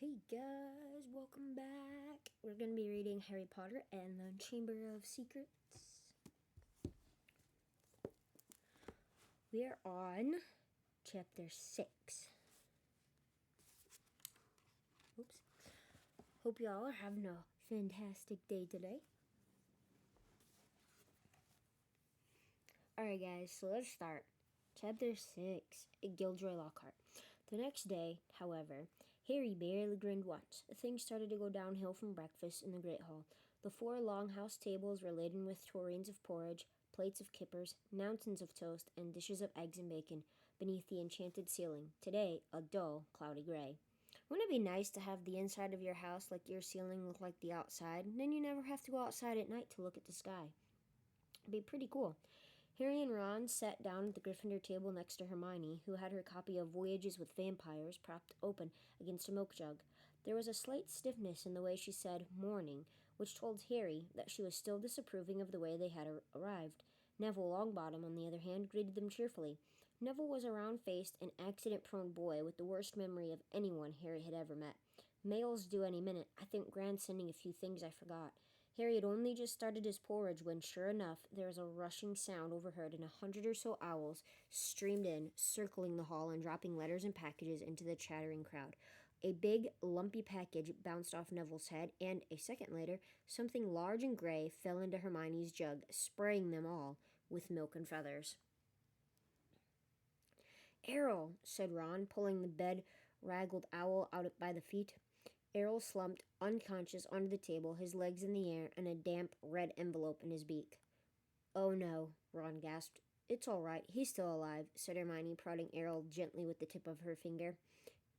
Hey guys, welcome back. We're going to be reading Harry Potter and the Chamber of Secrets. We are on chapter 6. Oops. Hope y'all are having a fantastic day today. Alright guys, so let's start. Chapter 6, Gilderoy Lockhart. The next day, however, Harry barely grinned once. Things started to go downhill from breakfast in the Great Hall. The 4 long-house tables were laden with tureens of porridge, plates of kippers, mountains of toast, and dishes of eggs and bacon beneath the enchanted ceiling, today a dull, cloudy gray. Wouldn't it be nice to have the inside of your house like your ceiling look like the outside, and then you never have to go outside at night to look at the sky? It'd be pretty cool. Harry and Ron sat down at the Gryffindor table next to Hermione, who had her copy of Voyages with Vampires propped open against a milk jug. There was a slight stiffness in the way she said morning, which told Harry that she was still disapproving of the way they had arrived. Neville Longbottom, on the other hand, greeted them cheerfully. Neville was a round-faced and accident-prone boy with the worst memory of anyone Harry had ever met. Mail's due any minute. I think Gran's sending a few things I forgot. Harry had only just started his porridge when, sure enough, there was a rushing sound overheard, and 100 or so owls streamed in, circling the hall and dropping letters and packages into the chattering crowd. A big, lumpy package bounced off Neville's head, and, a second later, something large and gray fell into Hermione's jug, spraying them all with milk and feathers. "Errol," said Ron, pulling the bed-raggled owl out by the feet. Errol slumped, unconscious, onto the table, his legs in the air, and a damp, red envelope in his beak. "Oh, no," Ron gasped. "It's all right. He's still alive," said Hermione, prodding Errol gently with the tip of her finger.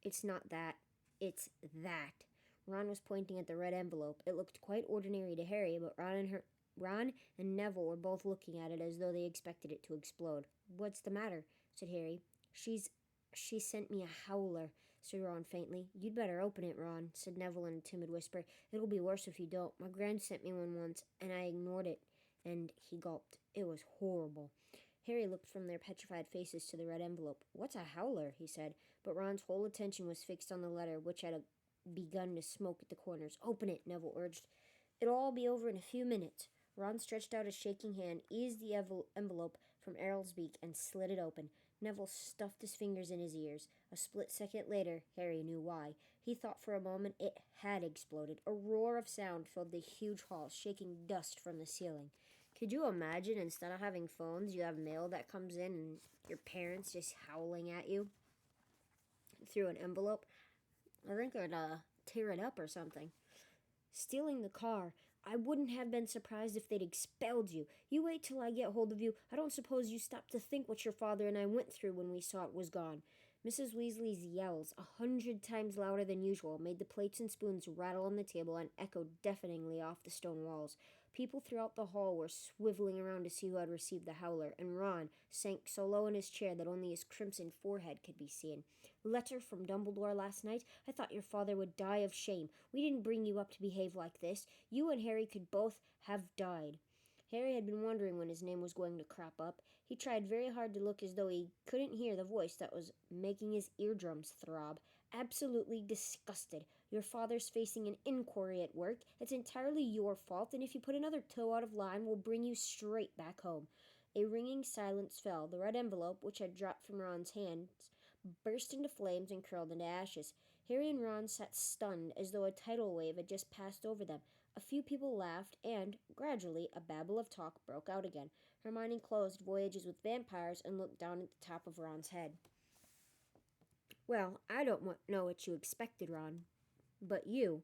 "It's not that. It's that." Ron was pointing at the red envelope. It looked quite ordinary to Harry, but Ron and Neville were both looking at it as though they expected it to explode. "What's the matter?" said Harry. She sent me a howler," said Ron faintly. "You'd better open it, Ron," said Neville in a timid whisper. "It'll be worse if you don't. My gran sent me one once, and I ignored it." And he gulped. "It was horrible." Harry looked from their petrified faces to the red envelope. "What's a howler?" he said, but Ron's whole attention was fixed on the letter, which had begun to smoke at the corners. "Open it," Neville urged. "It'll all be over in a few minutes." Ron stretched out a shaking hand, eased the envelope from Errol's beak, and slid it open. Neville stuffed his fingers in his ears. A split second later, Harry knew why. He thought for a moment it had exploded. A roar of sound filled the huge hall, shaking dust from the ceiling. Could you imagine, instead of having phones, you have mail that comes in and your parents just howling at you through an envelope? I think I'd tear it up or something. "Stealing the car. I wouldn't have been surprised if they'd expelled you. You wait till I get hold of you. I don't suppose you stopped to think what your father and I went through when we saw it was gone." Mrs. Weasley's yells, 100 times louder than usual, made the plates and spoons rattle on the table and echoed deafeningly off the stone walls. People throughout the hall were swiveling around to see who had received the howler, and Ron sank so low in his chair that only his crimson forehead could be seen. "Letter from Dumbledore last night? I thought your father would die of shame. We didn't bring you up to behave like this. You and Harry could both have died." Harry had been wondering when his name was going to crop up. He tried very hard to look as though he couldn't hear the voice that was making his eardrums throb. "Absolutely disgusted. Your father's facing an inquiry at work. It's entirely your fault, and if you put another toe out of line, we'll bring you straight back home." A ringing silence fell. The red envelope, which had dropped from Ron's hands, burst into flames and curled into ashes. Harry and Ron sat stunned, as though a tidal wave had just passed over them. A few people laughed, and, gradually, a babble of talk broke out again. Hermione closed Voyages with Vampires and looked down at the top of Ron's head. "Well, I don't know what you expected, Ron, but you—"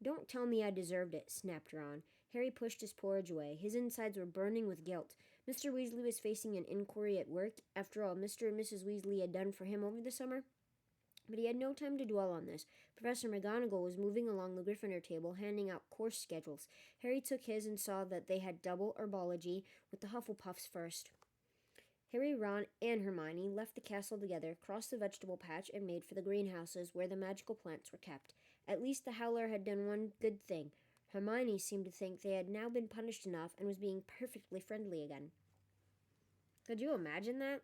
"Don't tell me I deserved it," snapped Ron. Harry pushed his porridge away. His insides were burning with guilt. Mr. Weasley was facing an inquiry at work, after all Mr. and Mrs. Weasley had done for him over the summer. But he had no time to dwell on this. Professor McGonagall was moving along the Gryffindor table, handing out course schedules. Harry took his and saw that they had double herbology, with the Hufflepuffs first. Harry, Ron, and Hermione left the castle together, crossed the vegetable patch, and made for the greenhouses where the magical plants were kept. At least the howler had done one good thing. Hermione seemed to think they had now been punished enough and was being perfectly friendly again. Could you imagine that?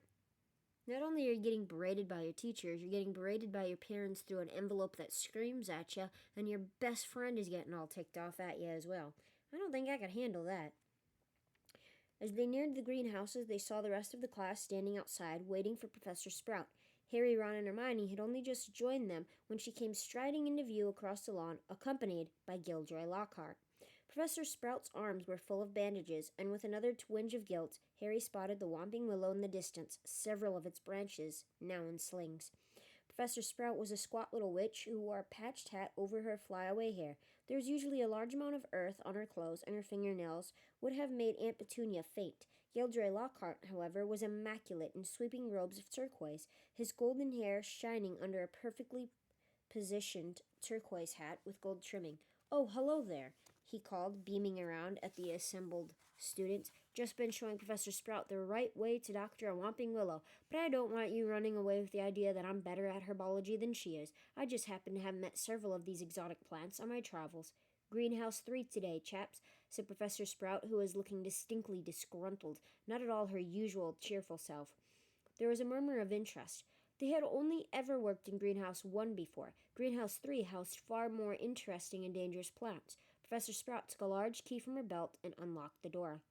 Not only are you getting berated by your teachers, you're getting berated by your parents through an envelope that screams at you, and your best friend is getting all ticked off at you as well. I don't think I could handle that. As they neared the greenhouses, they saw the rest of the class standing outside, waiting for Professor Sprout. Harry, Ron, and Hermione had only just joined them when she came striding into view across the lawn, accompanied by Gilderoy Lockhart. Professor Sprout's arms were full of bandages, and with another twinge of guilt, Harry spotted the whomping willow in the distance, several of its branches now in slings. Professor Sprout was a squat little witch who wore a patched hat over her flyaway hair. There was usually a large amount of earth on her clothes, and her fingernails would have made Aunt Petunia faint. Gilderoy Lockhart, however, was immaculate in sweeping robes of turquoise, his golden hair shining under a perfectly positioned turquoise hat with gold trimming. "Oh, hello there," he called, beaming around at the assembled students. "Just been showing Professor Sprout the right way to doctor a whomping willow, but I don't want you running away with the idea that I'm better at herbology than she is. I just happen to have met several of these exotic plants on my travels." "Greenhouse 3 today, chaps," said Professor Sprout, who was looking distinctly disgruntled, not at all her usual cheerful self. There was a murmur of interest. They had only ever worked in Greenhouse 1 before. Greenhouse 3 housed far more interesting and dangerous plants. Professor Sprout took a large key from her belt and unlocked the door.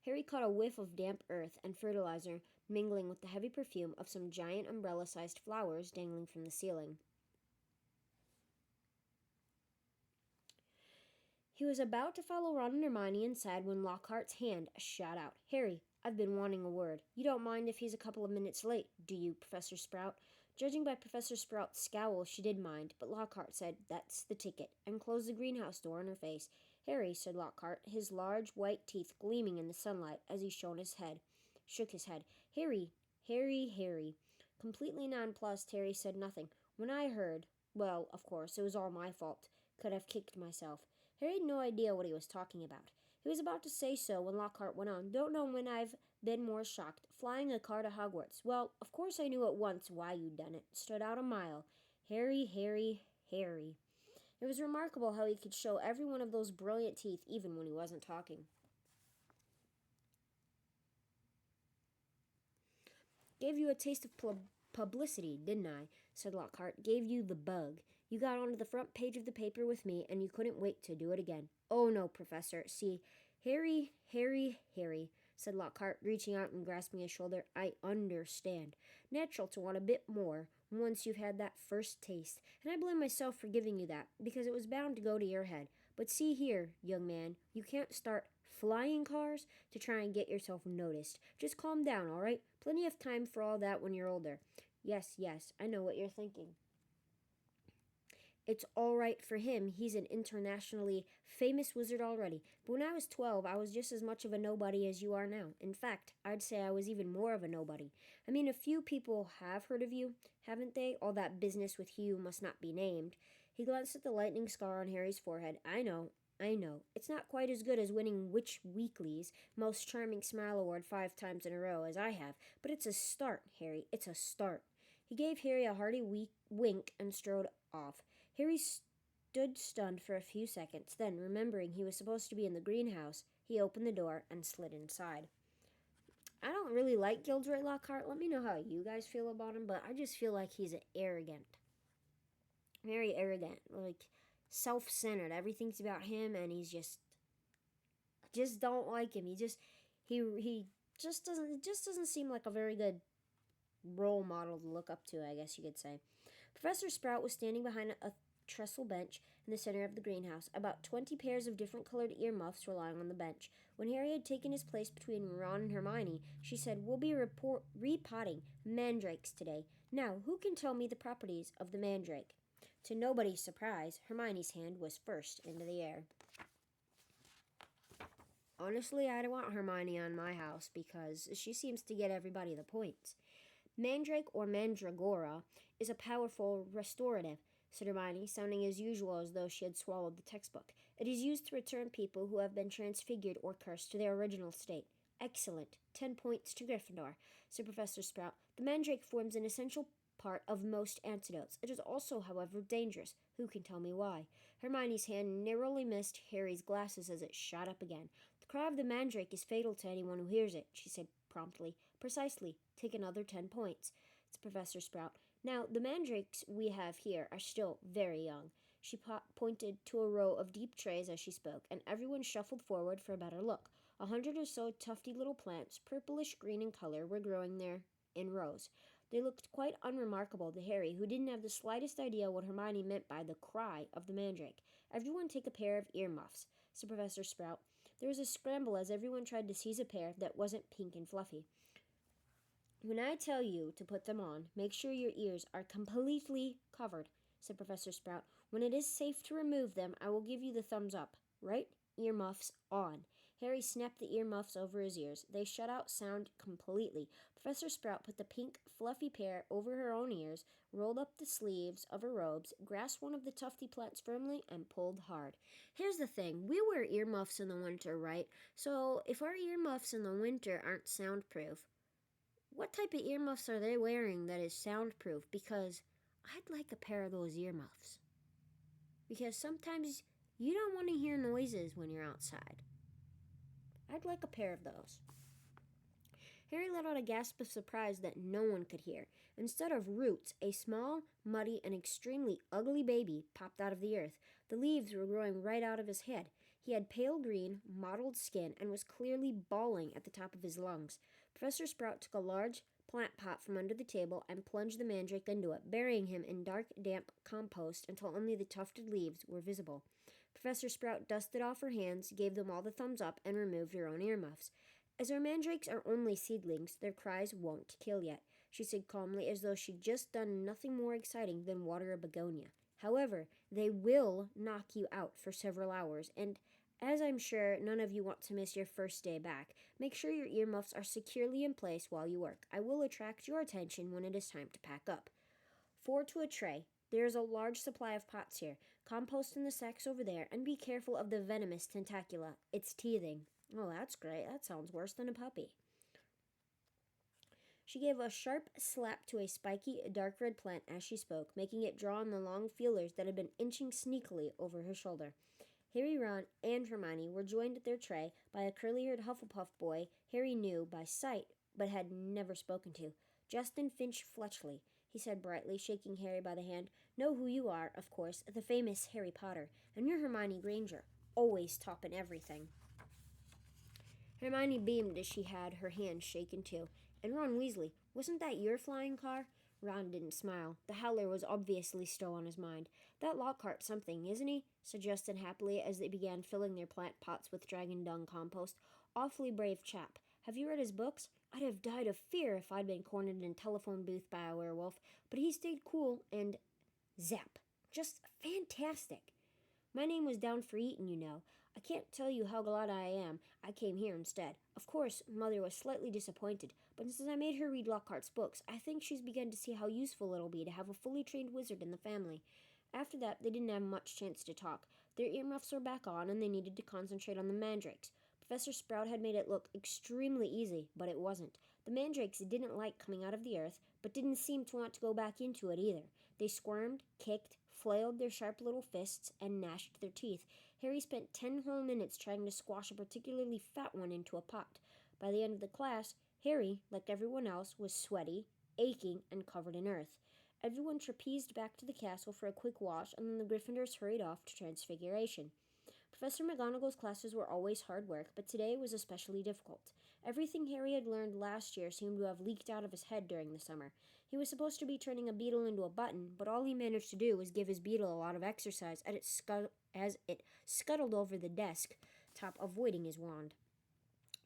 Harry caught a whiff of damp earth and fertilizer mingling with the heavy perfume of some giant umbrella-sized flowers dangling from the ceiling. He was about to follow Ron and Hermione inside when Lockhart's hand shot out. "Harry, I've been wanting a word. You don't mind if he's a couple of minutes late, do you, Professor Sprout?" Judging by Professor Sprout's scowl, she did mind, but Lockhart said, "That's the ticket," and closed the greenhouse door in her face. "Harry," said Lockhart, his large white teeth gleaming in the sunlight as he shook his head. Harry. Completely nonplussed, Harry said nothing. "When I heard, well, of course, it was all my fault. Could have kicked myself." Harry had no idea what he was talking about. He was about to say so when Lockhart went on. "Don't know when I've been more shocked. Flying a car to Hogwarts. Well, of course I knew at once why you'd done it. Stood out a mile. Harry. It was remarkable how he could show every one of those brilliant teeth even when he wasn't talking. "Gave you a taste of publicity, didn't I?" said Lockhart. "Gave you the bug. You got onto the front page of the paper with me, and you couldn't wait to do it again." "Oh, no, Professor. See, Harry, said Lockhart, reaching out and grasping his shoulder. "I understand. Natural to want a bit more once you've had that first taste, and I blame myself for giving you that, because it was bound to go to your head. But see here, young man, you can't start flying cars to try and get yourself noticed. Just calm down, all right? Plenty of time for all that when you're older." Yes, I know what you're thinking. It's all right for him. He's an internationally famous wizard already. But when I was 12, I was just as much of a nobody as you are now. In fact, I'd say I was even more of a nobody. I mean, a few people have heard of you, haven't they? All that business with Hugh must not be named. He glanced at the lightning scar on Harry's forehead. I know. It's not quite as good as winning Witch Weekly's Most Charming Smile Award 5 times in a row as I have, but it's a start, Harry. It's a start. He gave Harry a hearty wink and strode off. Harry stood stunned for a few seconds. Then, remembering he was supposed to be in the greenhouse, he opened the door and slid inside. I don't really like Gilderoy Lockhart. Let me know how you guys feel about him, but I just feel like he's very arrogant, like self-centered. Everything's about him, and he's just don't like him. He just doesn't seem like a very good role model to look up to, I guess you could say. Professor Sprout was standing behind a trestle bench in the center of the greenhouse. About 20 pairs of different colored earmuffs were lying on the bench. When Harry had taken his place between Ron and Hermione, she said, "We'll be repotting mandrakes today. Now, who can tell me the properties of the mandrake?" To nobody's surprise, Hermione's hand was first into the air. Honestly, I'd want Hermione on my house because she seems to get everybody the points. "Mandrake or mandragora is a powerful restorative," said Hermione, sounding as usual as though she had swallowed the textbook. "It is used to return people who have been transfigured or cursed to their original state." "Excellent. 10 points to Gryffindor," said Professor Sprout. "The mandrake forms an essential part of most antidotes. It is also, however, dangerous. Who can tell me why?" Hermione's hand narrowly missed Harry's glasses as it shot up again. "The cry of the mandrake is fatal to anyone who hears it," she said promptly. Precisely. Take another 10 points, said Professor Sprout. Now, the mandrakes we have here are still very young. She pointed to a row of deep trays as she spoke, and everyone shuffled forward for a better look. 100 or so tufty little plants, purplish green in color, were growing there in rows. They looked quite unremarkable to Harry, who didn't have the slightest idea what Hermione meant by the cry of the mandrake. Everyone take a pair of earmuffs, said Professor Sprout. There was a scramble as everyone tried to seize a pair that wasn't pink and fluffy. When I tell you to put them on, make sure your ears are completely covered, said Professor Sprout. When it is safe to remove them, I will give you the thumbs up. Right? Earmuffs on. Harry snapped the earmuffs over his ears. They shut out sound completely. Professor Sprout put the pink, fluffy pair over her own ears, rolled up the sleeves of her robes, grasped one of the tufty plants firmly, and pulled hard. Here's the thing. We wear earmuffs in the winter, right? So if our earmuffs in the winter aren't soundproof, what type of earmuffs are they wearing that is soundproof? Because I'd like a pair of those earmuffs. Because sometimes you don't want to hear noises when you're outside. I'd like a pair of those. Harry let out a gasp of surprise that no one could hear. Instead of roots, a small, muddy, and extremely ugly baby popped out of the earth. The leaves were growing right out of his head. He had pale green, mottled skin and was clearly bawling at the top of his lungs. Professor Sprout took a large plant pot from under the table and plunged the mandrake into it, burying him in dark, damp compost until only the tufted leaves were visible. Professor Sprout dusted off her hands, gave them all the thumbs up, and removed her own earmuffs. As our mandrakes are only seedlings, their cries won't kill yet, she said calmly, as though she'd just done nothing more exciting than water a begonia. However, they will knock you out for several hours, and as I'm sure none of you want to miss your first day back, make sure your earmuffs are securely in place while you work. I will attract your attention when it is time to pack up. 4 to a tray. There is a large supply of pots here. Compost in the sacks over there, and be careful of the venomous tentacula. It's teething. Oh, that's great. That sounds worse than a puppy. She gave a sharp slap to a spiky, dark red plant as she spoke, making it draw on the long feelers that had been inching sneakily over her shoulder. Harry, Ron, and Hermione were joined at their tray by a curly-haired Hufflepuff boy Harry knew by sight but had never spoken to. Justin Finch Fletchley, he said brightly, shaking Harry by the hand. Know who you are, of course, the famous Harry Potter, and you're Hermione Granger, always topping everything. Hermione beamed as she had her hand shaken too. And Ron Weasley, wasn't that your flying car? Ron didn't smile. The howler was obviously still on his mind. That Lockhart's something, isn't he? Said Justin happily as they began filling their plant pots with dragon dung compost. Awfully brave chap. Have you read his books? I'd have died of fear if I'd been cornered in a telephone booth by a werewolf, but he stayed cool and zap. Just fantastic. My name was down for Eton, you know. I can't tell you how glad I am I came here instead. Of course, Mother was slightly disappointed, but since I made her read Lockhart's books, I think she's begun to see how useful it'll be to have a fully trained wizard in the family. After that, they didn't have much chance to talk. Their earmuffs were back on, and they needed to concentrate on the mandrakes. Professor Sprout had made it look extremely easy, but it wasn't. The mandrakes didn't like coming out of the earth, but didn't seem to want to go back into it either. They squirmed, kicked, flailed their sharp little fists, and gnashed their teeth. Harry spent 10 whole minutes trying to squash a particularly fat one into a pot. By the end of the class, Harry, like everyone else, was sweaty, aching, and covered in earth. Everyone trapezed back to the castle for a quick wash, and then the Gryffindors hurried off to Transfiguration. Professor McGonagall's classes were always hard work, but today was especially difficult. Everything Harry had learned last year seemed to have leaked out of his head during the summer. He was supposed to be turning a beetle into a button, but all he managed to do was give his beetle a lot of exercise as it scuttled over the desk top, avoiding his wand.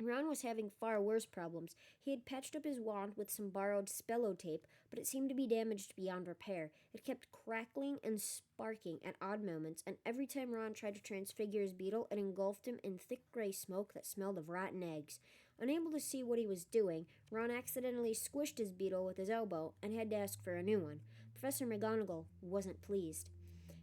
Ron was having far worse problems. He had patched up his wand with some borrowed spello tape, but it seemed to be damaged beyond repair. It kept crackling and sparking at odd moments, and every time Ron tried to transfigure his beetle, it engulfed him in thick gray smoke that smelled of rotten eggs. Unable to see what he was doing, Ron accidentally squished his beetle with his elbow and had to ask for a new one. Professor McGonagall wasn't pleased.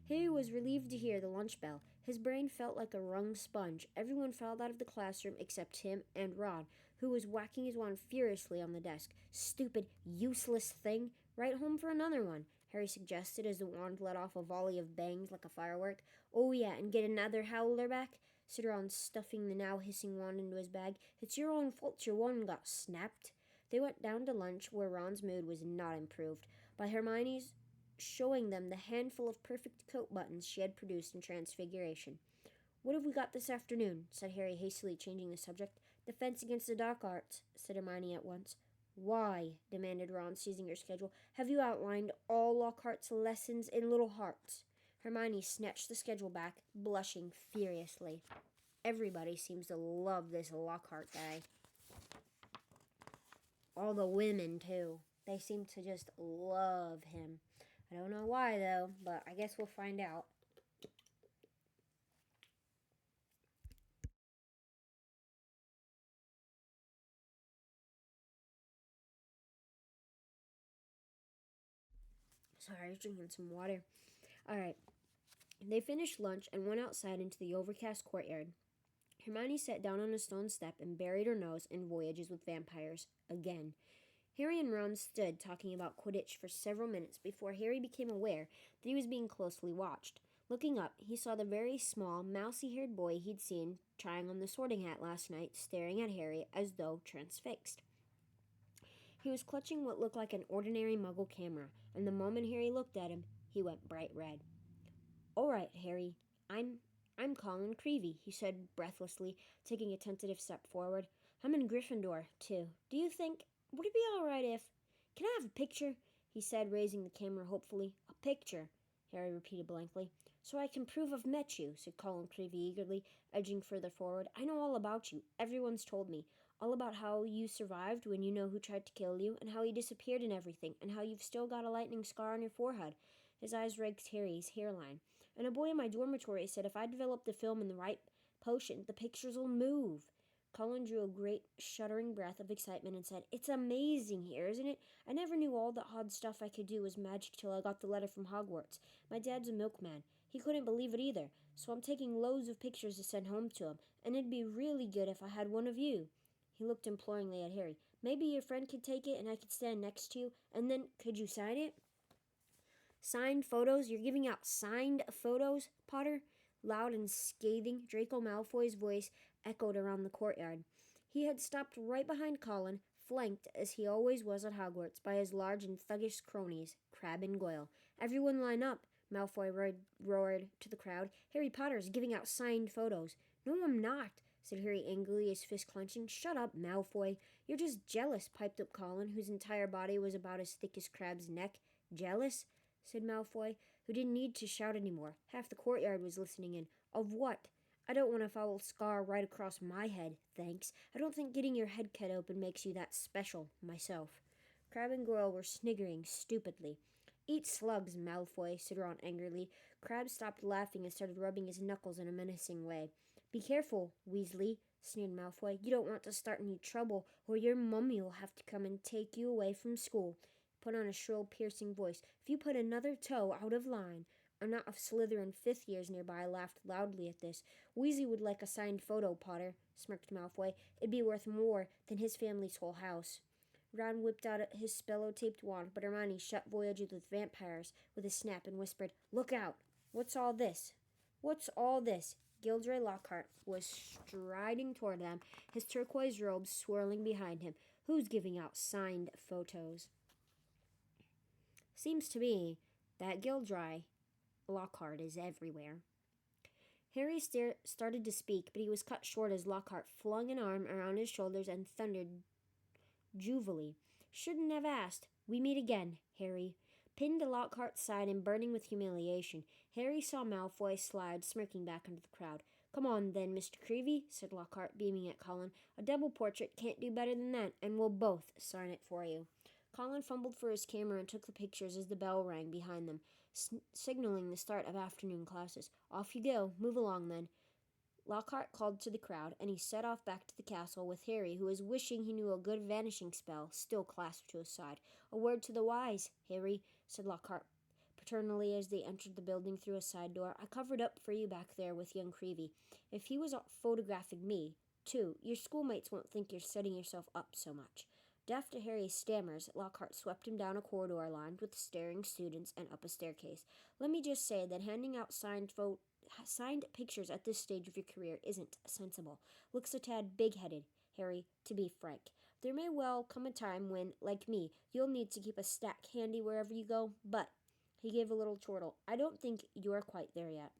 Harry was relieved to hear the lunch bell. His brain felt like a wrung sponge. Everyone filed out of the classroom except him and Ron, who was whacking his wand furiously on the desk. Stupid, useless thing. Write home for another one, Harry suggested as the wand let off a volley of bangs like a firework. Oh yeah, and get another howler back, said Ron, stuffing the now hissing wand into his bag. It's your own fault your wand got snapped. They went down to lunch, where Ron's mood was not improved by Hermione's showing them the handful of perfect coat buttons she had produced in Transfiguration. "What have we got this afternoon?" said Harry, hastily changing the subject. "Defense against the dark arts," said Hermione at once. "Why?" demanded Ron, seizing her schedule. "Have you outlined all Lockhart's lessons in little hearts?" Hermione snatched the schedule back, blushing furiously. Everybody seems to love this Lockhart guy. All the women, too. They seem to just love him. I don't know why, though, but I guess we'll find out. Sorry, I was drinking some water. All right. They finished lunch and went outside into the overcast courtyard. Hermione sat down on a stone step and buried her nose in Voyages with Vampires again. Harry and Ron stood talking about Quidditch for several minutes before Harry became aware that he was being closely watched. Looking up, he saw the very small, mousy-haired boy he'd seen trying on the Sorting Hat last night, staring at Harry as though transfixed. He was clutching what looked like an ordinary Muggle camera, and the moment Harry looked at him, he went bright red. "All right, Harry, I'm Colin Creevey," he said breathlessly, taking a tentative step forward. "I'm in Gryffindor, too. Do you think... Would it be all right if... Can I have a picture?" he said, raising the camera hopefully. "A picture," Harry repeated blankly. "So I can prove I've met you," said Colin Creevey eagerly, edging further forward. "I know all about you. Everyone's told me. All about how you survived when you know who tried to kill you, and how you disappeared and everything, and how you've still got a lightning scar on your forehead." His eyes raked Harry's hairline. "And a boy in my dormitory said if I develop the film in the right potion, the pictures will move." Colin drew a great, shuddering breath of excitement and said, "It's amazing here, isn't it? I never knew all the odd stuff I could do was magic till I got the letter from Hogwarts. My dad's a milkman. He couldn't believe it either, so I'm taking loads of pictures to send home to him, and it'd be really good if I had one of you." He looked imploringly at Harry. "Maybe your friend could take it and I could stand next to you, and then could you sign it?" "Signed photos? You're giving out signed photos, Potter?" Loud and scathing, Draco Malfoy's voice echoed around the courtyard. He had stopped right behind Colin, flanked, as he always was at Hogwarts, by his large and thuggish cronies, Crabbe and Goyle. "Everyone line up," Malfoy roared to the crowd. "Harry Potter is giving out signed photos." "No, I'm not," said Harry angrily, his fist clenching. "Shut up, Malfoy. You're just jealous," piped up Colin, whose entire body was about as thick as Crabbe's neck. "Jealous?" said Malfoy, who didn't need to shout anymore. Half the courtyard was listening in. "Of what? I don't want a foul scar right across my head, thanks. I don't think getting your head cut open makes you that special, myself." Crabbe and Goyle were sniggering stupidly. "Eat slugs, Malfoy," said Ron angrily. Crabbe stopped laughing and started rubbing his knuckles in a menacing way. "Be careful, Weasley," sneered Malfoy. "You don't want to start any trouble, or your mummy will have to come and take you away from school." Put on a shrill, piercing voice. "If you put another toe out of line..." A knot of Slytherin fifth years nearby laughed loudly at this. "Weasley would like a signed photo, Potter," smirked Malfoy. "It'd be worth more than his family's whole house." Ron whipped out his spello-taped wand, but Hermione shut Voyages with Vampires with a snap and whispered, "Look out! What's all this?" "What's all this?" Gilderoy Lockhart was striding toward them, his turquoise robes swirling behind him. "Who's giving out signed photos?" "Seems to me that Gilderoy Lockhart is everywhere." Harry started to speak, but he was cut short as Lockhart flung an arm around his shoulders and thundered jovially, "Shouldn't have asked. We meet again, Harry." Pinned to Lockhart's side and burning with humiliation, Harry saw Malfoy slide, smirking back into the crowd. "Come on, then, Mr. Creevey," said Lockhart, beaming at Colin. "A double portrait can't do better than that, and we'll both sign it for you." Colin fumbled for his camera and took the pictures as the bell rang behind them, signaling the start of afternoon classes. "Off you go. Move along, then." Lockhart called to the crowd, and he set off back to the castle with Harry, who was wishing he knew a good vanishing spell, still clasped to his side. "A word to the wise, Harry," said Lockhart paternally as they entered the building through a side door. "I covered up for you back there with young Creevey. If he was photographing me, too, your schoolmates won't think you're setting yourself up so much." Deaf to Harry's stammers, Lockhart swept him down a corridor lined with staring students and up a staircase. "Let me just say that handing out signed pictures at this stage of your career isn't sensible. Looks a tad big-headed, Harry, to be frank. There may well come a time when, like me, you'll need to keep a stack handy wherever you go, but, he gave a little chortle, I don't think you're quite there yet.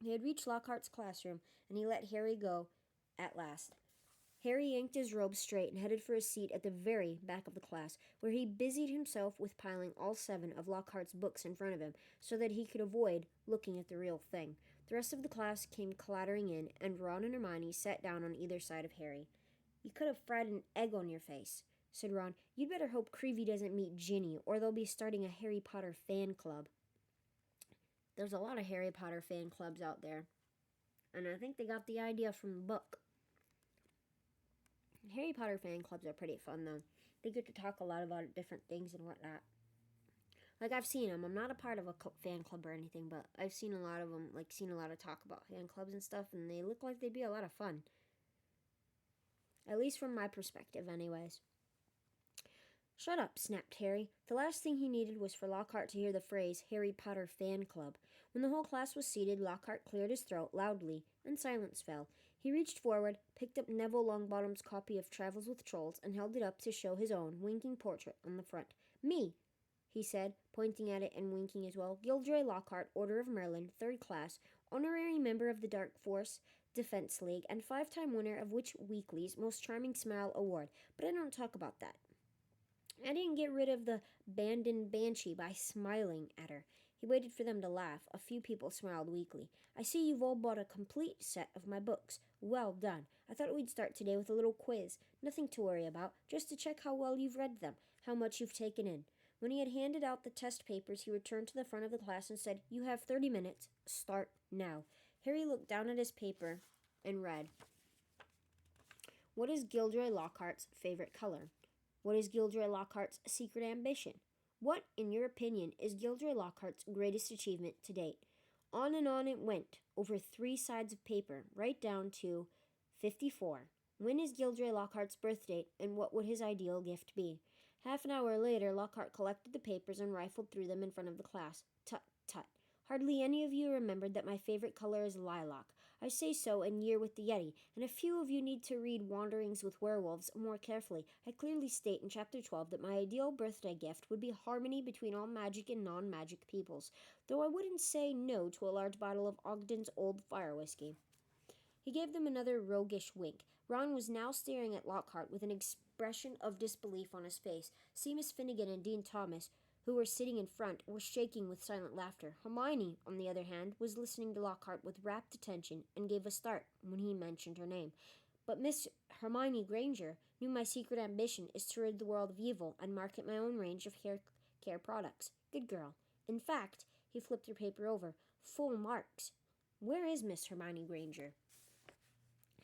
He had reached Lockhart's classroom, and he let Harry go at last. Harry yanked his robe straight and headed for his seat at the very back of the class, where he busied himself with piling all 7 of Lockhart's books in front of him so that he could avoid looking at the real thing. The rest of the class came clattering in, and Ron and Hermione sat down on either side of Harry. You could have fried an egg on your face, said Ron. You'd better hope Creevy doesn't meet Ginny, or they'll be starting a Harry Potter fan club. There's a lot of Harry Potter fan clubs out there, and I think they got the idea from the book. Harry Potter fan clubs are pretty fun, though. They get to talk a lot about different things and whatnot. Like, I've seen them. I'm not a part of a fan club or anything, but I've seen a lot of them, seen a lot of talk about fan clubs and stuff, and they look like they'd be a lot of fun. At least from my perspective, anyways. Shut up, snapped Harry. The last thing he needed was for Lockhart to hear the phrase Harry Potter fan club. When the whole class was seated, Lockhart cleared his throat loudly, and silence fell. He reached forward, picked up Neville Longbottom's copy of Travels with Trolls, and held it up to show his own winking portrait on the front. Me, he said, pointing at it and winking as well. Gilderoy Lockhart, Order of Merlin, 3rd class, honorary member of the Dark Force Defense League, and 5-time winner of Witch Weekly's Most Charming Smile Award. But I don't talk about that. I didn't get rid of the abandoned banshee by smiling at her. He waited for them to laugh. A few people smiled weakly. I see you've all bought a complete set of my books. Well done. I thought we'd start today with a little quiz. Nothing to worry about, just to check how well you've read them, how much you've taken in. When he had handed out the test papers, he returned to the front of the class and said, You have 30 minutes. Start now. Harry looked down at his paper and read, What is Gilderoy Lockhart's favorite color? What is Gilderoy Lockhart's secret ambition? What, in your opinion, is Gilderoy Lockhart's greatest achievement to date? On and on it went, over 3 sides of paper, right down to 54. When is Gilderoy Lockhart's birth date, and what would his ideal gift be? Half an hour later, Lockhart collected the papers and rifled through them in front of the class. Tut, tut. Hardly any of you remembered that my favorite color is lilac. I say so in Year with the Yeti, and a few of you need to read Wanderings with Werewolves more carefully. I clearly state in Chapter 12 that my ideal birthday gift would be harmony between all magic and non-magic peoples, though I wouldn't say no to a large bottle of Ogden's Old Fire Whiskey. He gave them another roguish wink. Ron was now staring at Lockhart with an expression of disbelief on his face. Seamus Finnegan and Dean Thomas, who were sitting in front, were shaking with silent laughter. Hermione, on the other hand, was listening to Lockhart with rapt attention and gave a start when he mentioned her name. But Miss Hermione Granger knew my secret ambition is to rid the world of evil and market my own range of hair care products. Good girl. In fact, he flipped her paper over. Full marks. Where is Miss Hermione Granger?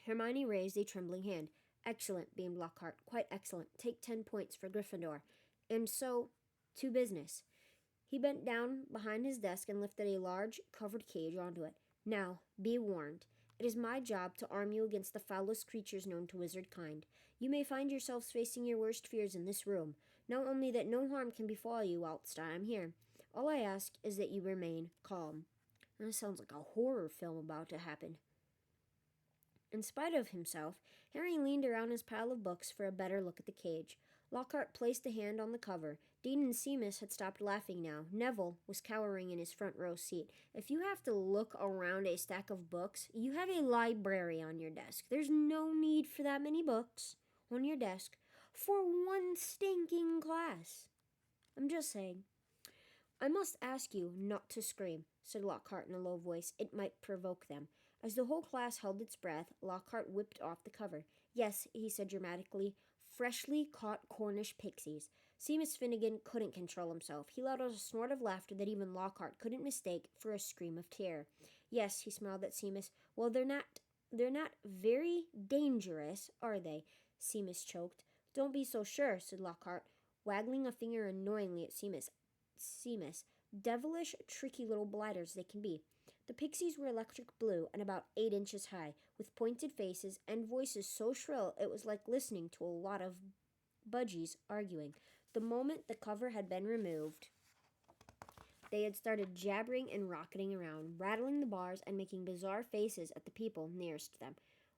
Hermione raised a trembling hand. Excellent, beamed Lockhart. Quite excellent. Take 10 points for Gryffindor. And so, to business. He bent down behind his desk and lifted a large, covered cage onto it. Now, be warned. It is my job to arm you against the foulest creatures known to wizard kind. You may find yourselves facing your worst fears in this room. Know only that no harm can befall you whilst I am here. All I ask is that you remain calm. That sounds like a horror film about to happen. In spite of himself, Harry leaned around his pile of books for a better look at the cage. Lockhart placed a hand on the cover. Dean and Seamus had stopped laughing now. Neville was cowering in his front row seat. If you have to look around a stack of books, you have a library on your desk. There's no need for that many books on your desk for one stinking class. I'm just saying. I must ask you not to scream, said Lockhart in a low voice. It might provoke them. As the whole class held its breath, Lockhart whipped off the cover. Yes, he said dramatically, freshly caught Cornish pixies. Seamus Finnegan couldn't control himself. He let out a snort of laughter that even Lockhart couldn't mistake for a scream of terror. Yes, he smiled at Seamus. Well, they're not very dangerous, are they? Seamus choked. Don't be so sure, said Lockhart, waggling a finger annoyingly at Seamus. Devilish, tricky little blighters they can be. The pixies were electric blue and about 8 inches high, with pointed faces and voices so shrill it was like listening to a lot of budgies arguing. The moment the cover had been removed, they had started jabbering and rocketing around, rattling the bars and making bizarre faces at the people nearest them.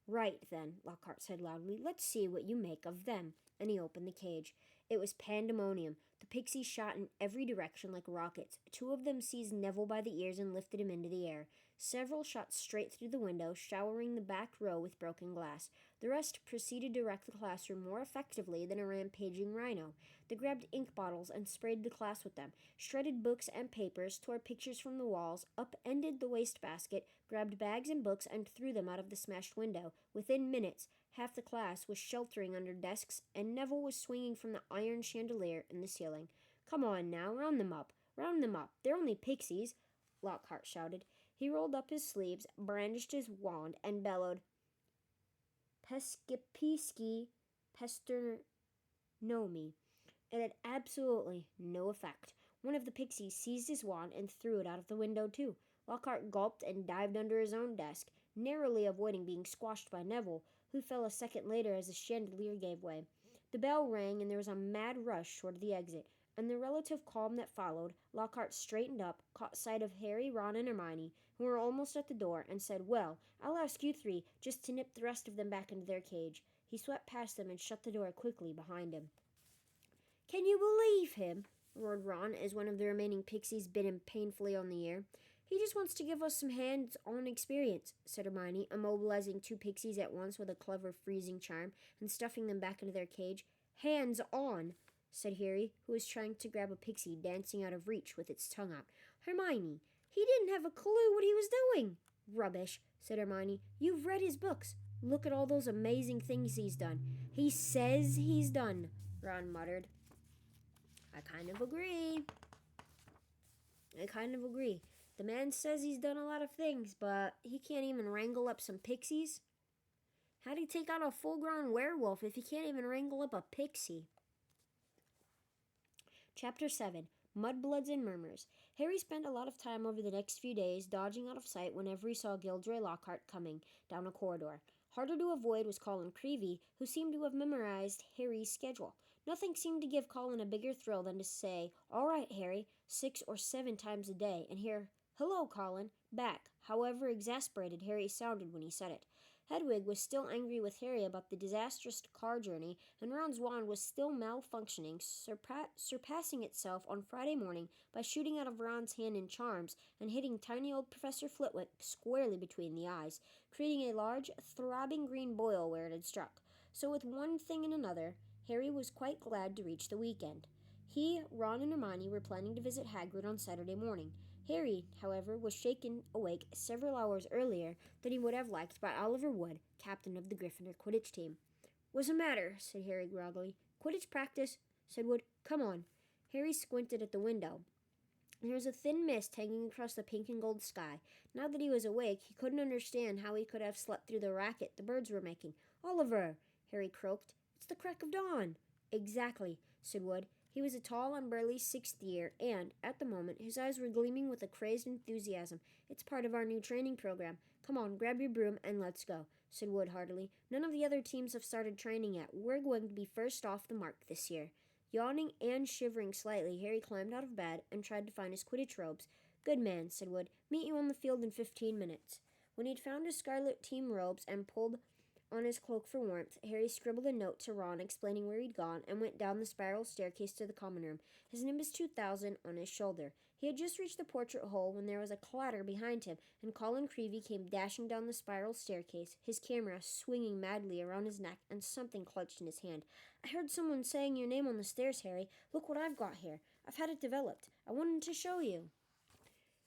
Right, then, Lockhart said loudly, let's see what you make of them. and he opened the cage. It was pandemonium. The pixies shot in every direction like rockets. Two of them seized Neville by the ears and lifted him into the air. Several shot straight through the window, showering the back row with broken glass. The rest proceeded to wreck the classroom more effectively than a rampaging rhino. They grabbed ink bottles and sprayed the class with them, shredded books and papers, tore pictures from the walls, upended the wastebasket, grabbed bags and books and threw them out of the smashed window. Within minutes, half the class was sheltering under desks, and Neville was swinging from the iron chandelier in the ceiling. "Come on now, round them up! Round them up! They're only pixies!" Lockhart shouted. He rolled up his sleeves, brandished his wand, and bellowed, "Pescipisci pesternomi." It had absolutely no effect. One of the pixies seized his wand and threw it out of the window, too. Lockhart gulped and dived under his own desk, narrowly avoiding being squashed by Neville, who fell a second later as the chandelier gave way. The bell rang, and there was a mad rush toward the exit. In the relative calm that followed, Lockhart straightened up, caught sight of Harry, Ron, and Hermione, who were almost at the door, and said, "Well, I'll ask you three just to nip the rest of them back into their cage." He swept past them and shut the door quickly behind him. "Can you believe him?" roared Ron as one of the remaining pixies bit him painfully on the ear. "He just wants to give us some hands-on experience," said Hermione, immobilizing two pixies at once with a clever freezing charm and stuffing them back into their cage. "Hands-on," said Harry, who was trying to grab a pixie dancing out of reach with its tongue out. "Hermione, he didn't have a clue what he was doing." "Rubbish," said Hermione. "You've read his books. Look at all those amazing things he's done." "He says he's done," Ron muttered. I kind of agree. The man says he's done a lot of things, but he can't even wrangle up some pixies. How'd he take on a full-grown werewolf if he can't even wrangle up a pixie? Chapter 7. Mudbloods and Murmurs. Harry spent a lot of time over the next few days dodging out of sight whenever he saw Gilderoy Lockhart coming down a corridor. Harder to avoid was Colin Creevey, who seemed to have memorized Harry's schedule. Nothing seemed to give Colin a bigger thrill than to say, "All right, Harry," 6 or 7 times a day, and hear, "Hello, Colin," back, however exasperated Harry sounded when he said it. Hedwig was still angry with Harry about the disastrous car journey, and Ron's wand was still malfunctioning, surpassing itself on Friday morning by shooting out of Ron's hand in charms and hitting tiny old Professor Flitwick squarely between the eyes, creating a large, throbbing green boil where it had struck. So with one thing and another, Harry was quite glad to reach the weekend. He, Ron, and Hermione were planning to visit Hagrid on Saturday morning. Harry, however, was shaken awake several hours earlier than he would have liked by Oliver Wood, captain of the Gryffindor Quidditch team. "What's the matter?" said Harry groggily. "Quidditch practice," said Wood. "Come on." Harry squinted at the window. There was a thin mist hanging across the pink and gold sky. Now that he was awake, he couldn't understand how he could have slept through the racket the birds were making. "Oliver," Harry croaked, "it's the crack of dawn." "Exactly," said Wood. He was a tall and burly 6th year, and, at the moment, his eyes were gleaming with a crazed enthusiasm. "It's part of our new training program. Come on, grab your broom, and let's go," said Wood heartily. "None of the other teams have started training yet. We're going to be first off the mark this year." Yawning and shivering slightly, Harry climbed out of bed and tried to find his Quidditch robes. "Good man," said Wood. "Meet you on the field in 15 minutes. When he'd found his scarlet team robes and pulled on his cloak for warmth, Harry scribbled a note to Ron explaining where he'd gone and went down the spiral staircase to the common room, his Nimbus 2000 on his shoulder. He had just reached the portrait hole when there was a clatter behind him, and Colin Creevey came dashing down the spiral staircase, his camera swinging madly around his neck and something clutched in his hand. "I heard someone saying your name on the stairs, Harry. Look what I've got here. I've had it developed. I wanted to show you."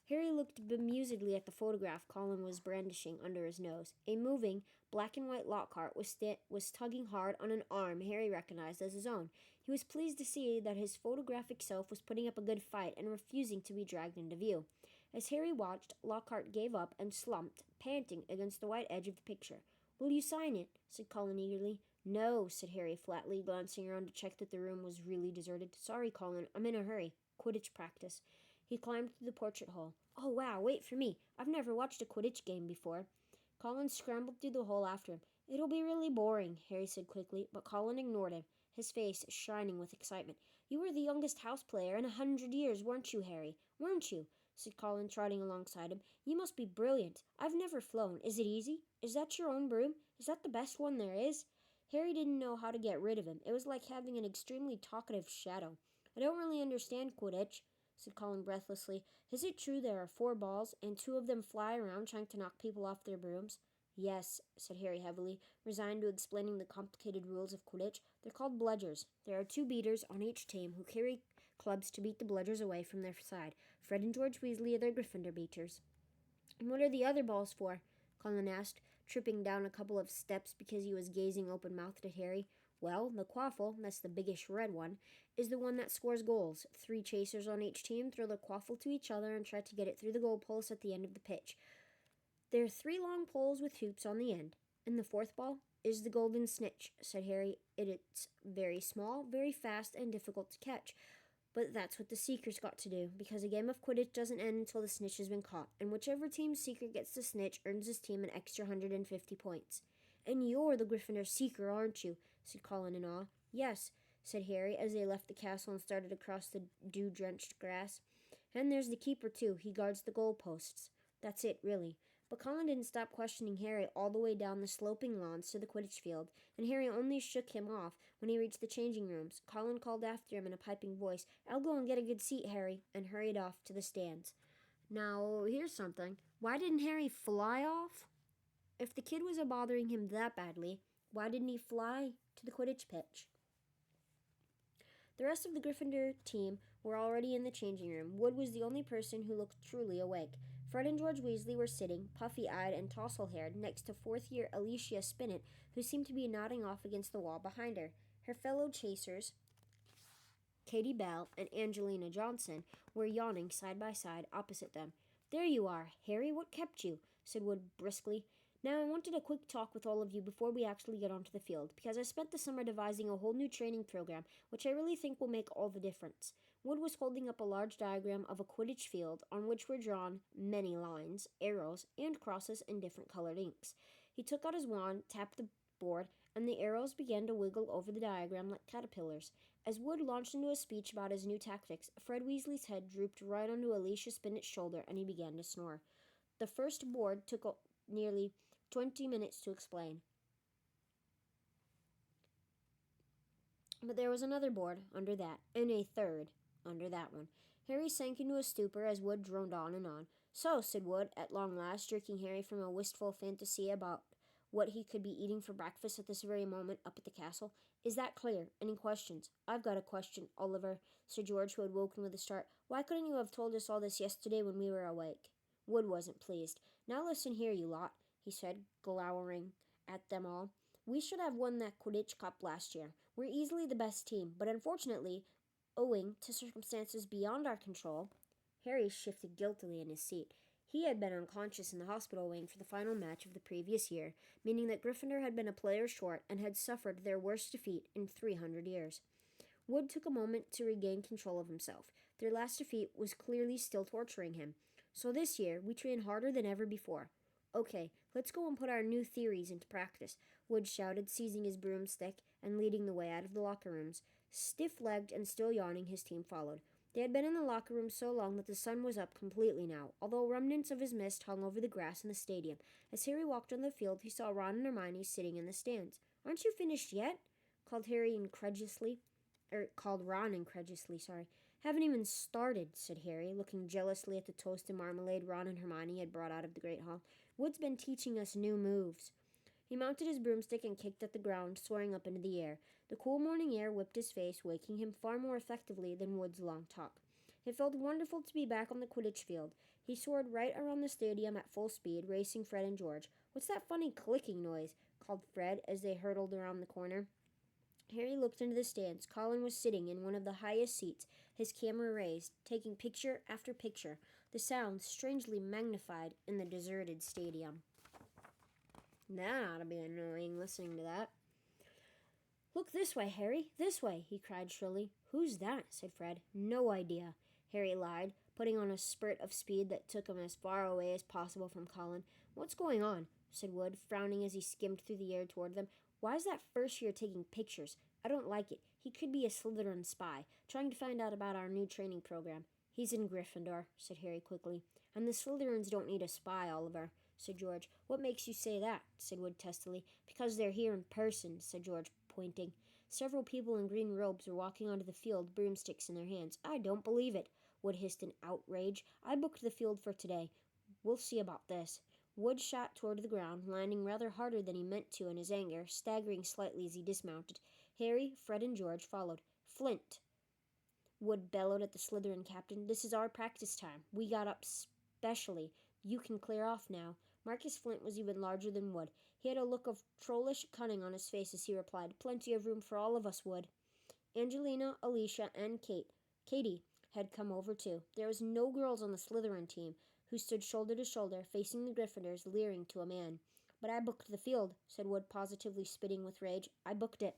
Harry looked bemusedly at the photograph Colin was brandishing under his nose. A moving, black and white Lockhart was tugging hard on an arm Harry recognized as his own. He was pleased to see that his photographic self was putting up a good fight and refusing to be dragged into view. As Harry watched, Lockhart gave up and slumped, panting against the white edge of the picture. "Will you sign it?" said Colin eagerly. "No," said Harry flatly, glancing around to check that the room was really deserted. "Sorry, Colin, I'm in a hurry. Quidditch practice." He climbed through the portrait hole. "Oh, wow, wait for me. I've never watched a Quidditch game before." Colin scrambled through the hole after him. "It'll be really boring," Harry said quickly, but Colin ignored him, his face shining with excitement. "You were the youngest house player in 100 years, weren't you, Harry? Weren't you?" said Colin, trotting alongside him. "You must be brilliant. I've never flown. Is it easy? Is that your own broom? Is that the best one there is?" Harry didn't know how to get rid of him. It was like having an extremely talkative shadow. I don't really understand Quidditch, said Colin breathlessly. Is it true there are 4 balls, and 2 of them fly around trying to knock people off their brooms? Yes, said Harry heavily, resigned to explaining the complicated rules of Quidditch. They're called bludgers. There are 2 beaters on each team who carry clubs to beat the bludgers away from their side. Fred and George Weasley are the Gryffindor beaters. And what are the other balls for? Colin asked, tripping down a couple of steps because he was gazing open-mouthed at Harry. Well, the quaffle, that's the biggish red one, is the one that scores goals. 3 chasers on each team throw the quaffle to each other and try to get it through the goalpost at the end of the pitch. There are 3 long poles with hoops on the end. And the 4th ball is the golden snitch, said Harry. It's very small, very fast, and difficult to catch. But that's what the Seeker's got to do, because a game of Quidditch doesn't end until the snitch has been caught, and whichever team's Seeker gets the snitch earns his team an extra 150 points. And you're the Gryffindor Seeker, aren't you? Said Colin in awe. Yes, said Harry, as they left the castle and started across the dew-drenched grass. And there's the Keeper, too. He guards the goalposts. That's it, really. But Colin didn't stop questioning Harry all the way down the sloping lawns to the Quidditch field, and Harry only shook him off when he reached the changing rooms. Colin called after him in a piping voice, "I'll go and get a good seat, Harry," and hurried off to the stands. Now, here's something. Why didn't Harry fly off? If the kid was bothering him that badly, why didn't he fly to the Quidditch pitch? The rest of the Gryffindor team were already in the changing room. Wood was the only person who looked truly awake. Fred and George Weasley were sitting, puffy-eyed and tousle-haired, next to fourth-year Alicia Spinnet, who seemed to be nodding off against the wall behind her. Her fellow chasers, Katie Bell and Angelina Johnson, were yawning side by side opposite them. "There you are, Harry. What kept you?" said Wood briskly. "Now, I wanted a quick talk with all of you before we actually get onto the field, because I spent the summer devising a whole new training program, which I really think will make all the difference." Wood was holding up a large diagram of a Quidditch field on which were drawn many lines, arrows, and crosses in different colored inks. He took out his wand, tapped the board, and the arrows began to wiggle over the diagram like caterpillars. As Wood launched into a speech about his new tactics, Fred Weasley's head drooped right onto Alicia Spinnet's shoulder, and he began to snore. The first board took nearly 20 minutes to explain. But there was another board under that, and a third under that one. Harry sank into a stupor as Wood droned on and on. "So," said Wood, at long last, jerking Harry from a wistful fantasy about what he could be eating for breakfast at this very moment up at the castle, "is that clear? Any questions?" "I've got a question, Oliver," said George, who had woken with a start. "Why couldn't you have told us all this yesterday when we were awake?" Wood wasn't pleased. "Now listen here, you lot," he said, glowering at them all. "We should have won that Quidditch Cup last year. We're easily the best team, but unfortunately, owing to circumstances beyond our control—" Harry shifted guiltily in his seat. He had been unconscious in the hospital wing for the final match of the previous year, meaning that Gryffindor had been a player short and had suffered their worst defeat in 300 years. Wood took a moment to regain control of himself. Their last defeat was clearly still torturing him. "So this year, we train harder than ever before." "Okay, let's go and put our new theories into practice," Wood shouted, seizing his broomstick and leading the way out of the locker rooms. Stiff-legged and still yawning, his team followed. They had been in the locker room so long that the sun was up completely now, although remnants of his mist hung over the grass in the stadium. As Harry walked on the field, he saw Ron and Hermione sitting in the stands. "Aren't you finished yet?" called Ron incredulously. "Haven't even started," said Harry, looking jealously at the toast and marmalade Ron and Hermione had brought out of the great hall. "Wood's been teaching us new moves." He mounted his broomstick and kicked at the ground, soaring up into the air. The cool morning air whipped his face, waking him far more effectively than Wood's long talk. It felt wonderful to be back on the Quidditch field. He soared right around the stadium at full speed, racing Fred and George. "What's that funny clicking noise?" called Fred as they hurtled around the corner. Harry looked into the stands. Colin was sitting in one of the highest seats, his camera raised, taking picture after picture, the sound strangely magnified in the deserted stadium. That ought to be annoying, listening to that. "Look this way, Harry, this way," he cried shrilly. "Who's that?" said Fred. "No idea," Harry lied, putting on a spurt of speed that took him as far away as possible from Colin. "What's going on?" said Wood, frowning as he skimmed through the air toward them. "Why is that first year taking pictures? I don't like it. He could be a Slytherin spy, trying to find out about our new training program." "He's in Gryffindor," said Harry quickly. "And the Slytherins don't need a spy, Oliver," said George. "What makes you say that?" said Wood testily. "Because they're here in person," said George, pointing. Several people in green robes were walking onto the field, broomsticks in their hands. "I don't believe it," Wood hissed in outrage. "I booked the field for today. We'll see about this." Wood shot toward the ground, landing rather harder than he meant to in his anger, staggering slightly as he dismounted. Harry, Fred, and George followed. "Flint," Wood bellowed at the Slytherin captain, "this is our practice time. We got up specially. You can clear off now." Marcus Flint was even larger than Wood. He had a look of trollish cunning on his face as he replied, "Plenty of room for all of us, Wood." Angelina, Alicia, and Katie had come over too. There was no girls on the Slytherin team, who stood shoulder to shoulder, facing the Gryffindors, leering to a man. "But I booked the field," said Wood, positively spitting with rage. "I booked it."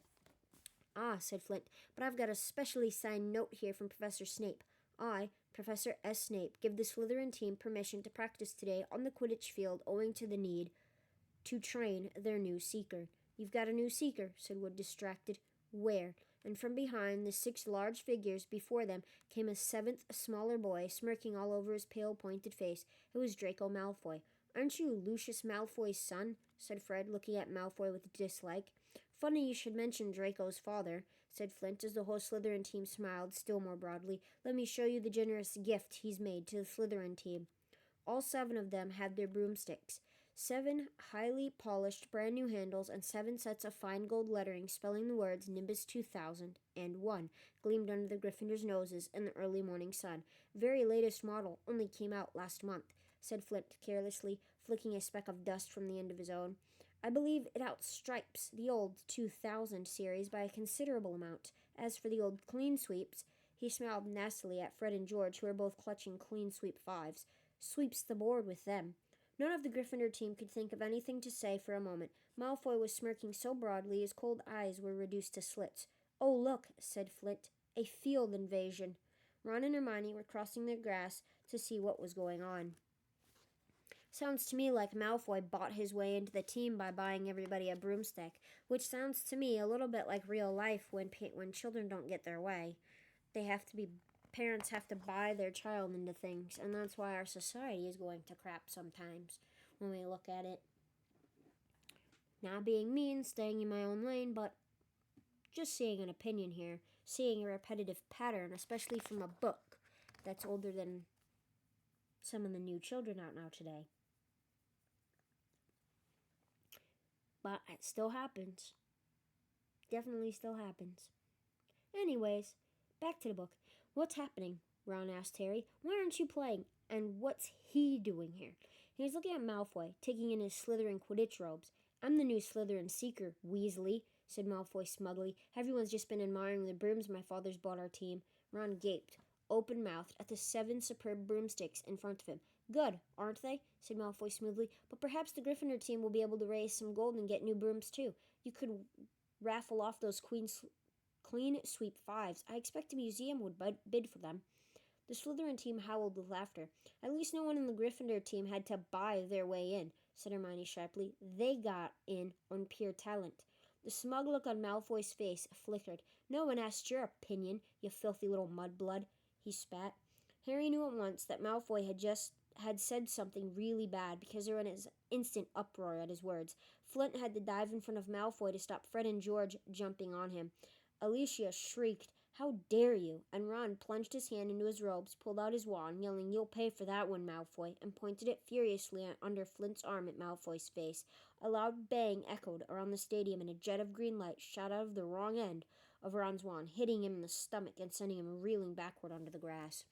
"Ah," said Flint, "but I've got a specially signed note here from Professor Snape. I, Professor S. Snape, give the Slytherin team permission to practice today on the Quidditch field owing to the need to train their new seeker." "You've got a new seeker," said Wood, distracted. "Where?" And from behind the 6 large figures before them came a 7th, smaller boy, smirking all over his pale, pointed face. It was Draco Malfoy. "Aren't you Lucius Malfoy's son?" said Fred, looking at Malfoy with dislike. "Funny you should mention Draco's father," said Flint, as the whole Slytherin team smiled still more broadly. "Let me show you the generous gift he's made to the Slytherin team." All 7 of them had their broomsticks. 7 highly polished brand new handles and 7 sets of fine gold lettering spelling the words Nimbus 2001 gleamed under the Gryffindors' noses in the early morning sun. "Very latest model, only came out last month," said Flint carelessly, flicking a speck of dust from the end of his own. "I believe it outstripes the old 2000 series by a considerable amount. As for the old Clean Sweeps," he smiled nastily at Fred and George, who were both clutching Clean Sweep 5s, "sweeps the board with them." None of the Gryffindor team could think of anything to say for a moment. Malfoy was smirking so broadly his cold eyes were reduced to slits. "Oh, look," said Flint, "a field invasion." Ron and Hermione were crossing the grass to see what was going on. "Sounds to me like Malfoy bought his way into the team by buying everybody a broomstick, which sounds to me a little bit like real life when children don't get their way. Parents have to buy their child into things, and that's why our society is going to crap sometimes when we look at it. Not being mean, staying in my own lane, but just seeing an opinion here, seeing a repetitive pattern, especially from a book that's older than some of the new children out now today. But it still happens. Definitely still happens. Anyways, back to the book. "What's happening?" Ron asked Harry. "Why aren't you playing? And what's he doing here?" He was looking at Malfoy, taking in his Slytherin Quidditch robes. "I'm the new Slytherin Seeker, Weasley," said Malfoy smugly. "Everyone's just been admiring the brooms my father's bought our team." Ron gaped, open-mouthed, at the 7 superb broomsticks in front of him. "Good, aren't they?" said Malfoy smoothly. "But perhaps the Gryffindor team will be able to raise some gold and get new brooms too. You could raffle off those Clean Sweep 5s. I expect a museum would bid for them." The Slytherin team howled with laughter. "At least no one in the Gryffindor team had to buy their way in," said Hermione sharply. "They got in on pure talent." The smug look on Malfoy's face flickered. "No one asked your opinion, you filthy little mudblood," he spat. Harry knew at once that Malfoy had said something really bad because there was an instant uproar at his words. Flint had to dive in front of Malfoy to stop Fred and George jumping on him. Alicia shrieked, "How dare you!" and Ron plunged his hand into his robes, pulled out his wand, yelling, "You'll pay for that one, Malfoy," and pointed it furiously under Flint's arm at Malfoy's face. A loud bang echoed around the stadium, and a jet of green light shot out of the wrong end of Ron's wand, hitting him in the stomach and sending him reeling backward onto the grass.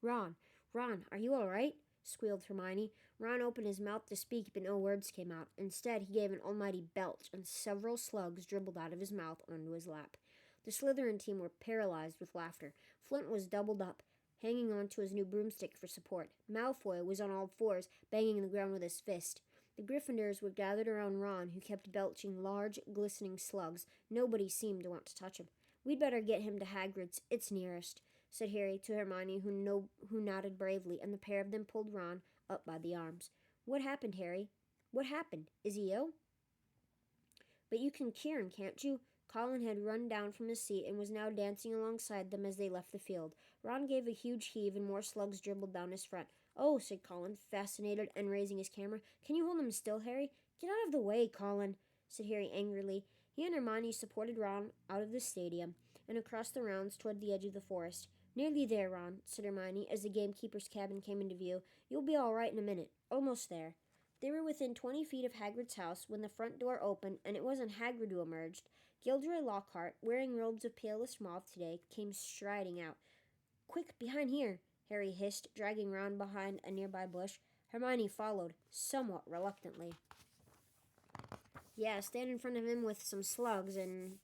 Ron, are you all right?" squealed Hermione. Ron opened his mouth to speak, but no words came out. Instead, he gave an almighty belch, and several slugs dribbled out of his mouth onto his lap. The Slytherin team were paralyzed with laughter. Flint was doubled up, hanging on to his new broomstick for support. Malfoy was on all fours, banging the ground with his fist. The Gryffindors were gathered around Ron, who kept belching large, glistening slugs. Nobody seemed to want to touch him. "We'd better get him to Hagrid's. It's nearest," said Harry to Hermione, who nodded bravely, and the pair of them pulled Ron up by the arms. "What happened, Harry? What happened? Is he ill?" "But you can cure him, can't you?" Colin had run down from his seat and was now dancing alongside them as they left the field. Ron gave a huge heave and more slugs dribbled down his front. "Oh," said Colin, fascinated and raising his camera. "Can you hold him still, Harry?" "Get out of the way, Colin," said Harry angrily. He and Hermione supported Ron out of the stadium and across the grounds toward the edge of the forest. "Nearly there, Ron," said Hermione as the gamekeeper's cabin came into view. "You'll be all right in a minute. Almost there." They were within 20 feet of Hagrid's house when the front door opened, and it wasn't Hagrid who emerged. Gilderoy Lockhart, wearing robes of palest mauve today, came striding out. "Quick, behind here," Harry hissed, dragging Ron behind a nearby bush. Hermione followed, somewhat reluctantly. "Yeah, stand in front of him with some slugs, and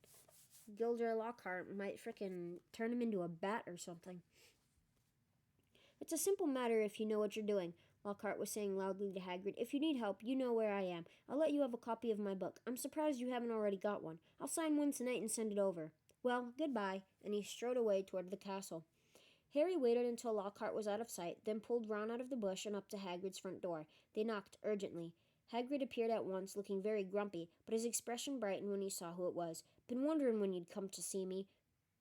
Gilderoy Lockhart might frickin' turn him into a bat or something." "It's a simple matter if you know what you're doing," Lockhart was saying loudly to Hagrid. "If you need help, you know where I am. I'll let you have a copy of my book. I'm surprised you haven't already got one. I'll sign one tonight and send it over. Well, goodbye," and he strode away toward the castle. Harry waited until Lockhart was out of sight, then pulled Ron out of the bush and up to Hagrid's front door. They knocked urgently. Hagrid appeared at once, looking very grumpy, but his expression brightened when he saw who it was. "Been wondering when you'd come to see me.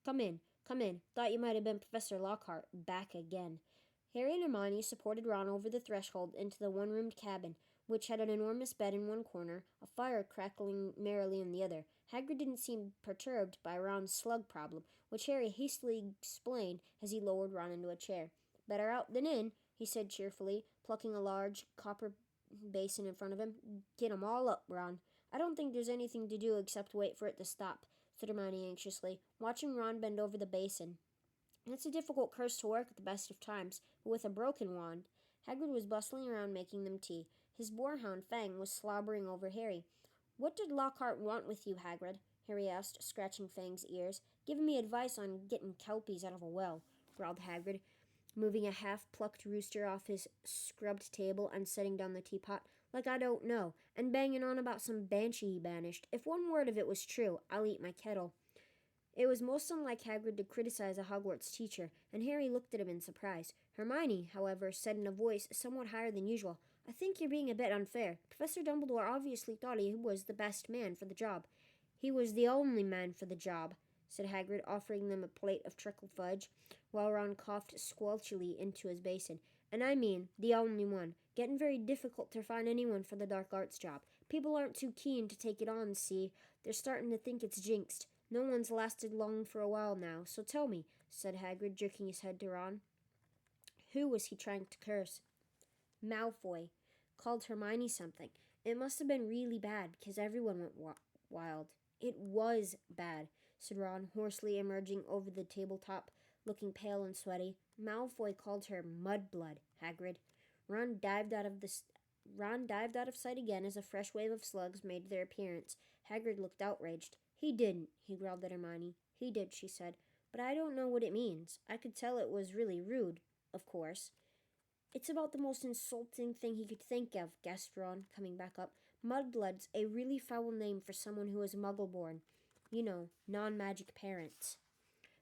Come in, come in. Thought you might have been Professor Lockhart. Back again." Harry and Hermione supported Ron over the threshold into the one-roomed cabin, which had an enormous bed in one corner, a fire crackling merrily in the other. Hagrid didn't seem perturbed by Ron's slug problem, which Harry hastily explained as he lowered Ron into a chair. "Better out than in," he said cheerfully, plucking a large copper basin in front of him. "Get 'em all up, Ron." "I don't think there's anything to do except wait for it to stop," said Hermione anxiously, watching Ron bend over the basin. "It's a difficult curse to work at the best of times, but with a broken wand." Hagrid was bustling around making them tea. His boarhound Fang was slobbering over Harry. "What did Lockhart want with you, Hagrid?" Harry asked, scratching Fang's ears. "Giving me advice on getting kelpies out of a well," growled Hagrid, moving a half-plucked rooster off his scrubbed table and setting down the teapot. "Like I don't know, and banging on about some banshee he banished. If one word of it was true, I'll eat my kettle." It was most unlike Hagrid to criticize a Hogwarts teacher, and Harry looked at him in surprise. Hermione, however, said in a voice somewhat higher than usual, "I think you're being a bit unfair. Professor Dumbledore obviously thought he was the best man for the job." "He was the only man for the job," said Hagrid, offering them a plate of treacle fudge, while Ron coughed squelchily into his basin. "And I mean the only one. Getting very difficult to find anyone for the dark arts job. People aren't too keen to take it on, see? They're starting to think it's jinxed. No one's lasted long for a while now, so tell me," said Hagrid, jerking his head to Ron. "Who was he trying to curse?" "Malfoy. Called Hermione something. It must have been really bad, because everyone went wild." "It was bad," said Ron, hoarsely emerging over the tabletop, looking pale and sweaty. "Malfoy called her Mudblood, Hagrid." Ron dived out of sight again as a fresh wave of slugs made their appearance. Hagrid looked outraged. "He didn't," he growled at Hermione. "He did," she said. "But I don't know what it means. I could tell it was really rude, of course." "It's about the most insulting thing he could think of," gasped Ron, coming back up. "Mudblood's a really foul name for someone who is muggle-born. You know, non-magic parents.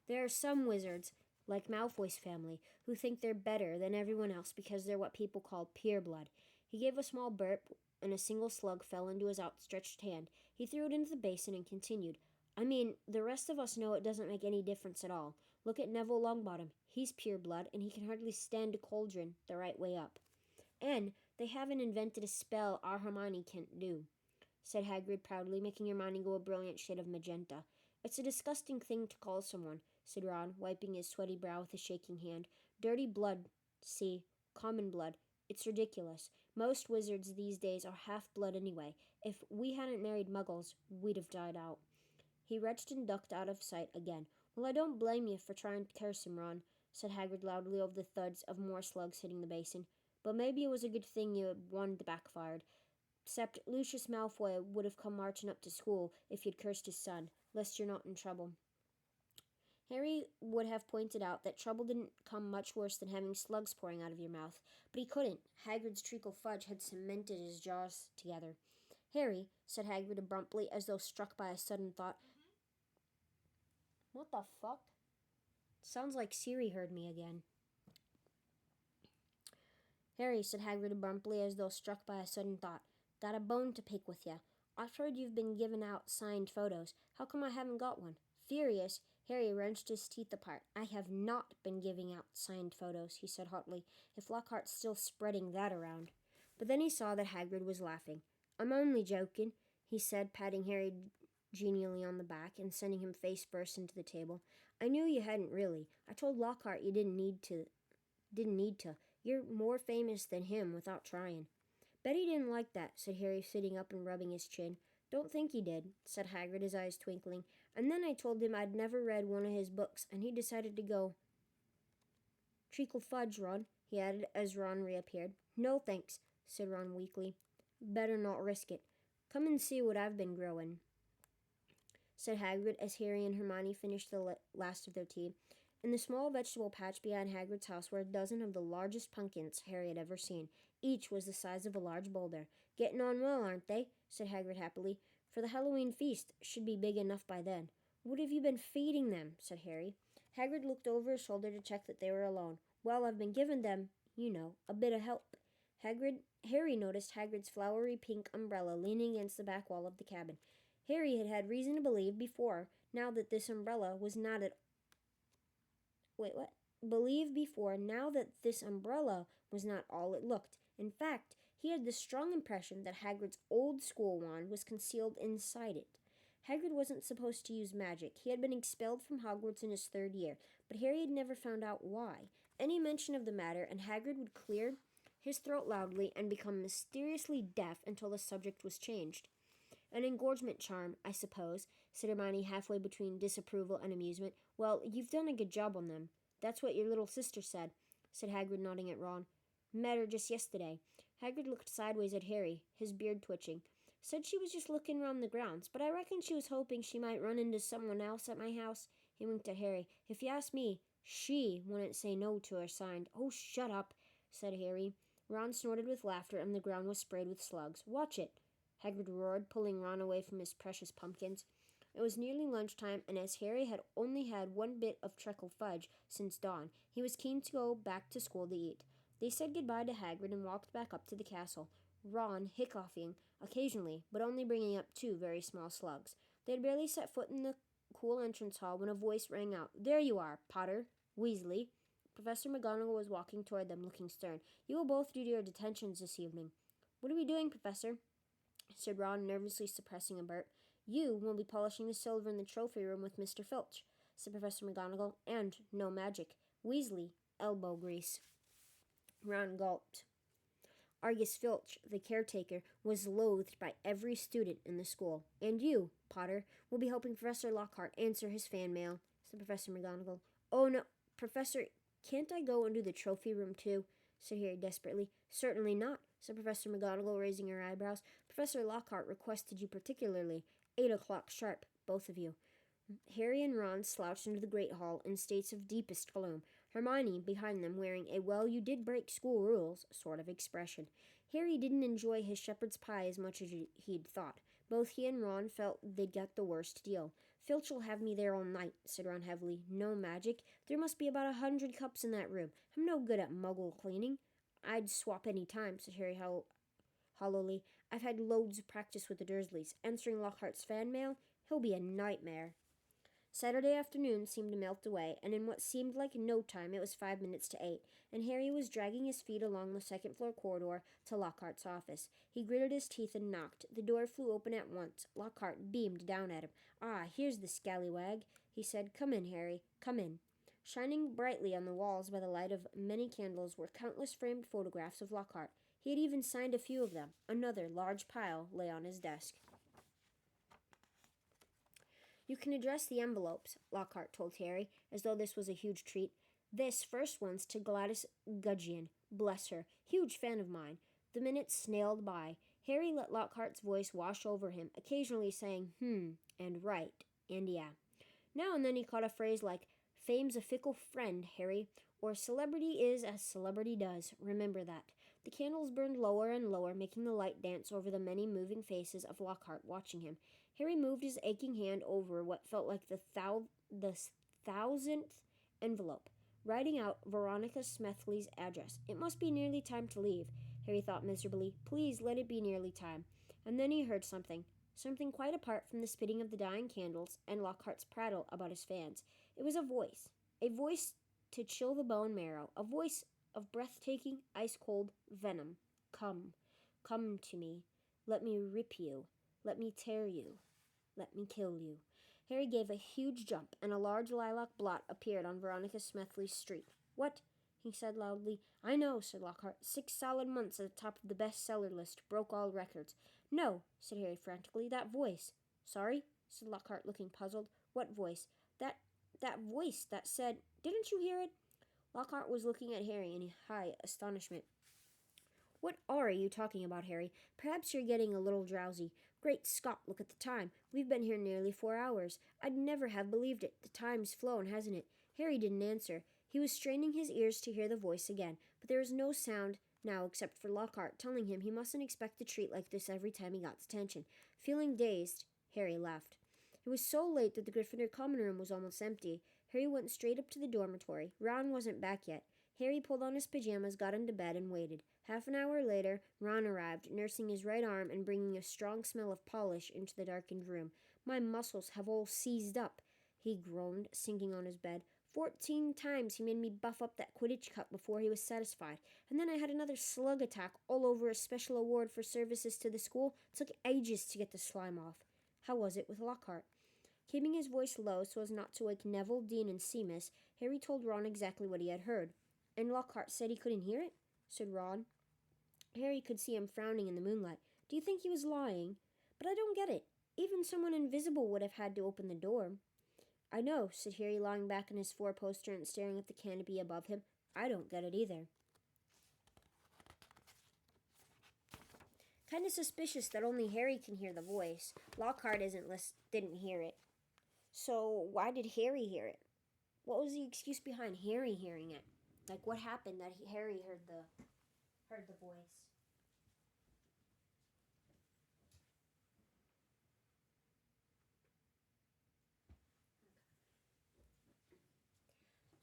There are some wizards, like Malfoy's family, who think they're better than everyone else because they're what people call pureblood." He gave a small burp, and a single slug fell into his outstretched hand. He threw it into the basin and continued, "I mean, the rest of us know it doesn't make any difference at all. Look at Neville Longbottom. He's pure blood, and he can hardly stand a cauldron the right way up. And they haven't invented a spell our Hermione can't do," said Hagrid proudly, making Hermione go a brilliant shade of magenta. "It's a disgusting thing to call someone," said Ron, wiping his sweaty brow with a shaking hand. "Dirty blood, see, common blood. It's ridiculous. Most wizards these days are half-blood anyway. If we hadn't married muggles, we'd have died out." He retched and ducked out of sight again. "Well, I don't blame you for trying to curse him, Ron," said Hagrid loudly over the thuds of more slugs hitting the basin. "But maybe it was a good thing you wanted backfired. Except Lucius Malfoy would have come marching up to school if you'd cursed his son, lest you're not in trouble." Harry would have pointed out that trouble didn't come much worse than having slugs pouring out of your mouth, but he couldn't. Hagrid's treacle fudge had cemented his jaws together. "Harry," said Hagrid abruptly, as though struck by a sudden thought. "What the fuck?" "Sounds like Siri heard me again." "Harry," said Hagrid abruptly, as though struck by a sudden thought. "Got a bone to pick with ya. I've heard you've been giving out signed photos. How come I haven't got one?" Furious, Harry wrenched his teeth apart. "I have not been giving out signed photos," he said hotly, "if Lockhart's still spreading that around." But then he saw that Hagrid was laughing. "I'm only joking," he said, patting Harry genially on the back and sending him face first into the table. "I knew you hadn't really. I told Lockhart you didn't need to. You're more famous than him without trying." "Bet he didn't like that," said Harry, sitting up and rubbing his chin. "Don't think he did," said Hagrid, his eyes twinkling. "And then I told him I'd never read one of his books, and he decided to go. Treacle fudge, Ron," he added as Ron reappeared. "No, thanks," said Ron weakly. "Better not risk it. Come and see what I've been growing," said Hagrid as Harry and Hermione finished the last of their tea. In the small vegetable patch behind Hagrid's house were a dozen of the largest pumpkins Harry had ever seen. Each was the size of a large boulder. "Getting on well, aren't they?" said Hagrid happily. "For the Halloween feast, should be big enough by then." "What have you been feeding them?" said Harry. Hagrid looked over his shoulder to check that they were alone. "Well, I've been giving them, a bit of help." Harry noticed Hagrid's flowery pink umbrella leaning against the back wall of the cabin. Harry had had reason to believe before now that this umbrella was not at now that this umbrella was not all it looked. In fact, he had the strong impression that Hagrid's old school wand was concealed inside it. Hagrid wasn't supposed to use magic. He had been expelled from Hogwarts in his 3rd year, but Harry had never found out why. Any mention of the matter, and Hagrid would clear his throat loudly and become mysteriously deaf until the subject was changed. "An engorgement charm, I suppose," said Hermione halfway between disapproval and amusement. "Well, you've done a good job on them." "That's what your little sister said," Hagrid, nodding at Ron. "Met her just yesterday." Hagrid looked sideways at Harry, his beard twitching. "Said she was just looking round the grounds, but I reckon she was hoping she might run into someone else at my house." He winked at Harry. "If you ask me, she wouldn't say no to her signed." "Oh, shut up," said Harry. Ron snorted with laughter, and the ground was sprayed with slugs. "Watch it," Hagrid roared, pulling Ron away from his precious pumpkins. It was nearly lunchtime, and as Harry had only had one bit of treacle fudge since dawn, he was keen to go back to school to eat. They said goodbye to Hagrid and walked back up to the castle, Ron hiccoughing occasionally, but only bringing up 2 very small slugs. They had barely set foot in the cool entrance hall when a voice rang out. "There you are, Potter, Weasley." Professor McGonagall was walking toward them, looking stern. "You will both do your detentions this evening." "What are we doing, Professor?" said Ron, nervously suppressing a burp. "You will be polishing the silver in the trophy room with Mr. Filch," said Professor McGonagall, "and no magic. Weasley, elbow grease." Ron gulped. Argus Filch, the caretaker, was loathed by every student in the school. "And you, Potter, will be helping Professor Lockhart answer his fan mail," said Professor McGonagall. "Oh, no, Professor, can't I go into the trophy room too?" said Harry desperately. "Certainly not," said Professor McGonagall, raising her eyebrows. "Professor Lockhart requested you particularly. 8 o'clock sharp, both of you." Harry and Ron slouched into the great hall in states of deepest gloom, Hermione behind them wearing a "well, you did break school rules" sort of expression. Harry didn't enjoy his shepherd's pie as much as he'd thought. Both he and Ron felt they'd got the worst deal. "Filch'll have me there all night," said Ron heavily. "No magic? There must be about 100 cups in that room. I'm no good at muggle cleaning." "I'd swap any time," said Harry hollowly. "I've had loads of practice with the Dursleys. Answering Lockhart's fan mail? He'll be a nightmare." Saturday afternoon seemed to melt away, and in what seemed like no time it was 5 minutes to 8, and Harry was dragging his feet along the second-floor corridor to Lockhart's office. He gritted his teeth and knocked. The door flew open at once. Lockhart beamed down at him. "Ah, here's the scallywag," he said. "Come in, Harry. Come in." Shining brightly on the walls by the light of many candles were countless framed photographs of Lockhart. He had even signed a few of them. Another large pile lay on his desk. "You can address the envelopes," Lockhart told Harry, as though this was a huge treat. "This first one's to Gladys Gudgeon. Bless her. Huge fan of mine." The minutes snailed by. Harry let Lockhart's voice wash over him, occasionally saying, and right, and yeah. Now and then he caught a phrase like, "Fame's a fickle friend, Harry," or "Celebrity is as celebrity does. Remember that." The candles burned lower and lower, making the light dance over the many moving faces of Lockhart watching him. Harry moved his aching hand over what felt like the 1,000th envelope, writing out Veronica Smethly's address. It must be nearly time to leave, Harry thought miserably. Please let it be nearly time. And then he heard something quite apart from the spitting of the dying candles and Lockhart's prattle about his fans. It was a voice to chill the bone marrow, a voice of breathtaking, ice-cold venom. Come, come to me. Let me rip you. Let me tear you. Let me kill you. Harry gave a huge jump, and a large lilac blot appeared on Veronica Smethly's street. What? He said loudly. I know, said Lockhart. 6 solid months at the top of the bestseller list. Broke all records. No, said Harry frantically. That voice. Sorry, said Lockhart, looking puzzled. What voice? That voice that said, didn't you hear it? Lockhart was looking at Harry in high astonishment. What are you talking about, Harry? Perhaps you're getting a little drowsy. Great Scott, look at the time. We've been here nearly 4 hours. I'd never have believed it. The time's flown, hasn't it? Harry didn't answer. He was straining his ears to hear the voice again, but there was no sound now except for Lockhart telling him he mustn't expect a treat like this every time he got attention. Feeling dazed, Harry left. It was so late that the Gryffindor common room was almost empty. Harry went straight up to the dormitory. Ron wasn't back yet. Harry pulled on his pajamas, got into bed, and waited. Half an hour later, Ron arrived, nursing his right arm and bringing a strong smell of polish into the darkened room. My muscles have all seized up, he groaned, sinking on his bed. 14 times he made me buff up that Quidditch cup before he was satisfied. And then I had another slug attack all over a special award for services to the school. It took ages to get the slime off. How was it with Lockhart? Keeping his voice low so as not to wake Neville, Dean, and Seamus, Harry told Ron exactly what he had heard. And Lockhart said he couldn't hear it? Said Ron. Harry could see him frowning in the moonlight. Do you think he was lying? But I don't get it. Even someone invisible would have had to open the door. I know, said Harry, lying back on his four-poster and staring at the canopy above him. I don't get it either. Kind of suspicious that only Harry can hear the voice. Lockhart didn't hear it. So why did Harry hear it? What was the excuse behind Harry hearing it? Like, what happened that Harry heard the voice?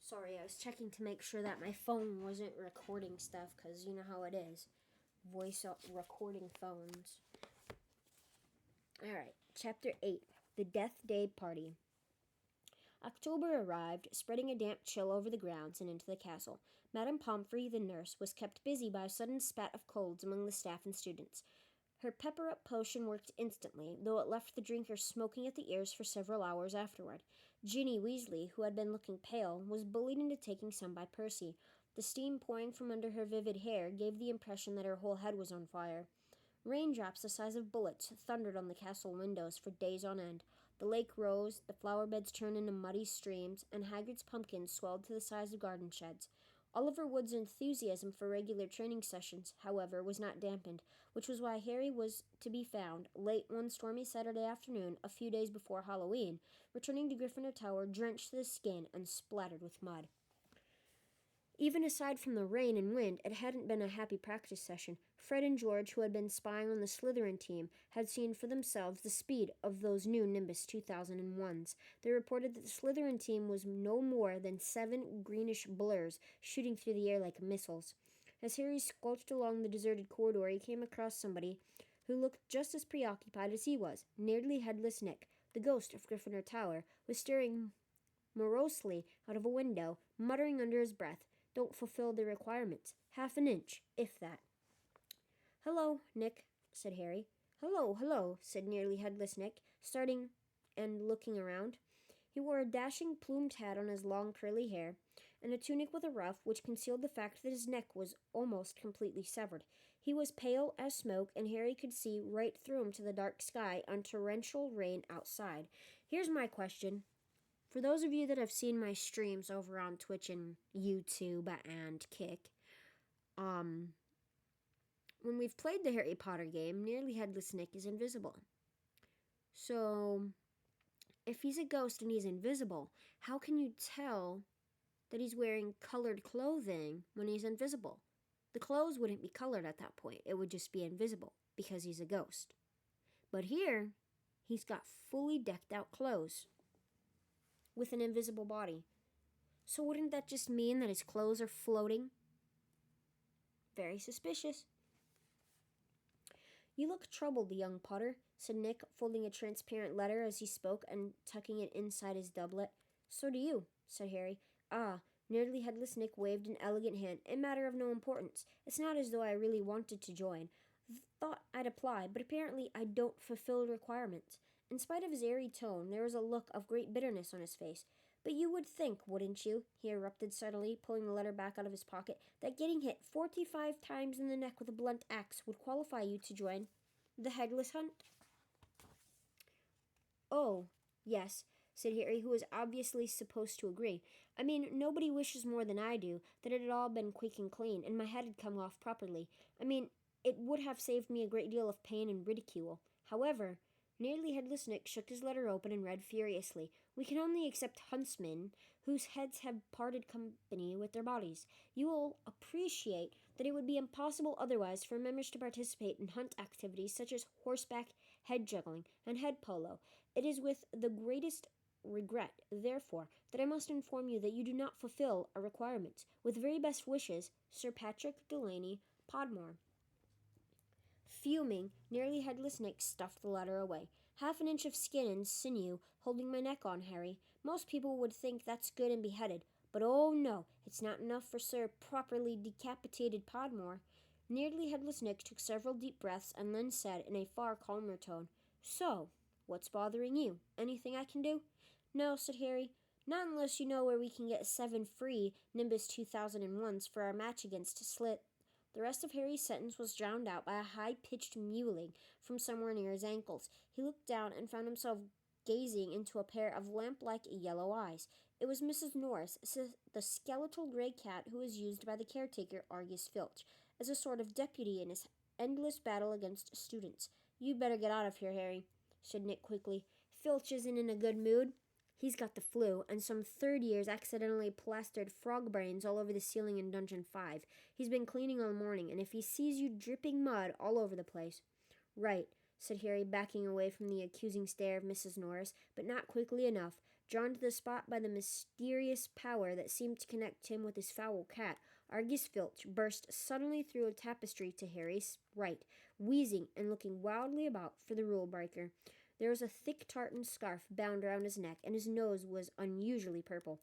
Sorry, I was checking to make sure that my phone wasn't recording stuff, because you know how it is. Voice recording phones. Alright, Chapter 8, The Death Day Party. October arrived, spreading a damp chill over the grounds and into the castle. Madame Pomfrey, the nurse, was kept busy by a sudden spat of colds among the staff and students. Her pepper-up potion worked instantly, though it left the drinker smoking at the ears for several hours afterward. Ginny Weasley, who had been looking pale, was bullied into taking some by Percy. The steam pouring from under her vivid hair gave the impression that her whole head was on fire. Raindrops the size of bullets thundered on the castle windows for days on end. The lake rose, the flower beds turned into muddy streams, and Hagrid's pumpkins swelled to the size of garden sheds. Oliver Wood's enthusiasm for regular training sessions, however, was not dampened, which was why Harry was to be found, late one stormy Saturday afternoon, a few days before Halloween, returning to Gryffindor Tower drenched to the skin and splattered with mud. Even aside from the rain and wind, it hadn't been a happy practice session. Fred and George, who had been spying on the Slytherin team, had seen for themselves the speed of those new Nimbus 2001s. They reported that the Slytherin team was no more than 7 greenish blurs shooting through the air like missiles. As Harry skulked along the deserted corridor, he came across somebody who looked just as preoccupied as he was. Nearly headless Nick, the ghost of Gryffindor Tower, was staring morosely out of a window, muttering under his breath, "Don't fulfill the requirements. Half an inch, if that." "Hello, Nick," said Harry. Hello, said nearly headless Nick, starting and looking around. He wore a dashing plumed hat on his long curly hair, and a tunic with a ruff which concealed the fact that his neck was almost completely severed. He was pale as smoke, and Harry could see right through him to the dark sky and torrential rain outside. Here's my question. For those of you that have seen my streams over on Twitch and YouTube and Kick, when we've played the Harry Potter game, Nearly Headless Nick is invisible. So, if he's a ghost and he's invisible, how can you tell that he's wearing colored clothing when he's invisible? The clothes wouldn't be colored at that point. It would just be invisible because he's a ghost. But here, he's got fully decked out clothes with an invisible body. So wouldn't that just mean that his clothes are floating? Very suspicious. "You look troubled, young Potter," said Nick, folding a transparent letter as he spoke and tucking it inside his doublet. So do you, said Harry. Ah, Nearly Headless Nick waved an elegant hand. A matter of no importance. It's not as though I really wanted to join. Thought I'd apply, but apparently I don't fulfill requirements. In spite of his airy tone, there was a look of great bitterness on his face. But you would think, wouldn't you, he erupted suddenly, pulling the letter back out of his pocket, that getting hit 45 times in the neck with a blunt axe would qualify you to join the Headless Hunt? Oh, yes, said Harry, who was obviously supposed to agree. I mean, nobody wishes more than I do that it had all been quick and clean, and my head had come off properly. I mean, it would have saved me a great deal of pain and ridicule. However, Nearly Headless Nick shook his letter open and read furiously. We can only accept huntsmen whose heads have parted company with their bodies. You will appreciate that it would be impossible otherwise for members to participate in hunt activities such as horseback, head juggling, and head polo. It is with the greatest regret, therefore, that I must inform you that you do not fulfill our requirements. With very best wishes, Sir Patrick Delaney Podmore. Fuming, Nearly Headless Nick stuffed the letter away. Half an inch of skin and sinew holding my neck on, Harry. Most people would think that's good and beheaded, but oh no, it's not enough for Sir Properly Decapitated Podmore. Nearly Headless Nick took several deep breaths and then said in a far calmer tone, So, what's bothering you? Anything I can do? No, said Harry. Not unless you know where we can get 7 free Nimbus 2001s for our match against Slit. The rest of Harry's sentence was drowned out by a high-pitched mewling from somewhere near his ankles. He looked down and found himself gazing into a pair of lamp-like yellow eyes. It was Mrs. Norris, the skeletal gray cat who was used by the caretaker, Argus Filch, as a sort of deputy in his endless battle against students. "You'd better get out of here, Harry," said Nick quickly. "Filch isn't in a good mood. He's got the flu, and some third years accidentally plastered frog brains all over the ceiling in Dungeon 5. He's been cleaning all morning, and if he sees you dripping mud all over the place." "Right," said Harry, backing away from the accusing stare of Mrs. Norris, but not quickly enough. Drawn to the spot by the mysterious power that seemed to connect him with his foul cat, Argus Filch burst suddenly through a tapestry to Harry's right, wheezing and looking wildly about for the rule breaker. There was a thick tartan scarf bound around his neck, and his nose was unusually purple.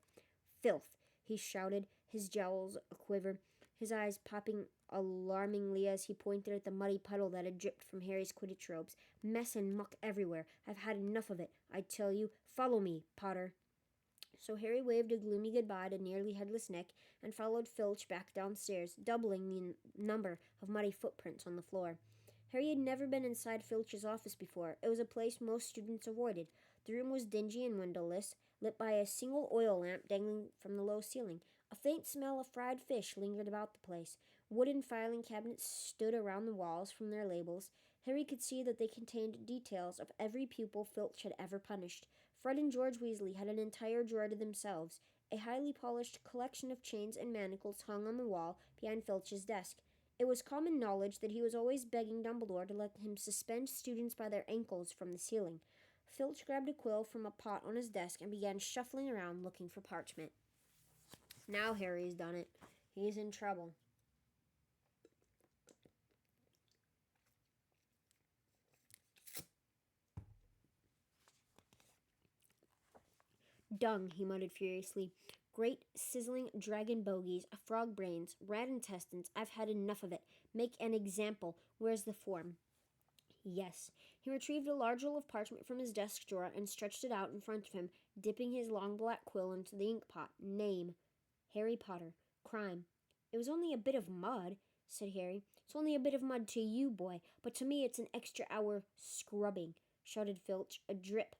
"Filth!" he shouted, his jowls a-quiver, his eyes popping alarmingly as he pointed at the muddy puddle that had dripped from Harry's Quidditch robes. "Mess and muck everywhere. I've had enough of it, I tell you. Follow me, Potter." So Harry waved a gloomy goodbye to Nearly Headless Nick and followed Filch back downstairs, doubling the number of muddy footprints on the floor. Harry had never been inside Filch's office before. It was a place most students avoided. The room was dingy and windowless, lit by a single oil lamp dangling from the low ceiling. A faint smell of fried fish lingered about the place. Wooden filing cabinets stood around the walls from their labels. Harry could see that they contained details of every pupil Filch had ever punished. Fred and George Weasley had an entire drawer to themselves. A highly polished collection of chains and manacles hung on the wall behind Filch's desk. It was common knowledge that he was always begging Dumbledore to let him suspend students by their ankles from the ceiling. Filch grabbed a quill from a pot on his desk and began shuffling around looking for parchment. Now Harry's done it. He's in trouble. "Dung," he muttered furiously. "Great, sizzling dragon bogies, frog brains, rat intestines. I've had enough of it. Make an example. Where's the form?" "Yes." He retrieved a large roll of parchment from his desk drawer and stretched it out in front of him, dipping his long black quill into the ink pot. "Name." "Harry Potter." "Crime." "It was only a bit of mud," said Harry. "It's only a bit of mud to you, boy, but to me it's an extra hour scrubbing," shouted Filch, a drip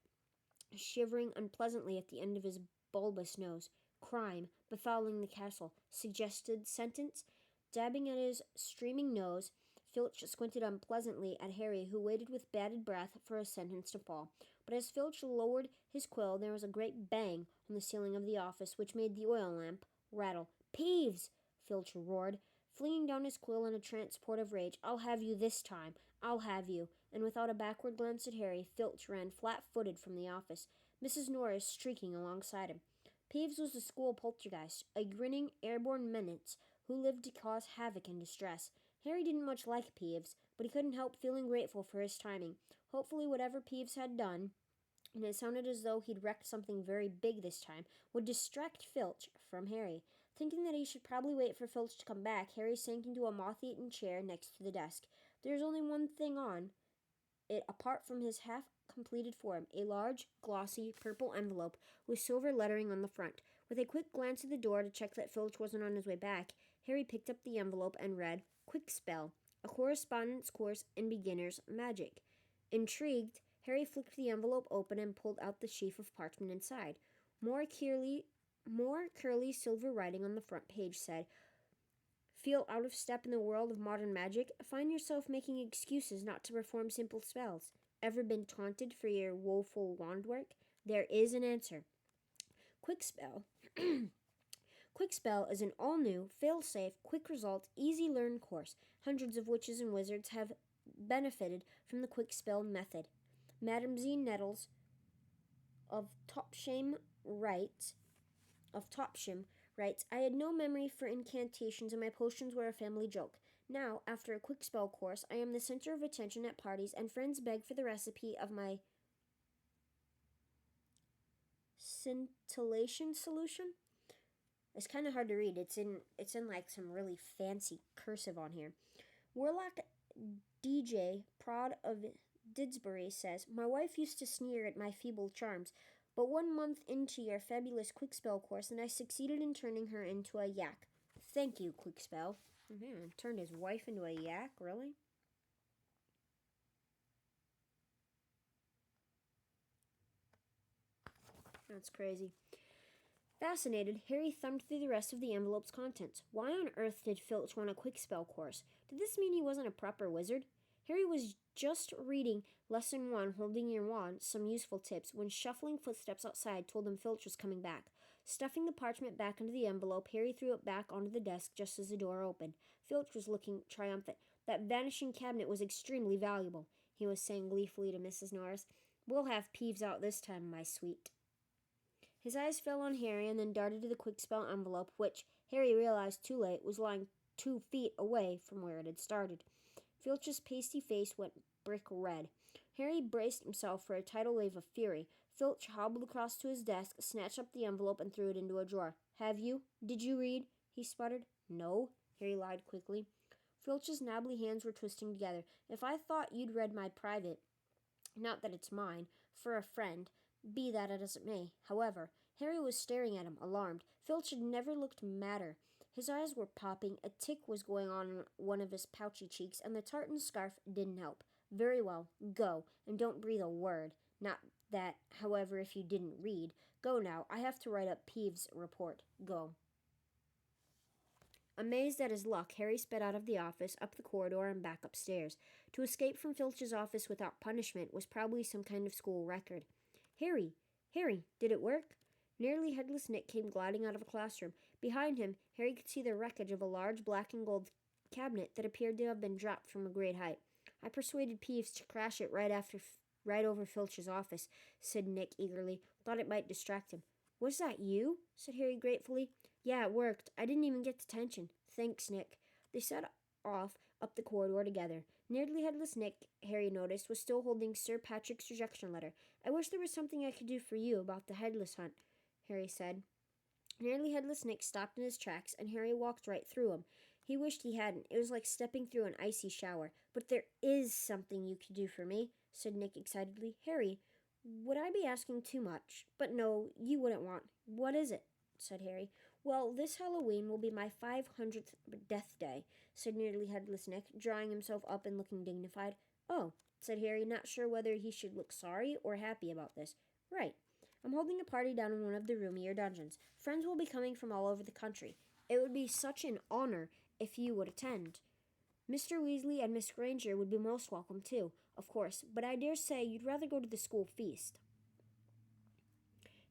shivering unpleasantly at the end of his bulbous nose. "Crime, befouling the castle. Suggested sentence?" Dabbing at his streaming nose, Filch squinted unpleasantly at Harry, who waited with bated breath for his sentence to fall. But as Filch lowered his quill, there was a great bang on the ceiling of the office, which made the oil lamp rattle. "Peeves!" Filch roared, flinging down his quill in a transport of rage. "I'll have you this time. I'll have you." And without a backward glance at Harry, Filch ran flat-footed from the office, Mrs. Norris streaking alongside him. Peeves was the school poltergeist, a grinning, airborne menace who lived to cause havoc and distress. Harry didn't much like Peeves, but he couldn't help feeling grateful for his timing. Hopefully whatever Peeves had done and it sounded as though he'd wrecked something very big this time, would distract Filch from Harry. Thinking that he should probably wait for Filch to come back, Harry sank into a moth-eaten chair next to the desk. There's only one thing on it apart from his half-completed form, a large, glossy, purple envelope with silver lettering on the front. With a quick glance at the door to check that Filch wasn't on his way back, Harry picked up the envelope and read, Quick Spell, a correspondence course in beginner's magic. Intrigued, Harry flicked the envelope open and pulled out the sheaf of parchment inside. More curly silver writing on the front page said, Feel out of step in the world of modern magic? Find yourself making excuses not to perform simple spells. Ever been taunted for your woeful wand work? There is an answer. Quick Spell. Quick Spell is an all-new, fail-safe, quick-result, easy-learn course. Hundreds of witches and wizards have benefited from the Quick Spell method. Madame Z. Nettles of Topsham writes, I had no memory for incantations and my potions were a family joke. Now, after a quick spell course, I am the center of attention at parties and friends beg for the recipe of my scintillation solution. It's kind of hard to read. It's in like some really fancy cursive on here. Warlock DJ Prod of Didsbury says, My wife used to sneer at my feeble charms, but 1 month into your fabulous quick spell course, and I succeeded in turning her into a yak. Thank you, quick spell. Man, turned his wife into a yak? Really? That's crazy. Fascinated, Harry thumbed through the rest of the envelope's contents. Why on earth did Filch want a quick spell course? Did this mean he wasn't a proper wizard? Harry was just reading Lesson 1, Holding Your Wand, some useful tips, when shuffling footsteps outside told him Filch was coming back. Stuffing the parchment back into the envelope, Harry threw it back onto the desk just as the door opened. Filch was looking triumphant. That vanishing cabinet was extremely valuable, he was saying gleefully to Mrs. Norris. We'll have Peeves out this time, my sweet. His eyes fell on Harry and then darted to the quick spell envelope, which, Harry realized too late, was lying 2 feet away from where it had started. Filch's pasty face went brick red. Harry braced himself for a tidal wave of fury. Filch hobbled across to his desk, snatched up the envelope, and threw it into a drawer. Have you? Did you read? He sputtered. No, Harry lied quickly. Filch's knobbly hands were twisting together. If I thought you'd read my private, not that it's mine, for a friend, be that as it may. However, Harry was staring at him, alarmed. Filch had never looked madder. His eyes were popping, a tick was going on one of his pouchy cheeks, and the tartan scarf didn't help. Very well, go, and don't breathe a word. Not that, however, if you didn't read. Go now, I have to write up Peeves' report. Go. Amazed at his luck, Harry sped out of the office, up the corridor, and back upstairs. To escape from Filch's office without punishment was probably some kind of school record. Harry! Harry! Did it work? Nearly Headless Nick came gliding out of a classroom. Behind him, Harry could see the wreckage of a large black and gold cabinet that appeared to have been dropped from a great height. I persuaded Peeves to crash it right over Filch's office, said Nick eagerly. Thought it might distract him. Was that you? Said Harry gratefully. Yeah, it worked. I didn't even get detention. Thanks, Nick. They set off up the corridor together. Nearly Headless Nick, Harry noticed, was still holding Sir Patrick's rejection letter. I wish there was something I could do for you about the headless hunt, Harry said. Nearly Headless Nick stopped in his tracks, and Harry walked right through him. He wished he hadn't. It was like stepping through an icy shower. But there is something you could do for me, said Nick excitedly. Harry, would I be asking too much? But no, you wouldn't want. What is it? Said Harry. Well, this Halloween will be my 500th death day, said Nearly Headless Nick, drawing himself up and looking dignified. Oh, said Harry, not sure whether he should look sorry or happy about this. Right. I'm holding a party down in one of the roomier dungeons. Friends will be coming from all over the country. It would be such an honor if you would attend. Mr. Weasley and Miss Granger would be most welcome too, of course, but I dare say you'd rather go to the school feast.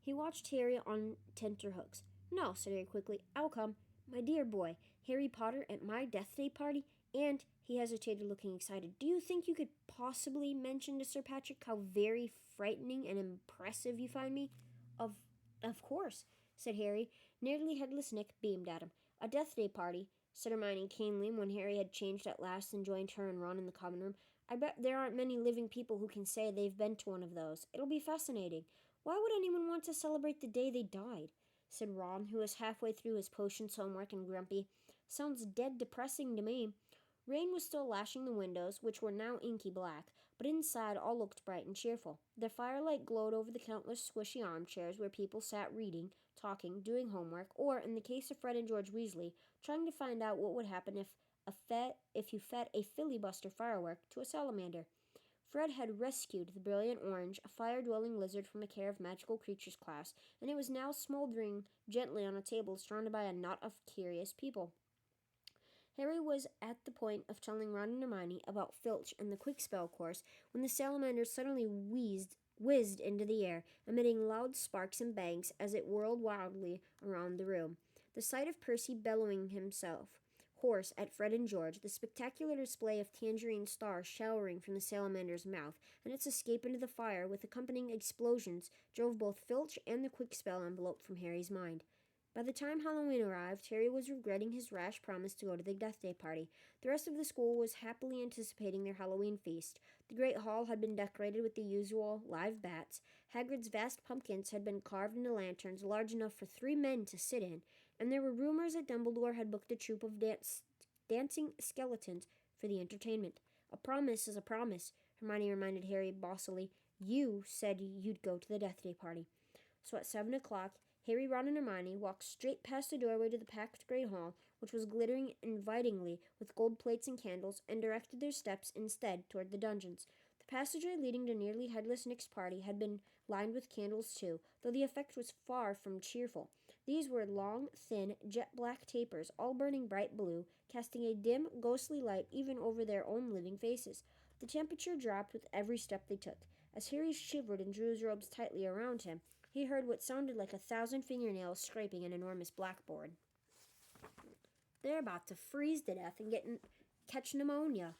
He watched Harry on tenterhooks. No, said Harry quickly. I'll come. My dear boy, Harry Potter at my death day party? And, he hesitated, looking excited, do you think you could possibly mention to Sir Patrick how very frightening and impressive you find me? Of course, said Harry. Nearly Headless Nick beamed at him. A death day party? said Hermione keenly when Harry had changed at last and joined her and Ron in the common room. "I bet there aren't many living people who can say they've been to one of those. It'll be fascinating. Why would anyone want to celebrate the day they died?" said Ron, who was halfway through his potions homework and grumpy. "Sounds dead depressing to me." Rain was still lashing the windows, which were now inky black, but inside all looked bright and cheerful. The firelight glowed over the countless squishy armchairs where people sat reading, talking, doing homework, or, in the case of Fred and George Weasley, trying to find out what would happen if you fed a filibuster firework to a salamander. Fred had rescued the brilliant orange, a fire-dwelling lizard from a care of magical creatures class, and it was now smoldering gently on a table surrounded by a knot of curious people. Harry was at the point of telling Ron and Hermione about Filch and the quick spell course when the salamander suddenly whizzed into the air, emitting loud sparks and bangs as it whirled wildly around the room. The sight of Percy bellowing himself hoarse at Fred and George, the spectacular display of tangerine stars showering from the salamander's mouth, and its escape into the fire with accompanying explosions drove both Filch and the quick spell envelope from Harry's mind. By the time Halloween arrived, Harry was regretting his rash promise to go to the Death Day party. The rest of the school was happily anticipating their Halloween feast. The great hall had been decorated with the usual live bats. Hagrid's vast pumpkins had been carved into lanterns large enough for 3 men to sit in, and there were rumors that Dumbledore had booked a troupe of dancing skeletons for the entertainment. "A promise is a promise," Hermione reminded Harry bossily. "You said you'd go to the Death Day party." So at 7 o'clock, Harry, Ron, and Hermione walked straight past the doorway to the packed great hall, which was glittering invitingly with gold plates and candles, and directed their steps instead toward the dungeons. The passageway leading to Nearly Headless Nick's party had been lined with candles too, though the effect was far from cheerful. These were long, thin, jet-black tapers, all burning bright blue, casting a dim, ghostly light even over their own living faces. The temperature dropped with every step they took. As Harry shivered and drew his robes tightly around him, he heard what sounded like 1,000 fingernails scraping an enormous blackboard. "They're about to freeze to death and catch pneumonia."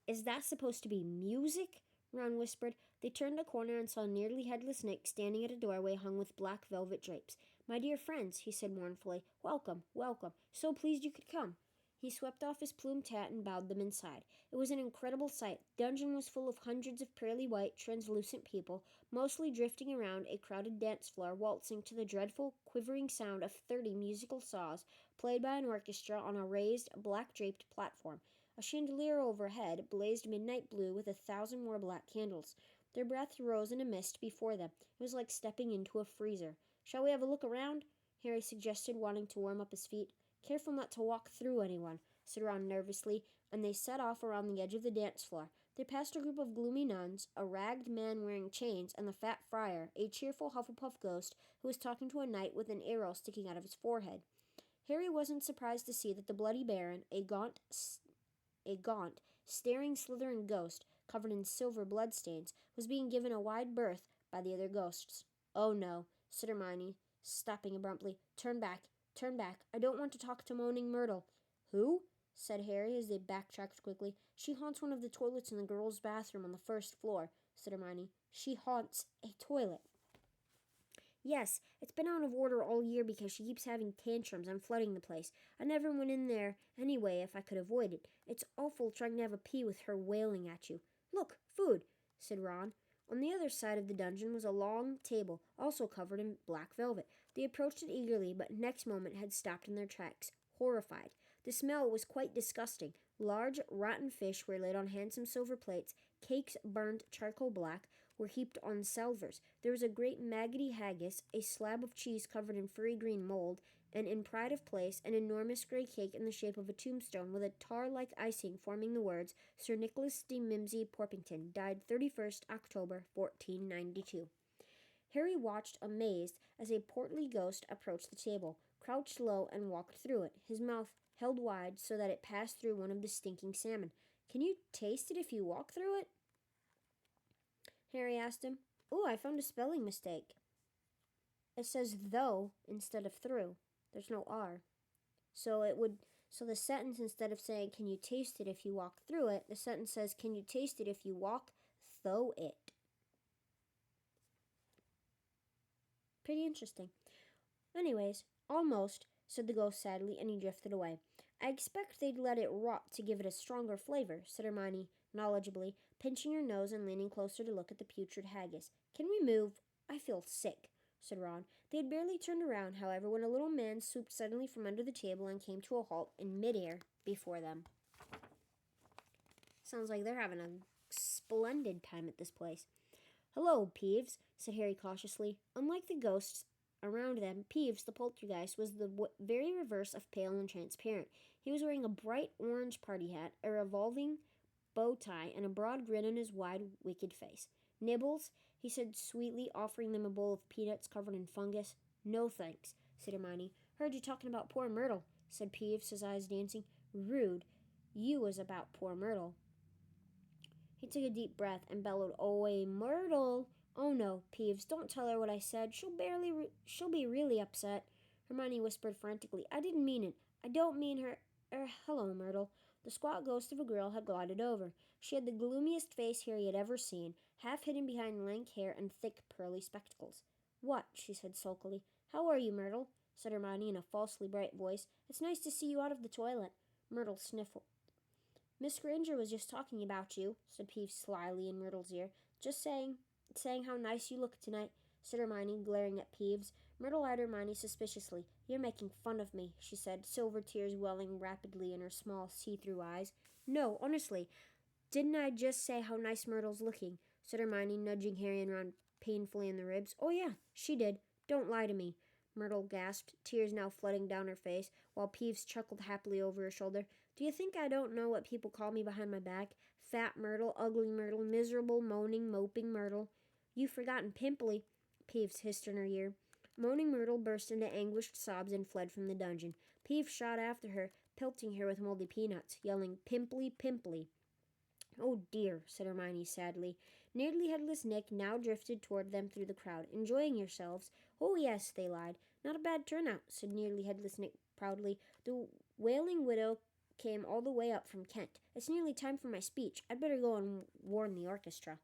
"Is that supposed to be music?" Ron whispered. They turned a corner and saw Nearly Headless Nick standing at a doorway hung with black velvet drapes. "My dear friends," he said mournfully, "welcome, welcome. So pleased you could come." He swept off his plumed hat and bowed them inside. It was an incredible sight. The dungeon was full of hundreds of pearly white, translucent people, mostly drifting around a crowded dance floor, waltzing to the dreadful, quivering sound of 30 musical saws played by an orchestra on a raised, black-draped platform. A chandelier overhead blazed midnight blue with 1,000 more black candles. Their breath rose in a mist before them. It was like stepping into a freezer. "Shall we have a look around?" Harry suggested, wanting to warm up his feet. "Careful not to walk through anyone," said Ron nervously, and they set off around the edge of the dance floor. They passed a group of gloomy nuns, a ragged man wearing chains, and the fat friar, a cheerful Hufflepuff ghost who was talking to a knight with an arrow sticking out of his forehead. Harry wasn't surprised to see that the Bloody Baron, a gaunt, staring Slytherin ghost covered in silver bloodstains, was being given a wide berth by the other ghosts. "Oh no," said Hermione, stopping abruptly. Turn back. I don't want to talk to Moaning Myrtle." "Who?" said Harry as they backtracked quickly. "She haunts one of the toilets in the girls' bathroom on the first floor," said Hermione. "She haunts a toilet." "Yes, it's been out of order all year because she keeps having tantrums and flooding the place. I never went in there anyway if I could avoid it. It's awful trying to have a pee with her wailing at you." "Look, food," said Ron. On the other side of the dungeon was a long table, also covered in black velvet. They approached it eagerly, but next moment had stopped in their tracks, horrified. The smell was quite disgusting. Large, rotten fish were laid on handsome silver plates. Cakes, burned charcoal black, were heaped on salvers. There was a great maggoty haggis, a slab of cheese covered in furry green mold, and in pride of place, an enormous grey cake in the shape of a tombstone with a tar-like icing forming the words, "Sir Nicholas de Mimsy Porpington, died 31st October, 1492. Harry watched amazed as a portly ghost approached the table, crouched low, and walked through it, his mouth held wide so that it passed through one of the stinking salmon. "Can you taste it if you walk through it?" Harry asked him. "Ooh, I found a spelling mistake. It says though instead of through. There's no R. So the sentence, instead of saying, "Can you taste it if you walk through it?" the sentence says, "Can you taste it if you walk through it?" Pretty interesting. Anyways, almost, said the ghost sadly, and he drifted away. I expect they'd let it rot to give it a stronger flavor, said Hermione knowledgeably, pinching her nose and leaning closer to look at the putrid haggis. Can we move? I feel sick, said Ron. They had barely turned around, however, when a little man swooped suddenly from under the table and came to a halt in midair before them. Sounds like they're having a splendid time at this place. Hello, Peeves, said Harry cautiously. Unlike the ghosts around them, Peeves, the poltergeist, was the very reverse of pale and transparent. He was wearing a bright orange party hat, a revolving bow tie, and a broad grin on his wide, wicked face. Nibbles, he said sweetly, offering them a bowl of peanuts covered in fungus. No thanks, said Hermione. Heard you talking about poor Myrtle, said Peeves, his eyes dancing. Rude. You was about poor Myrtle. He took a deep breath and bellowed, "Away, Myrtle!" "Oh no, Peeves, don't tell her what I said. She'll be really upset." Hermione whispered frantically, "I didn't mean it. I don't mean her. Hello, Myrtle." The squat ghost of a girl had glided over. She had the gloomiest face Harry had ever seen, half hidden behind lank hair and thick, pearly spectacles. "What?" she said sulkily. "How are you, Myrtle?" said Hermione in a falsely bright voice. "It's nice to see you out of the toilet." Myrtle sniffled. "Miss Granger was just talking about you," said Peeves slyly in Myrtle's ear. "Just saying how nice you look tonight," said Hermione, glaring at Peeves. Myrtle eyed Hermione suspiciously. "You're making fun of me," she said, silver tears welling rapidly in her small, see-through eyes. "No, honestly. Didn't I just say how nice Myrtle's looking?" said Hermione, nudging Harry and Ron painfully in the ribs. "Oh, yeah, she did. Don't lie to me," Myrtle gasped, tears now flooding down her face, while Peeves chuckled happily over her shoulder. "Do you think I don't know what people call me behind my back? Fat Myrtle, ugly Myrtle, miserable, moaning, moping Myrtle." "You've forgotten Pimply," Peeves hissed in her ear. Moaning Myrtle burst into anguished sobs and fled from the dungeon. Peeves shot after her, pelting her with moldy peanuts, yelling, "Pimply, Pimply." "Oh dear," said Hermione sadly. Nearly Headless Nick now drifted toward them through the crowd. "Enjoying yourselves?" "Oh yes," they lied. "Not a bad turnout," said Nearly Headless Nick proudly. "The Wailing Widow came all the way up from Kent. It's nearly time for my speech. I'd better go and warn the orchestra."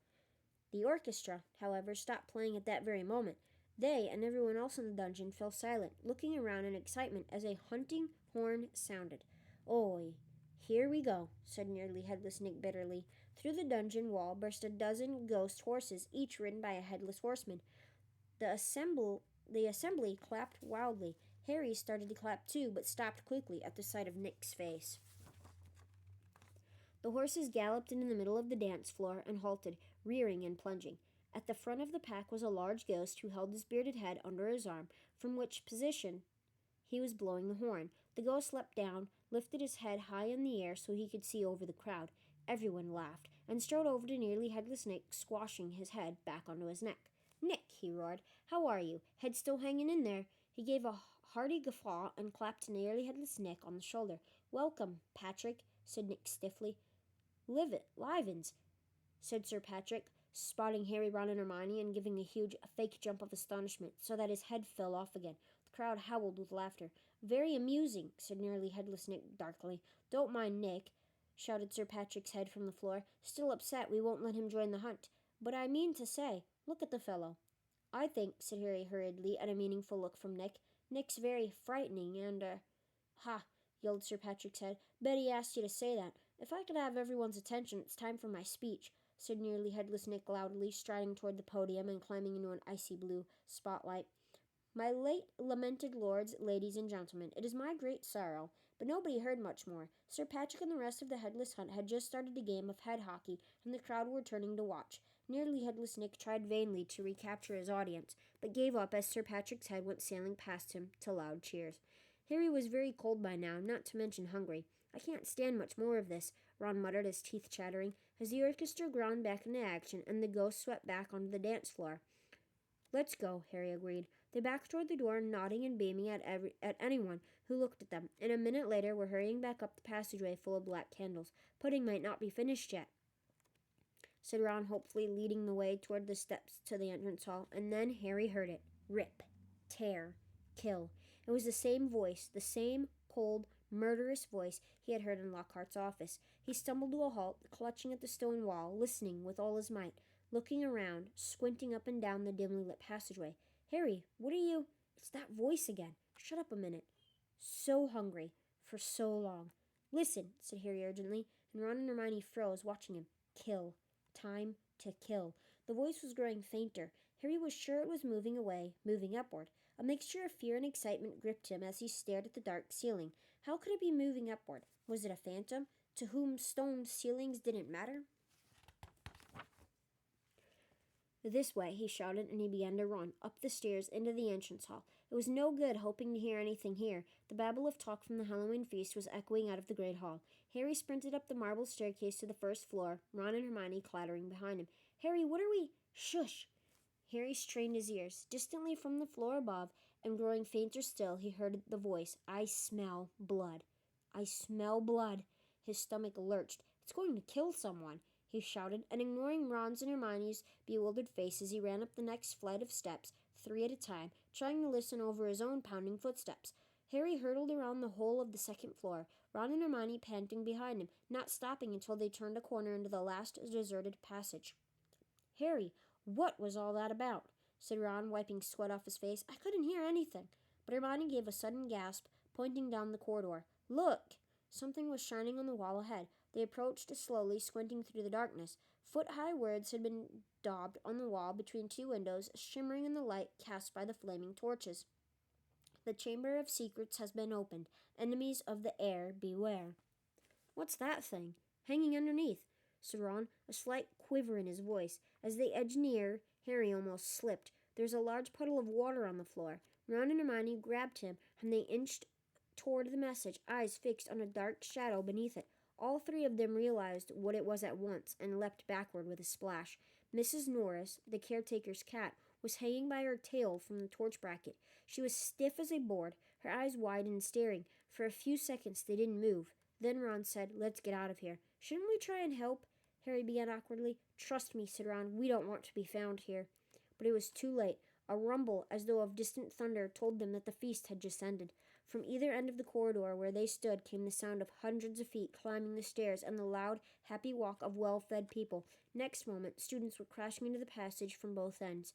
The orchestra, however, stopped playing at that very moment. They and everyone else in the dungeon fell silent, looking around in excitement as a hunting horn sounded. "Oi, here we go," said Nearly Headless Nick bitterly. Through the dungeon wall burst a dozen ghost horses, each ridden by a headless horseman. The assembly clapped wildly. Harry started to clap too, but stopped quickly at the sight of Nick's face. The horses galloped into the middle of the dance floor and halted, rearing and plunging. At the front of the pack was a large ghost who held his bearded head under his arm, from which position he was blowing the horn. The ghost leapt down, lifted his head high in the air so he could see over the crowd. Everyone laughed, and strode over to Nearly Headless Nick, squashing his head back onto his neck. "Nick," he roared, "how are you? Head still hanging in there?" He gave a hearty guffaw and clapped Nearly Headless Nick on the shoulder. "Welcome, Patrick," said Nick stiffly. "Livens," said Sir Patrick, spotting Harry, Ron, and Hermione and giving a huge fake jump of astonishment so that his head fell off again. The crowd howled with laughter. "Very amusing," said Nearly Headless Nick darkly. "Don't mind Nick," shouted Sir Patrick's head from the floor. "Still upset we won't let him join the hunt. But I mean to say, look at the fellow." "I think," said Harry hurriedly, at a meaningful look from Nick, "Nick's very frightening and, Ha!" yelled Sir Patrick's head. "Betty asked you to say that. If I could have everyone's attention, it's time for my speech," said Nearly Headless Nick loudly, striding toward the podium and climbing into an icy blue spotlight. "My late lamented lords, ladies, and gentlemen, it is my great sorrow." But nobody heard much more. Sir Patrick and the rest of the Headless Hunt had just started a game of head hockey, and the crowd were turning to watch. Nearly Headless Nick tried vainly to recapture his audience, but gave up as Sir Patrick's head went sailing past him to loud cheers. Harry was very cold by now, not to mention hungry. "I can't stand much more of this," Ron muttered, his teeth chattering, as the orchestra ground back into action and the ghosts swept back onto the dance floor. "Let's go," Harry agreed. They backed toward the door, nodding and beaming at anyone who looked at them, and a minute later were hurrying back up the passageway full of black candles. "Pudding might not be finished yet," said Ron hopefully, leading the way toward the steps to the entrance hall, and then Harry heard it. Rip, tear, kill. It was the same voice, the same cold, murderous voice he had heard in Lockhart's office. He stumbled to a halt, clutching at the stone wall, listening with all his might, looking around, squinting up and down the dimly lit passageway. "Harry, what are you—" "It's that voice again. Shut up a minute." So hungry. For so long. Listen, said Harry urgently, and Ron and Hermione froze, watching him. Kill. Time to kill. The voice was growing fainter. Harry was sure it was moving away, moving upward. A mixture of fear and excitement gripped him as he stared at the dark ceiling. How could it be moving upward? Was it a phantom, to whom stone ceilings didn't matter? This way, he shouted, and he began to run, up the stairs, into the entrance hall. It was no good hoping to hear anything here. The babble of talk from the Halloween feast was echoing out of the great hall. Harry sprinted up the marble staircase to the first floor, Ron and Hermione clattering behind him. Harry, what are we? Shush! Harry strained his ears. Distantly from the floor above, and growing fainter still, he heard the voice. I smell blood. I smell blood. His stomach lurched. It's going to kill someone, he shouted, and ignoring Ron's and Hermione's bewildered faces, he ran up the next flight of steps, 3 at a time, trying to listen over his own pounding footsteps. Harry hurtled around the whole of the second floor, Ron and Hermione panting behind him, not stopping until they turned a corner into the last deserted passage. Harry, what was all that about? Said Ron, wiping sweat off his face. I couldn't hear anything. But Hermione gave a sudden gasp, pointing down the corridor. Look! Something was shining on the wall ahead. They approached slowly, squinting through the darkness. Foot-high words had been daubed on the wall between 2 windows, shimmering in the light cast by the flaming torches. The Chamber of Secrets has been opened. Enemies of the air, beware. What's that thing? Hanging underneath, said Ron, a slight quiver in his voice. As they edged near, Harry almost slipped. There was a large puddle of water on the floor. Ron and Hermione grabbed him, and they inched toward the message, eyes fixed on a dark shadow beneath it. All 3 of them realized what it was at once and leapt backward with a splash. Mrs. Norris, the caretaker's cat, was hanging by her tail from the torch bracket. She was stiff as a board, her eyes wide and staring. For a few seconds they didn't move. Then Ron said, Let's get out of here. Shouldn't we try and help? Harry began awkwardly. Trust me, said Ron, we don't want to be found here. But it was too late. A rumble, as though of distant thunder, told them that the feast had just ended. From either end of the corridor where they stood came the sound of hundreds of feet climbing the stairs and the loud, happy walk of well-fed people. Next moment, students were crashing into the passage from both ends.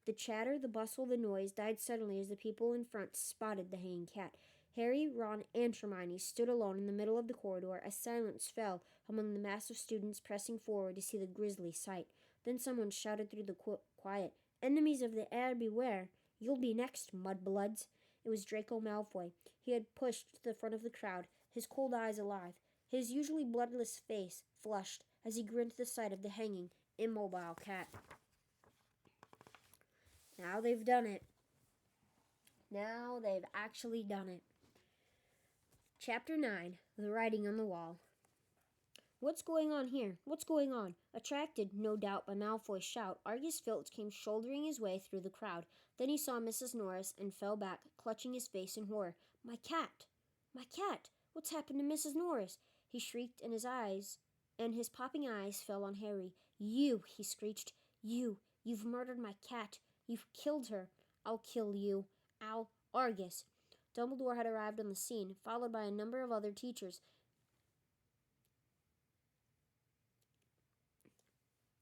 The chatter, the bustle, the noise died suddenly as the people in front spotted the hanging cat. Harry, Ron, and Hermione stood alone in the middle of the corridor as silence fell among the mass of students pressing forward to see the grisly sight. Then someone shouted through the quiet, Enemies of the air, beware! You'll be next, mudbloods! It was Draco Malfoy. He had pushed to the front of the crowd, his cold eyes alive, his usually bloodless face flushed as he grinned at the sight of the hanging, immobile cat. Now they've done it. Now they've actually done it. Chapter 9. The Writing on the Wall. What's going on here? What's going on? Attracted, no doubt, by Malfoy's shout, Argus Filch came shouldering his way through the crowd. Then he saw Mrs. Norris and fell back, clutching his face in horror. My cat! My cat! What's happened to Mrs. Norris? He shrieked, and his popping eyes fell on Harry. You, he screeched. You've murdered my cat. You've killed her. I'll kill you. Argus. Dumbledore had arrived on the scene, followed by a number of other teachers.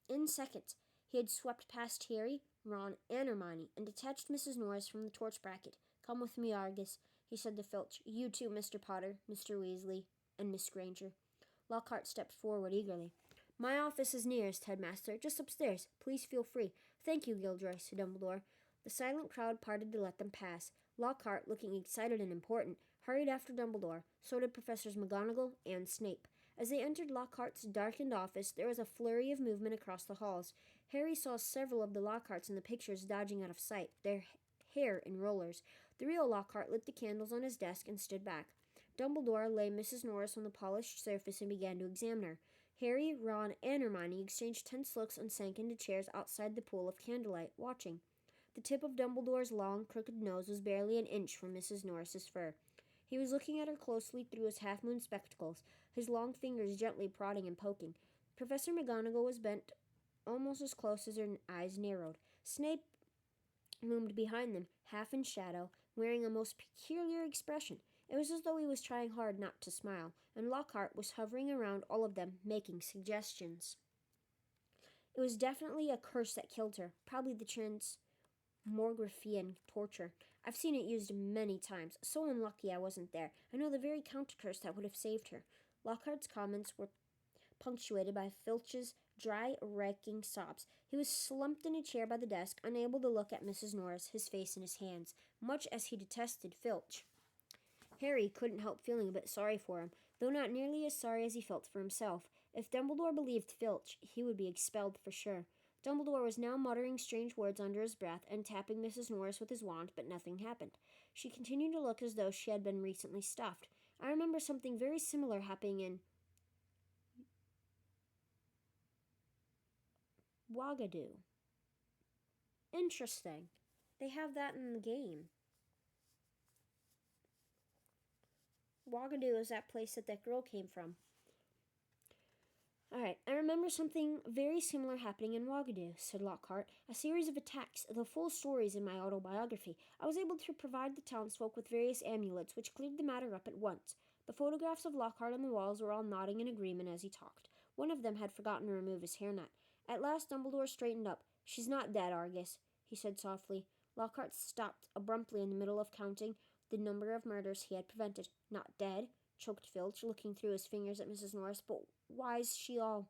In seconds, he had swept past Harry, Ron, and Hermione, and detached Mrs. Norris from the torch bracket. Come with me, Argus, he said to Filch. You too, Mr. Potter, Mr. Weasley, and Miss Granger. Lockhart stepped forward eagerly. My office is nearest, Headmaster, just upstairs. Please feel free. Thank you, Gilderoy, said Dumbledore. The silent crowd parted to let them pass. Lockhart, looking excited and important, hurried after Dumbledore. So did Professors McGonagall and Snape. As they entered Lockhart's darkened office, there was a flurry of movement across the halls. Harry saw several of the Lockharts in the pictures dodging out of sight, their hair in rollers. The real Lockhart lit the candles on his desk and stood back. Dumbledore laid Mrs. Norris on the polished surface and began to examine her. Harry, Ron, and Hermione exchanged tense looks and sank into chairs outside the pool of candlelight, watching. The tip of Dumbledore's long, crooked nose was barely an inch from Mrs. Norris's fur. He was looking at her closely through his half-moon spectacles, his long fingers gently prodding and poking. Professor McGonagall was bent almost as close as her eyes narrowed. Snape loomed behind them, half in shadow, wearing a most peculiar expression. It was as though he was trying hard not to smile, and Lockhart was hovering around all of them, making suggestions. It was definitely a curse that killed her, probably the Morgraphian torture. I've seen it used many times. So unlucky I wasn't there. I know the very counter-curse that would have saved her. Lockhart's comments were punctuated by Filch's dry, wrecking sobs. He was slumped in a chair by the desk, unable to look at Mrs. Norris, his face in his hands, much as he detested Filch. Harry couldn't help feeling a bit sorry for him, though not nearly as sorry as he felt for himself. If Dumbledore believed Filch, he would be expelled for sure. Dumbledore was now muttering strange words under his breath and tapping Mrs. Norris with his wand, but nothing happened. She continued to look as though she had been recently stuffed. I remember something very similar happening in Wagadu. Interesting. They have that in the game. Wagadu is that place that girl came from. Alright, I remember something very similar happening in Wagadu, said Lockhart. A series of attacks, the full stories in my autobiography. I was able to provide the townsfolk with various amulets, which cleared the matter up at once. The photographs of Lockhart on the walls were all nodding in agreement as he talked. One of them had forgotten to remove his hairnet. At last Dumbledore straightened up. She's not dead, Argus, he said softly. Lockhart stopped abruptly in the middle of counting the number of murders he had prevented. Not dead, choked Filch, looking through his fingers at Mrs. Norris. But why is she all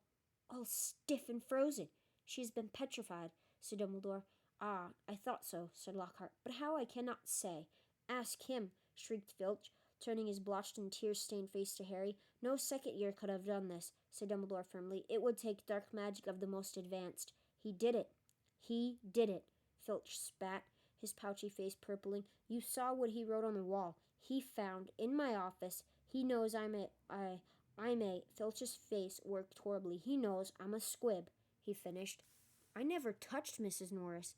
stiff and frozen? She's been petrified, said Dumbledore. Ah, I thought so, said Lockhart. But how I cannot say. Ask him, shrieked Filch, turning his blotched and tear-stained face to Harry. No second year could have done this, said Dumbledore firmly. It would take dark magic of the most advanced. He did it. He did it, Filch spat, his pouchy face purpling. You saw what he wrote on the wall. He found, in my office, he knows I'm a, Filch's face worked horribly. He knows I'm a squib, he finished. I never touched Mrs. Norris,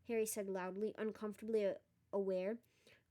Harry said loudly, uncomfortably aware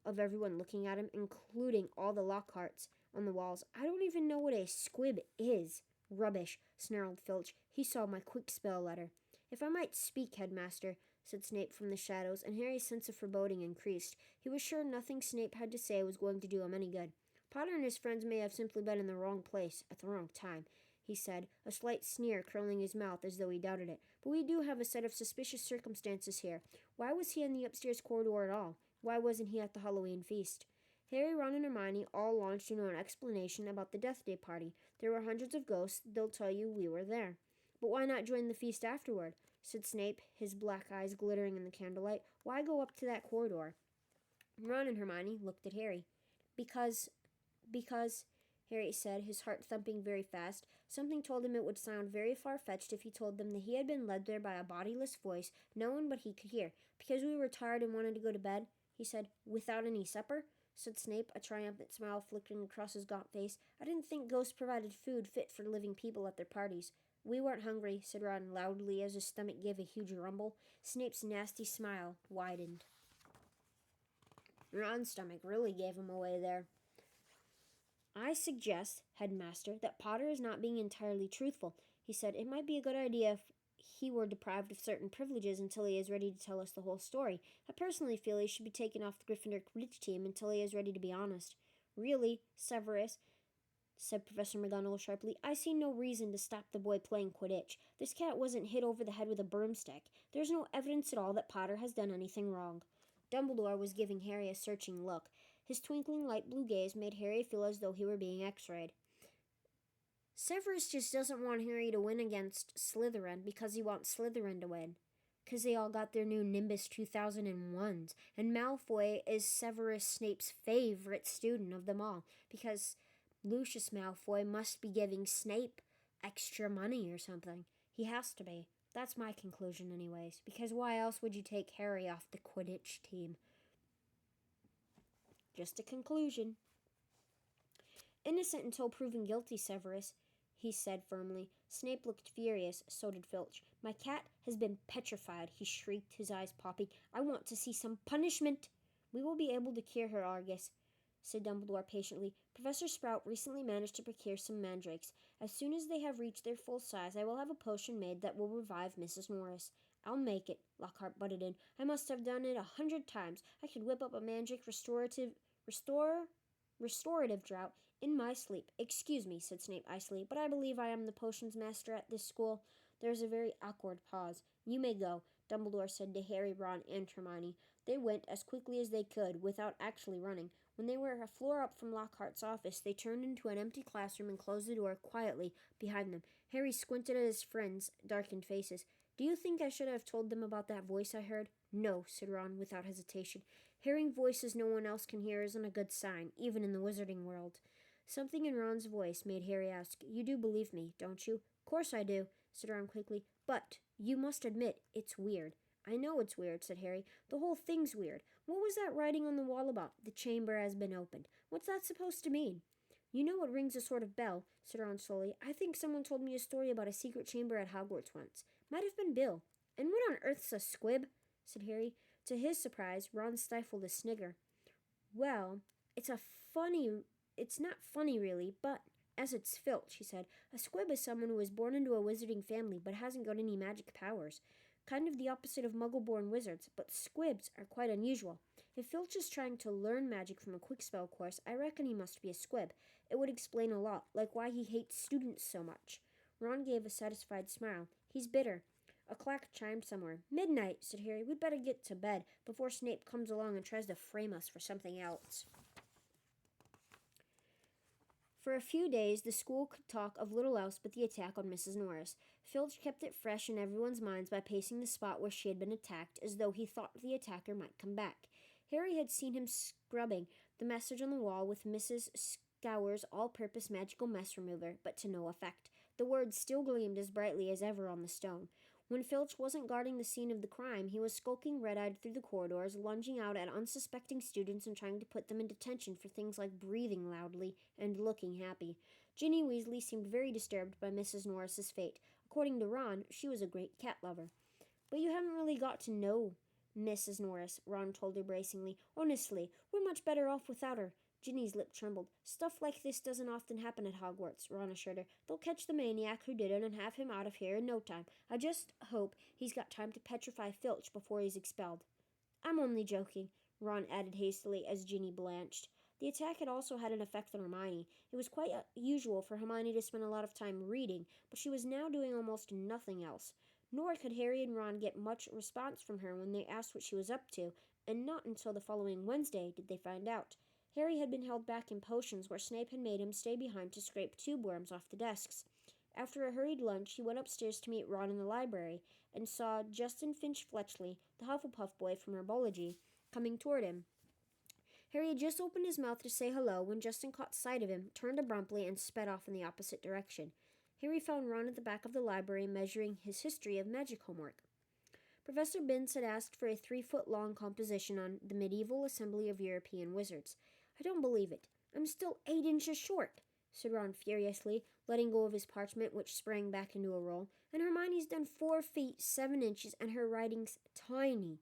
of everyone looking at him, including all the Lockharts on the walls. I don't even know what a squib is. Rubbish, snarled Filch. He saw my quick spell letter. If I might speak, Headmaster, said Snape from the shadows, and Harry's sense of foreboding increased. He was sure nothing Snape had to say was going to do him any good. Potter and his friends may have simply been in the wrong place at the wrong time, he said, a slight sneer curling his mouth as though he doubted it. But we do have a set of suspicious circumstances here. Why was he in the upstairs corridor at all? Why wasn't he at the Halloween feast? Harry, Ron, and Hermione all launched into an explanation about the Death Day party. There were hundreds of ghosts. They'll tell you we were there. But why not join the feast afterward? Said Snape, his black eyes glittering in the candlelight. Why go up to that corridor? Ron and Hermione looked at Harry. Because, Harry said, his heart thumping very fast. Something told him it would sound very far-fetched if he told them that he had been led there by a bodiless voice no one but he could hear. Because we were tired and wanted to go to bed, he said. Without any supper? Said Snape, a triumphant smile flickering across his gaunt face. I didn't think ghosts provided food fit for living people at their parties. We weren't hungry, said Ron loudly as his stomach gave a huge rumble. Snape's nasty smile widened. Ron's stomach really gave him away there. I suggest, Headmaster, that Potter is not being entirely truthful, he said. It might be a good idea if he were deprived of certain privileges until he is ready to tell us the whole story. I personally feel he should be taken off the Gryffindor Quidditch team until he is ready to be honest. Really, Severus, said Professor McGonagall sharply, I see no reason to stop the boy playing Quidditch. This cat wasn't hit over the head with a broomstick. There's no evidence at all that Potter has done anything wrong. Dumbledore was giving Harry a searching look. His twinkling light blue gaze made Harry feel as though he were being x-rayed. Severus just doesn't want Harry to win against Slytherin because he wants Slytherin to win. Because they all got their new Nimbus 2001s. And Malfoy is Severus Snape's favorite student of them all. Because Lucius Malfoy must be giving Snape extra money or something. He has to be. That's my conclusion anyways. Because why else would you take Harry off the Quidditch team? Just a conclusion. Innocent until proven guilty, Severus, he said firmly. Snape looked furious, so did Filch. My cat has been petrified, he shrieked, his eyes popping. I want to see some punishment. We will be able to cure her, Argus, said Dumbledore patiently. Professor Sprout recently managed to procure some mandrakes. As soon as they have reached their full size, I will have a potion made that will revive Mrs. Norris. I'll make it, Lockhart butted in. I must have done it 100 times. I could whip up a mandrake restorative draught in my sleep. Excuse me, said Snape icily, but I believe I am the potions master at this school. There is a very awkward pause. You may go. Dumbledore said to Harry, Ron, and Hermione. They went as quickly as they could, without actually running. When they were a floor up from Lockhart's office, they turned into an empty classroom and closed the door quietly behind them. Harry squinted at his friends' darkened faces. Do you think I should have told them about that voice I heard? No, said Ron without hesitation. Hearing voices no one else can hear isn't a good sign, even in the wizarding world. Something in Ron's voice made Harry ask, You do believe me, don't you? Of course I do, said Ron quickly. But you must admit it's weird. I know it's weird, said Harry. The whole thing's weird. What was that writing on the wall about? The chamber has been opened. What's that supposed to mean? You know it rings a sort of bell, said Ron slowly. I think someone told me a story about a secret chamber at Hogwarts once. Might have been Bill. And what on earth's a squib? Said Harry. To his surprise, Ron stifled a snigger. Well, it's not funny really, but as it's Filch, he said. A squib is someone who was born into a wizarding family but hasn't got any magic powers. Kind of the opposite of muggle-born wizards, but squibs are quite unusual. If Filch is trying to learn magic from a quick-spell course, I reckon he must be a squib. It would explain a lot, like why he hates students so much. Ron gave a satisfied smile. He's bitter. A clock chimed somewhere. Midnight, said Harry. We'd better get to bed before Snape comes along and tries to frame us for something else. For a few days, the school could talk of little else but the attack on Mrs. Norris. Filch kept it fresh in everyone's minds by pacing the spot where she had been attacked, as though he thought the attacker might come back. Harry had seen him scrubbing the message on the wall with Mrs. Scour's all-purpose magical mess remover, but to no effect. The words still gleamed as brightly as ever on the stone. When Filch wasn't guarding the scene of the crime, he was skulking red-eyed through the corridors, lunging out at unsuspecting students and trying to put them in detention for things like breathing loudly and looking happy. Ginny Weasley seemed very disturbed by Mrs. Norris's fate. According to Ron, she was a great cat lover. But you haven't really got to know Mrs. Norris, Ron told her bracingly. Honestly, we're much better off without her. Ginny's lip trembled. Stuff like this doesn't often happen at Hogwarts, Ron assured her. They'll catch the maniac who did it and have him out of here in no time. I just hope he's got time to petrify Filch before he's expelled. I'm only joking, Ron added hastily as Ginny blanched. The attack had also had an effect on Hermione. It was quite usual for Hermione to spend a lot of time reading, but she was now doing almost nothing else. Nor could Harry and Ron get much response from her when they asked what she was up to, and not until the following Wednesday did they find out. Harry had been held back in potions where Snape had made him stay behind to scrape tube worms off the desks. After a hurried lunch, he went upstairs to meet Ron in the library and saw Justin Finch Fletchley, the Hufflepuff boy from herbology, coming toward him. Harry had just opened his mouth to say hello when Justin caught sight of him, turned abruptly, and sped off in the opposite direction. Harry found Ron at the back of the library measuring his history of magic homework. Professor Binns had asked for a 3-foot-long composition on the medieval assembly of European wizards. I don't believe it. I'm still 8 inches short, said Ron furiously, letting go of his parchment, which sprang back into a roll. And Hermione's done 4 feet 7 inches, and her writing's tiny.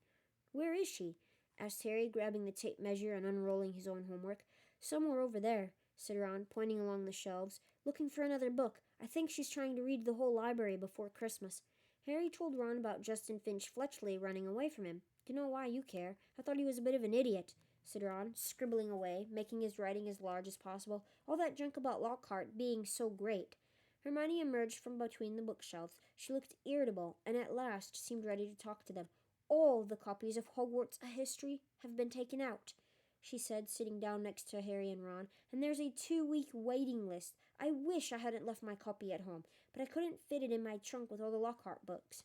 Where is she? Asked Harry, grabbing the tape measure and unrolling his own homework. Somewhere over there, said Ron, pointing along the shelves, looking for another book. I think she's trying to read the whole library before Christmas. Harry told Ron about Justin Finch Fletchley running away from him. Don't know why you care. I thought he was a bit of an idiot, said Ron, scribbling away, making his writing as large as possible. All that junk about Lockhart being so great. Hermione emerged from between the bookshelves. She looked irritable, and at last seemed ready to talk to them. All the copies of Hogwarts History have been taken out, she said, sitting down next to Harry and Ron, and there's a 2-week waiting list. I wish I hadn't left my copy at home, but I couldn't fit it in my trunk with all the Lockhart books.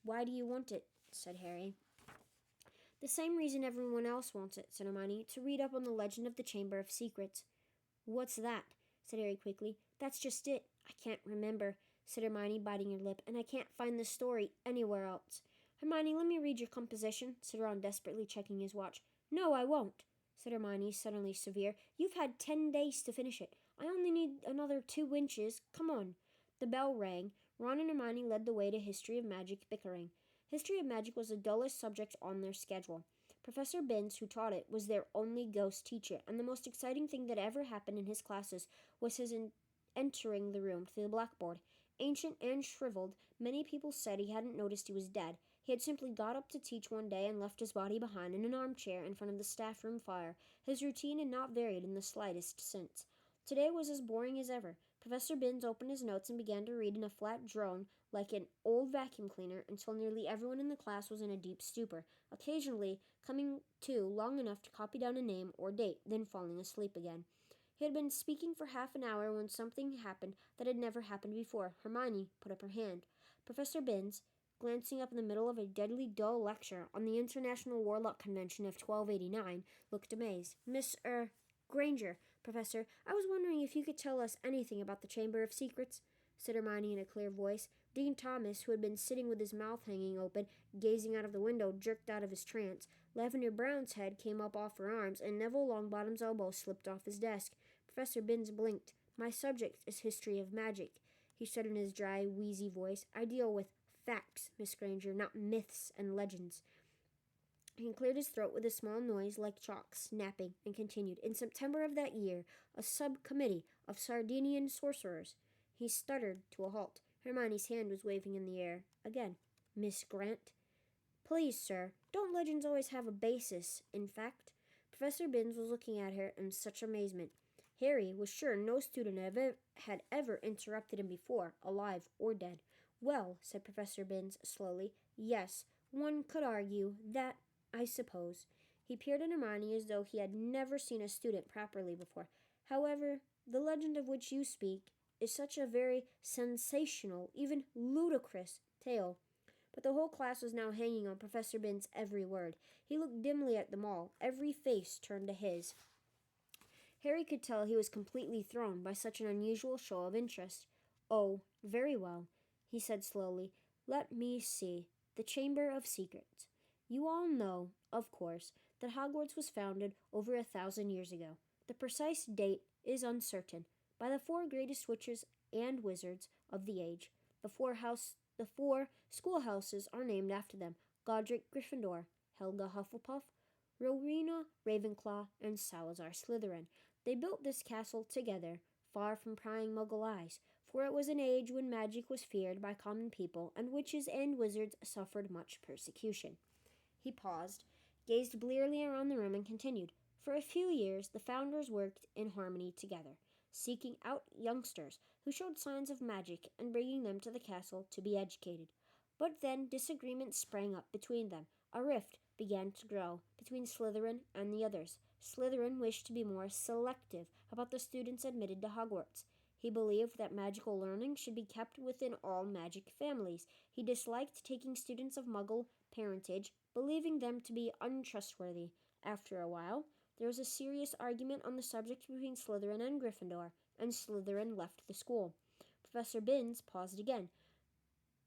Why do you want it? Said Harry. The same reason everyone else wants it, said Hermione, to read up on the legend of the Chamber of Secrets. What's that? Said Harry quickly. That's just it. I can't remember, said Hermione, biting her lip, and I can't find the story anywhere else. Hermione, let me read your composition, said Ron, desperately checking his watch. No, I won't, said Hermione, suddenly severe. You've had 10 days to finish it. I only need another 2 inches. Come on. The bell rang. Ron and Hermione led the way to History of Magic bickering. History of Magic was the dullest subject on their schedule. Professor Binns, who taught it, was their only ghost teacher, and the most exciting thing that ever happened in his classes was his entering the room through the blackboard. Ancient and shriveled, many people said he hadn't noticed he was dead. He had simply got up to teach one day and left his body behind in an armchair in front of the staff room fire. His routine had not varied in the slightest since. Today was as boring as ever. Professor Binns opened his notes and began to read in a flat drone like an old vacuum cleaner until nearly everyone in the class was in a deep stupor, occasionally coming to long enough to copy down a name or date, then falling asleep again. He had been speaking for half an hour when something happened that had never happened before. Hermione put up her hand. Professor Binns, glancing up in the middle of a deadly dull lecture on the International Warlock Convention of 1289, looked amazed. Miss Granger, Professor, I was wondering if you could tell us anything about the Chamber of Secrets, said Hermione in a clear voice. Dean Thomas, who had been sitting with his mouth hanging open, gazing out of the window, jerked out of his trance. Lavender Brown's head came up off her arms, and Neville Longbottom's elbow slipped off his desk. Professor Binns blinked. My subject is history of magic, he said in his dry, wheezy voice. I deal with facts, Miss Granger, not myths and legends. He cleared his throat with a small noise like chalk snapping and continued. In September of that year, a subcommittee of Sardinian sorcerers. He stuttered to a halt. Hermione's hand was waving in the air. Again, Miss Grant. Please, sir, don't legends always have a basis in fact? Professor Binns was looking at her in such amazement. Harry was sure no student had ever interrupted him before, alive or dead. Well, said Professor Binns slowly, yes, one could argue that, I suppose. He peered at Hermione as though he had never seen a student properly before. However, the legend of which you speak is such a very sensational, even ludicrous tale. But the whole class was now hanging on Professor Binns' every word. He looked dimly at them all, every face turned to his. Harry could tell he was completely thrown by such an unusual show of interest. Oh, very well, he said slowly. Let me see. The Chamber of Secrets. You all know, of course, that Hogwarts was founded over 1,000 years ago. The precise date is uncertain. By the four greatest witches and wizards of the age. The four schoolhouses are named after them. Godric Gryffindor, Helga Hufflepuff, Rowena Ravenclaw, and Salazar Slytherin. They built this castle together, far from prying Muggle eyes, for it was an age when magic was feared by common people, and witches and wizards suffered much persecution. He paused, gazed blearily around the room, and continued. For a few years, the founders worked in harmony together, seeking out youngsters who showed signs of magic and bringing them to the castle to be educated. But then disagreement sprang up between them. A rift began to grow between Slytherin and the others. Slytherin wished to be more selective about the students admitted to Hogwarts. He believed that magical learning should be kept within all magic families. He disliked taking students of Muggle parentage, believing them to be untrustworthy. After a while, there was a serious argument on the subject between Slytherin and Gryffindor, and Slytherin left the school. Professor Binns paused again,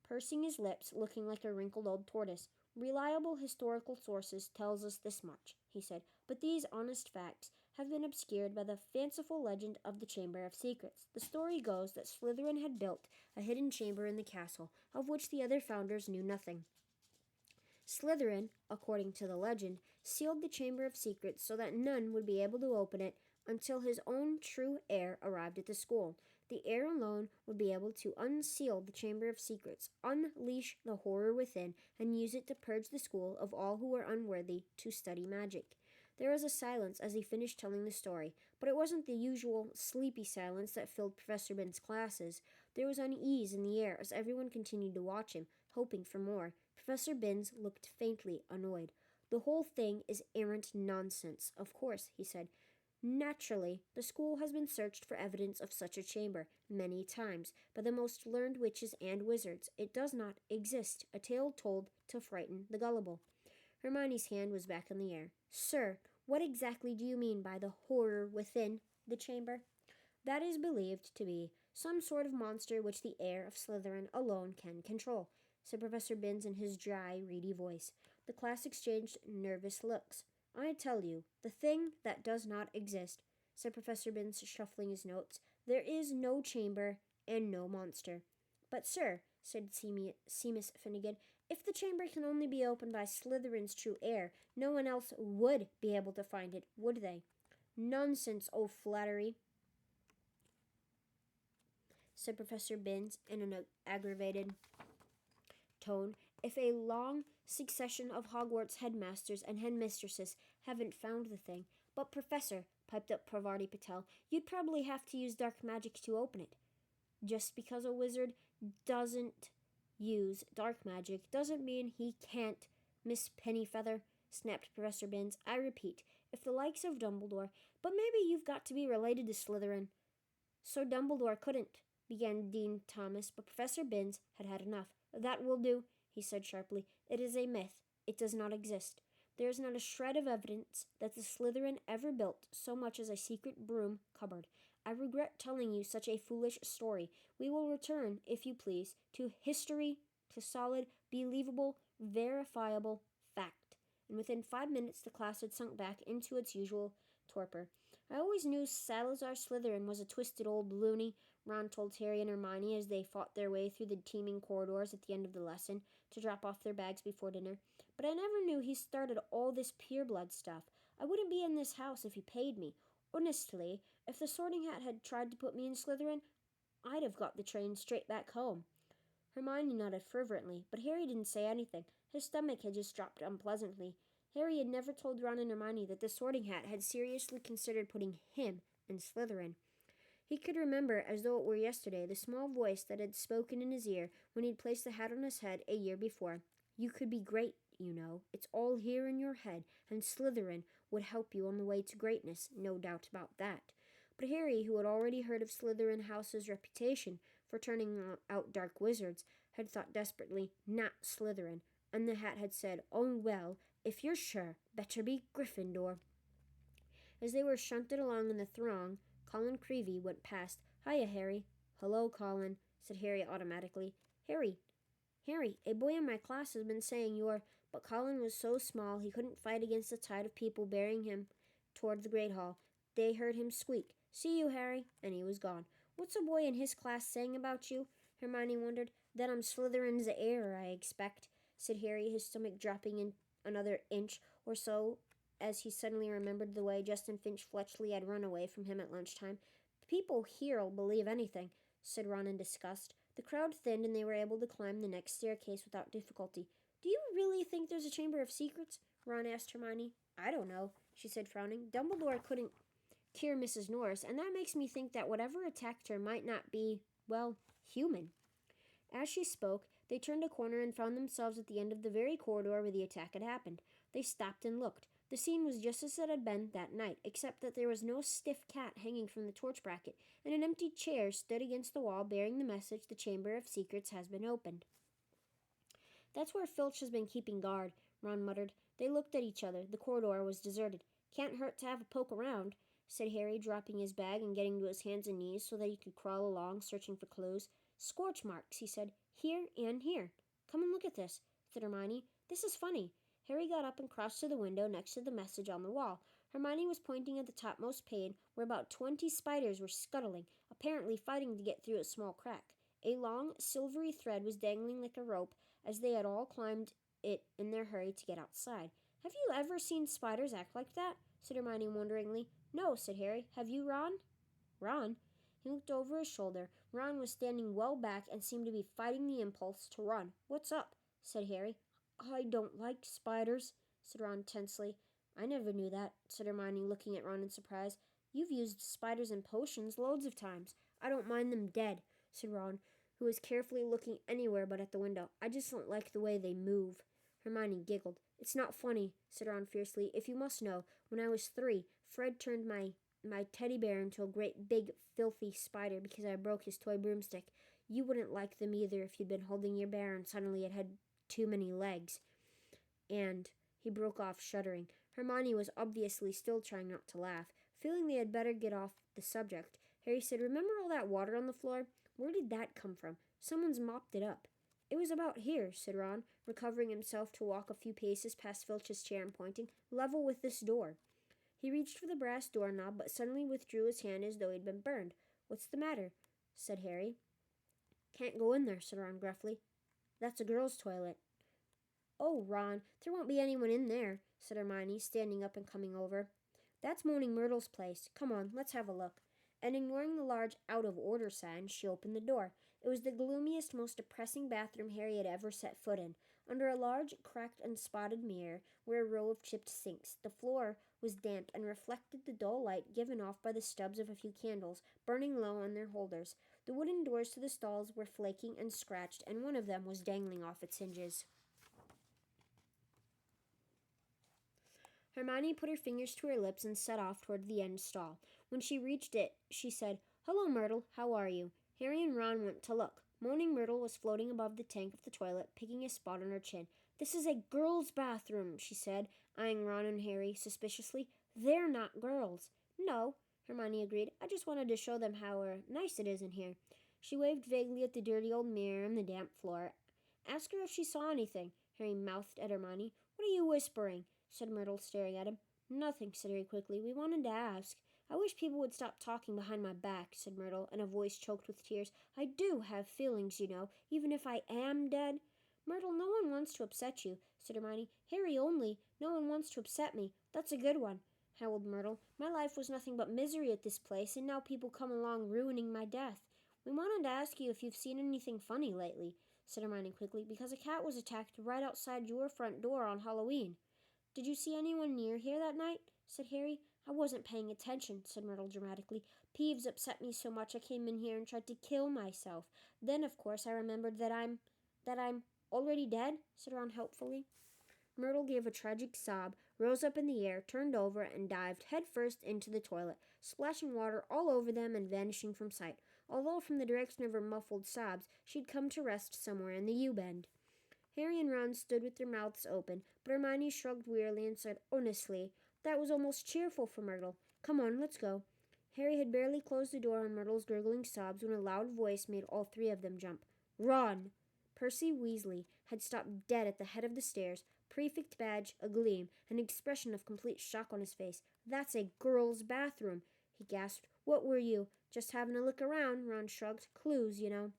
pursing his lips, looking like a wrinkled old tortoise. Reliable historical sources tells us this much, he said, but these honest facts have been obscured by the fanciful legend of the Chamber of Secrets. The story goes that Slytherin had built a hidden chamber in the castle, of which the other founders knew nothing. Slytherin, according to the legend, sealed the Chamber of Secrets so that none would be able to open it until his own true heir arrived at the school. The heir alone would be able to unseal the Chamber of Secrets, unleash the horror within, and use it to purge the school of all who were unworthy to study magic. There was a silence as he finished telling the story, but it wasn't the usual sleepy silence that filled Professor Binns' classes. There was unease in the air as everyone continued to watch him, hoping for more. Professor Binns looked faintly annoyed. The whole thing is arrant nonsense, of course, he said. Naturally, the school has been searched for evidence of such a chamber many times by the most learned witches and wizards. It does not exist, a tale told to frighten the gullible. Hermione's hand was back in the air. Sir, what exactly do you mean by the horror within the chamber? That is believed to be some sort of monster which the heir of Slytherin alone can control, said Professor Binns in his dry, reedy voice. The class exchanged nervous looks. I tell you, the thing that does not exist, said Professor Binns, shuffling his notes. There is no chamber and no monster. But, sir, said Seamus Finnegan, if the chamber can only be opened by Slytherin's true heir, no one else would be able to find it, would they? Nonsense, oh flattery, said Professor Binns in an aggravated tone. If a long succession of Hogwarts headmasters and headmistresses haven't found the thing. But, Professor, piped up Parvati Patel, you'd probably have to use dark magic to open it. Just because a wizard doesn't use dark magic doesn't mean he can't, Miss Pennyfeather, snapped Professor Binns. I repeat, if the likes of Dumbledore, but maybe you've got to be related to Slytherin. So Dumbledore couldn't, began Dean Thomas, but Professor Binns had had enough. That will do, he said sharply. It is a myth. It does not exist. There is not a shred of evidence that the Slytherin ever built so much as a secret broom cupboard. I regret telling you such a foolish story. We will return, if you please, to history, to solid, believable, verifiable fact. And within 5 minutes the class had sunk back into its usual torpor. I always knew Salazar Slytherin was a twisted old loony, Ron told Harry and Hermione as they fought their way through the teeming corridors at the end of the lesson to drop off their bags before dinner. But I never knew he started all this pureblood stuff. I wouldn't be in this house if he paid me. Honestly, if the Sorting Hat had tried to put me in Slytherin, I'd have got the train straight back home. Hermione nodded fervently, but Harry didn't say anything. His stomach had just dropped unpleasantly. Harry had never told Ron and Hermione that the Sorting Hat had seriously considered putting him in Slytherin. He could remember, as though it were yesterday, the small voice that had spoken in his ear when he'd placed the hat on his head a year before. You could be great, you know. It's all here in your head, and Slytherin would help you on the way to greatness, no doubt about that. But Harry, who had already heard of Slytherin House's reputation for turning out dark wizards, had thought desperately, not Slytherin, and the hat had said, oh well, if you're sure, better be Gryffindor. As they were shunted along in the throng, Colin Creevey went past. Hiya, Harry. Hello, Colin, said Harry automatically. Harry, a boy in my class has been saying you're... But Colin was so small he couldn't fight against the tide of people bearing him toward the Great Hall. They heard him squeak, See you, Harry, and he was gone. What's a boy in his class saying about you? Hermione wondered. That I'm Slytherin's heir, I expect, said Harry, his stomach dropping in another inch or so as he suddenly remembered the way Justin Finch Fletchley had run away from him at lunchtime. People here'll believe anything, said Ron in disgust. The crowd thinned and they were able to climb the next staircase without difficulty. Do you really think there's a Chamber of Secrets? Ron asked Hermione. I don't know, she said, frowning. Dumbledore couldn't cure Mrs. Norris, and that makes me think that whatever attacked her might not be, well, human. As she spoke, they turned a corner and found themselves at the end of the very corridor where the attack had happened. They stopped and looked. The scene was just as it had been that night, except that there was no stiff cat hanging from the torch bracket, and an empty chair stood against the wall bearing the message the Chamber of Secrets has been opened. That's where Filch has been keeping guard, Ron muttered. They looked at each other. The corridor was deserted. Can't hurt to have a poke around, said Harry, dropping his bag and getting to his hands and knees so that he could crawl along, searching for clues. Scorch marks, he said. Here and here. Come and look at this, said Hermione. This is funny. Harry got up and crossed to the window next to the message on the wall. Hermione was pointing at the topmost pane, where about 20 spiders were scuttling, apparently fighting to get through a small crack. A long, silvery thread was dangling like a rope as they had all climbed it in their hurry to get outside. Have you ever seen spiders act like that? Said Hermione wonderingly. No, said Harry. Have you, Ron? Ron? He looked over his shoulder. Ron was standing well back and seemed to be fighting the impulse to run. What's up? Said Harry. I don't like spiders, said Ron tensely. I never knew that, said Hermione, looking at Ron in surprise. You've used spiders in potions loads of times. I don't mind them dead, said Ron, who was carefully looking anywhere but at the window. I just don't like the way they move. Hermione giggled. It's not funny, said Ron fiercely. If you must know, when I was 3, Fred turned my teddy bear into a great big filthy spider because I broke his toy broomstick. You wouldn't like them either if you'd been holding your bear and suddenly it had too many legs. And he broke off, shuddering. Hermione was obviously still trying not to laugh. Feeling they had better get off the subject, Harry said, Remember all that water on the floor? Where did that come from? Someone's mopped it up. It was about here, said Ron, recovering himself to walk a few paces past Filch's chair and pointing, level with this door. He reached for the brass doorknob, but suddenly withdrew his hand as though he'd been burned. What's the matter? Said Harry. Can't go in there, said Ron gruffly. That's a girl's toilet. Oh, Ron, there won't be anyone in there, said Hermione, standing up and coming over. That's Moaning Myrtle's place. Come on, let's have a look. And ignoring the large out-of-order sign, she opened the door. It was the gloomiest, most depressing bathroom Harry had ever set foot in. Under a large, cracked and spotted mirror were a row of chipped sinks. The floor was damp and reflected the dull light given off by the stubs of a few candles, burning low on their holders. The wooden doors to the stalls were flaking and scratched, and one of them was dangling off its hinges. Hermione put her fingers to her lips and set off toward the end stall. When she reached it, she said, "Hello, Myrtle. How are you?" Harry and Ron went to look. Moaning Myrtle was floating above the tank of the toilet, picking a spot on her chin. "This is a girl's bathroom," she said, eyeing Ron and Harry suspiciously. "They're not girls." "No," Hermione agreed. "I just wanted to show them how nice it is in here." She waved vaguely at the dirty old mirror and the damp floor. "Ask her if she saw anything," Harry mouthed at Hermione. "What are you whispering?" said Myrtle, staring at him. "Nothing," said Harry quickly. "We wanted to ask." "I wish people would stop talking behind my back," said Myrtle, in a voice choked with tears. "I do have feelings, you know, even if I am dead." "Myrtle, no one wants to upset you," said Hermione. "Harry only. No one wants to upset me. That's a good one," howled Myrtle. "My life was nothing but misery at this place, and now people come along ruining my death." "We wanted to ask you if you've seen anything funny lately," said Hermione quickly, "because a cat was attacked right outside your front door on Halloween." "Did you see anyone near here that night?" said Harry. "I wasn't paying attention," said Myrtle dramatically. "Peeves upset me so much I came in here and tried to kill myself. Then, of course, I remembered that I'm already dead," said Ron helpfully. Myrtle gave a tragic sob, rose up in the air, turned over, and dived headfirst into the toilet, splashing water all over them and vanishing from sight, although from the direction of her muffled sobs she'd come to rest somewhere in the U-bend. Harry and Ron stood with their mouths open, but Hermione shrugged wearily and said earnestly, "That was almost cheerful for Myrtle. Come on, let's go." Harry had barely closed the door on Myrtle's gurgling sobs when a loud voice made all three of them jump. "Run!" Percy Weasley had stopped dead at the head of the stairs, prefect badge agleam, an expression of complete shock on his face. "That's a girl's bathroom," he gasped. "What were you? Just having a look around," Ron shrugged. "Clues, you know."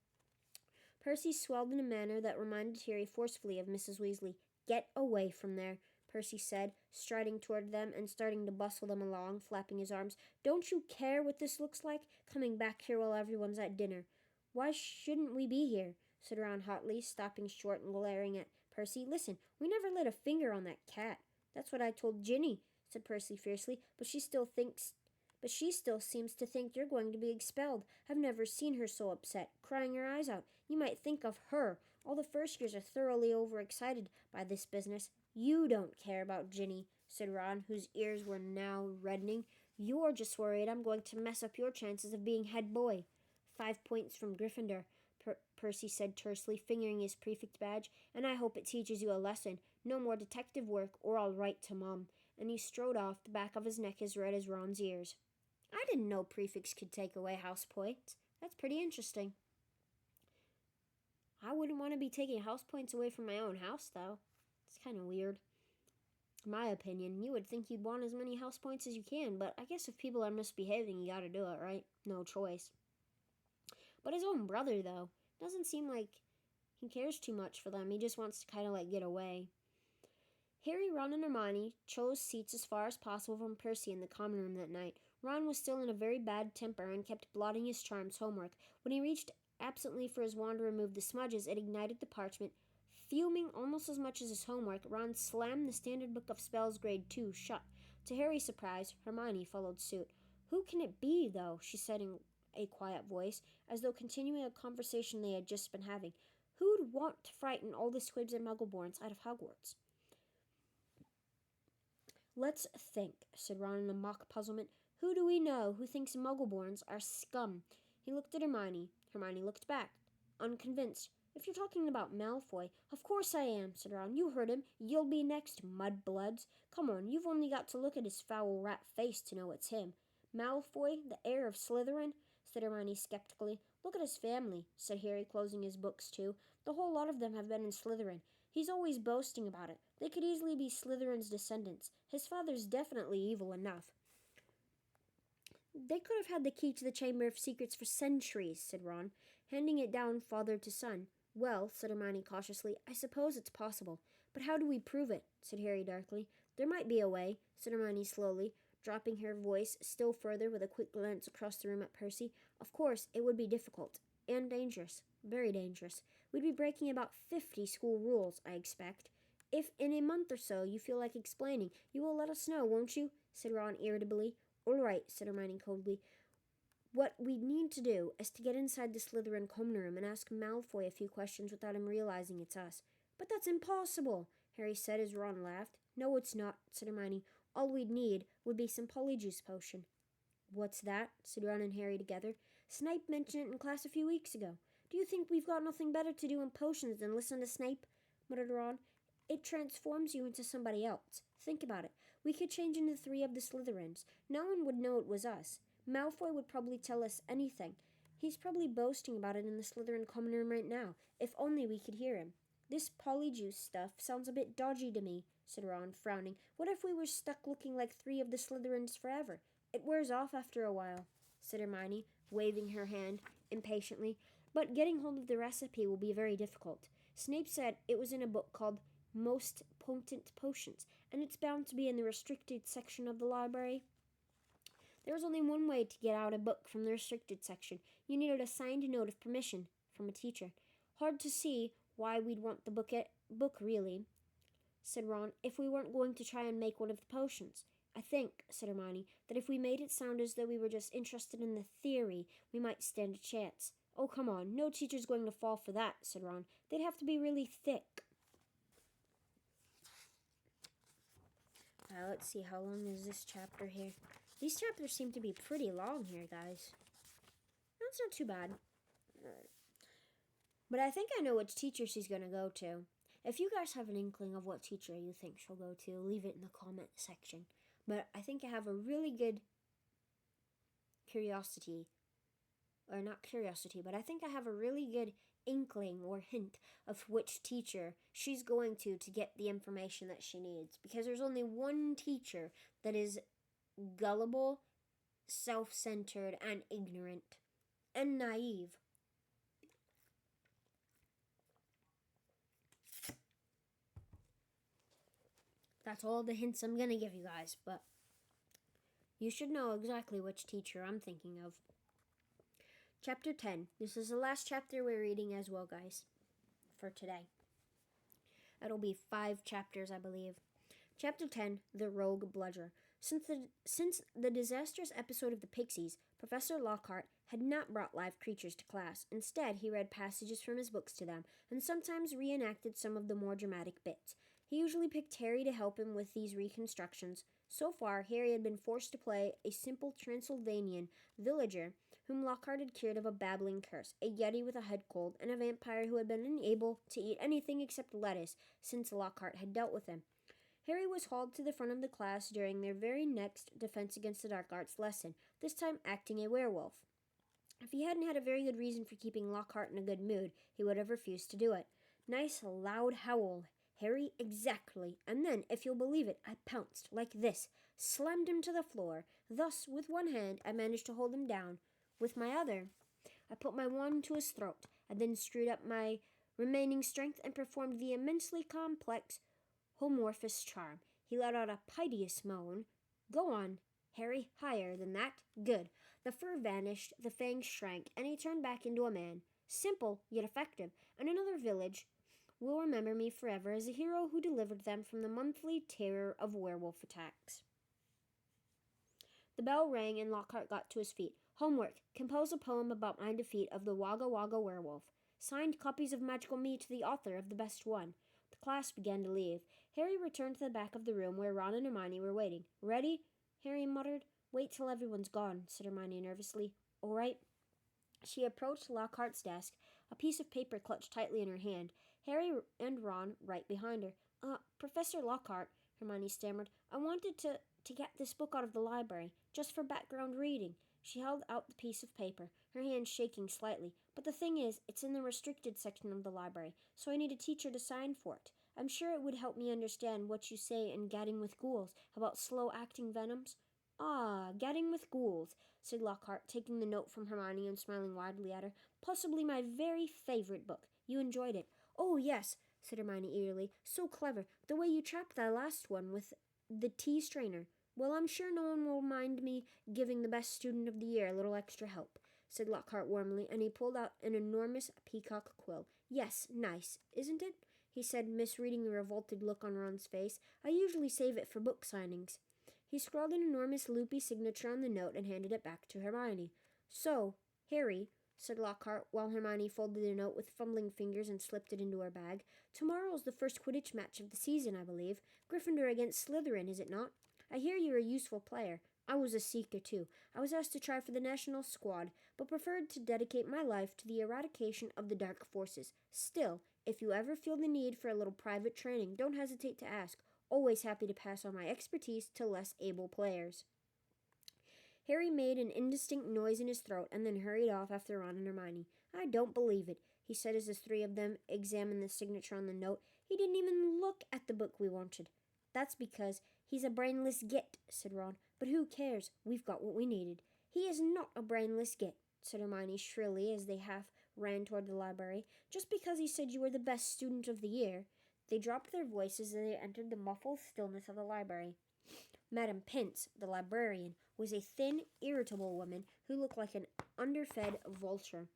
Percy swelled in a manner that reminded Harry forcefully of Mrs. Weasley. "Get away from there," Percy said, striding toward them and starting to bustle them along, flapping his arms. "Don't you care what this looks like, coming back here while everyone's at dinner?" "Why shouldn't we be here?" said Ron hotly, stopping short and glaring at Percy. "Listen, we never lit a finger on that cat." "That's what I told Ginny," said Percy fiercely, but she still seems to think you're going to be expelled. I've never seen her so upset, crying her eyes out. You might think of her. All the first years are thoroughly overexcited by this business." "You don't care about Ginny," said Ron, whose ears were now reddening. "You're just worried I'm going to mess up your chances of being head boy." 5 points from Gryffindor, Percy said tersely, fingering his prefect badge. "And I hope it teaches you a lesson. No more detective work, or I'll write to Mom." And he strode off, the back of his neck as red as Ron's ears. "I didn't know prefects could take away house points. That's pretty interesting." "I wouldn't want to be taking house points away from my own house, though. It's kind of weird. In my opinion, you would think you'd want as many house points as you can, but I guess if people are misbehaving, you gotta do it, right? No choice." But his own brother, though, doesn't seem like he cares too much for them. He just wants to kind of like get away. Harry, Ron, and Hermione chose seats as far as possible from Percy in the common room that night. Ron was still in a very bad temper and kept blotting his charms homework. When he reached absently for his wand to remove the smudges, it ignited the parchment. Fuming almost as much as his homework, Ron slammed the Standard Book of Spells Grade 2 shut. To Harry's surprise, Hermione followed suit. "Who can it be, though?" she said in a quiet voice, as though continuing a conversation they had just been having. "Who'd want to frighten all the Squibs and Muggleborns out of Hogwarts?" "Let's think," said Ron in a mock puzzlement. "Who do we know who thinks Muggleborns are scum?" He looked at Hermione. Hermione looked back, unconvinced. "If you're talking about Malfoy—" "Of course I am," said Ron. "You heard him. You'll be next, mudbloods. Come on, you've only got to look at his foul rat face to know it's him." "Malfoy, the heir of Slytherin?" said Hermione skeptically. "Look at his family," said Harry, closing his books too. "The whole lot of them have been in Slytherin. He's always boasting about it. They could easily be Slytherin's descendants. His father's definitely evil enough." "They could have had the key to the Chamber of Secrets for centuries," said Ron, handing it down father to son. "Well," said Hermione cautiously, "I suppose it's possible. But how do we prove it?" said Harry darkly. "There might be a way," said Hermione slowly, dropping her voice still further with a quick glance across the room at Percy. "Of course, it would be difficult. And dangerous. Very dangerous. We'd be breaking about 50 school rules, I expect. If in a month or so you feel like explaining, you will let us know, won't you?" said Ron irritably. "All right," said Hermione coldly. What we need to do is to get inside the Slytherin common room and ask Malfoy a few questions without him realizing it's us. But that's impossible, Harry said as Ron laughed. No, it's not, said Hermione. All we'd need would be some Polyjuice potion. What's that? Said Ron and Harry together. Snape mentioned it in class a few weeks ago. Do you think we've got nothing better to do in potions than listen to Snape? Muttered Ron. It transforms you into somebody else. Think about it. We could change into 3 of the Slytherins. No one would know it was us. Malfoy would probably tell us anything. He's probably boasting about it in the Slytherin common room right now. If only we could hear him. This Polyjuice stuff sounds a bit dodgy to me, said Ron, frowning. What if we were stuck looking like 3 of the Slytherins forever? It wears off after a while, said Hermione, waving her hand impatiently. But getting hold of the recipe will be very difficult. Snape said it was in a book called Most Potent Potions, and it's bound to be in the restricted section of the library. There was only one way to get out a book from the restricted section. You needed a signed note of permission from a teacher. Hard to see why we'd want the book really, said Ron, if we weren't going to try and make one of the potions. I think, said Hermione, that if we made it sound as though we were just interested in the theory, we might stand a chance. Oh, come on, no teacher's going to fall for that, said Ron. They'd have to be really thick. Let's see, how long is this chapter here? These chapters seem to be pretty long here, guys. That's not too bad. But I think I know which teacher she's going to go to. If you guys have an inkling of what teacher you think she'll go to, leave it in the comment section. But I think I have a really good curiosity. Or not curiosity, but I think I have a really good inkling or hint of which teacher she's going to get the information that she needs. Because there's only one teacher that is gullible, self-centered, and ignorant, and naive. That's all the hints I'm going to give you guys, but you should know exactly which teacher I'm thinking of. Chapter 10. This is the last chapter we're reading as well, guys, for today. It'll be 5 chapters, I believe. Chapter 10, The Rogue Bludger. Since the disastrous episode of the Pixies, Professor Lockhart had not brought live creatures to class. Instead, he read passages from his books to them, and sometimes reenacted some of the more dramatic bits. He usually picked Harry to help him with these reconstructions. So far, Harry had been forced to play a simple Transylvanian villager whom Lockhart had cured of a babbling curse, a yeti with a head cold, and a vampire who had been unable to eat anything except lettuce since Lockhart had dealt with him. Harry was hauled to the front of the class during their very next Defense Against the Dark Arts lesson, this time acting a werewolf. If he hadn't had a very good reason for keeping Lockhart in a good mood, he would have refused to do it. Nice, loud howl, Harry, exactly. And then, if you'll believe it, I pounced, like this, slammed him to the floor. Thus, with one hand, I managed to hold him down. With my other, I put my wand to his throat. I then screwed up my remaining strength and performed the immensely complex Homorphous charm. He let out a piteous moan. Go on, Harry, higher than that. Good. The fur vanished, the fangs shrank, and he turned back into a man. Simple, yet effective. And another village will remember me forever as a hero who delivered them from the monthly terror of werewolf attacks. The bell rang and Lockhart got to his feet. Homework. Compose a poem about my defeat of the Wagga Wagga werewolf. Signed copies of Magical Me to the author of the best one. The class began to leave. Harry returned to the back of the room where Ron and Hermione were waiting. Ready? Harry muttered. Wait till everyone's gone, said Hermione nervously. All right. She approached Lockhart's desk, a piece of paper clutched tightly in her hand. Harry and Ron right behind her. Professor Lockhart, Hermione stammered, I wanted to get this book out of the library, just for background reading. She held out the piece of paper, her hand shaking slightly. But the thing is, it's in the restricted section of the library, so I need a teacher to sign for it. I'm sure it would help me understand what you say in Gadding with Ghouls about slow-acting venoms. Ah, Gadding with Ghouls, said Lockhart, taking the note from Hermione and smiling widely at her. Possibly my very favorite book. You enjoyed it. Oh, yes, said Hermione eagerly. So clever. The way you trapped that last one with the tea strainer. Well, I'm sure no one will mind me giving the best student of the year a little extra help, said Lockhart warmly, and he pulled out an enormous peacock quill. Yes, nice, isn't it? He said, misreading the revolted look on Ron's face. I usually save it for book signings. He scrawled an enormous loopy signature on the note and handed it back to Hermione. "So, Harry," said Lockhart, while Hermione folded the note with fumbling fingers and slipped it into her bag, "tomorrow's the first Quidditch match of the season, I believe. Gryffindor against Slytherin, is it not? I hear you're a useful player. I was a seeker, too. I was asked to try for the national squad, but preferred to dedicate my life to the eradication of the dark forces. Still, if you ever feel the need for a little private training, don't hesitate to ask. Always happy to pass on my expertise to less able players." Harry made an indistinct noise in his throat and then hurried off after Ron and Hermione. "I don't believe it," he said as the three of them examined the signature on the note. "He didn't even look at the book we wanted." "That's because he's a brainless git," said Ron. "But who cares? We've got what we needed." "He is not a brainless git," said Hermione shrilly as they half ran toward the library. "Just because he said you were the best student of the year." They dropped their voices as they entered the muffled stillness of the library. Madame Pince, the librarian, was a thin, irritable woman who looked like an underfed vulture.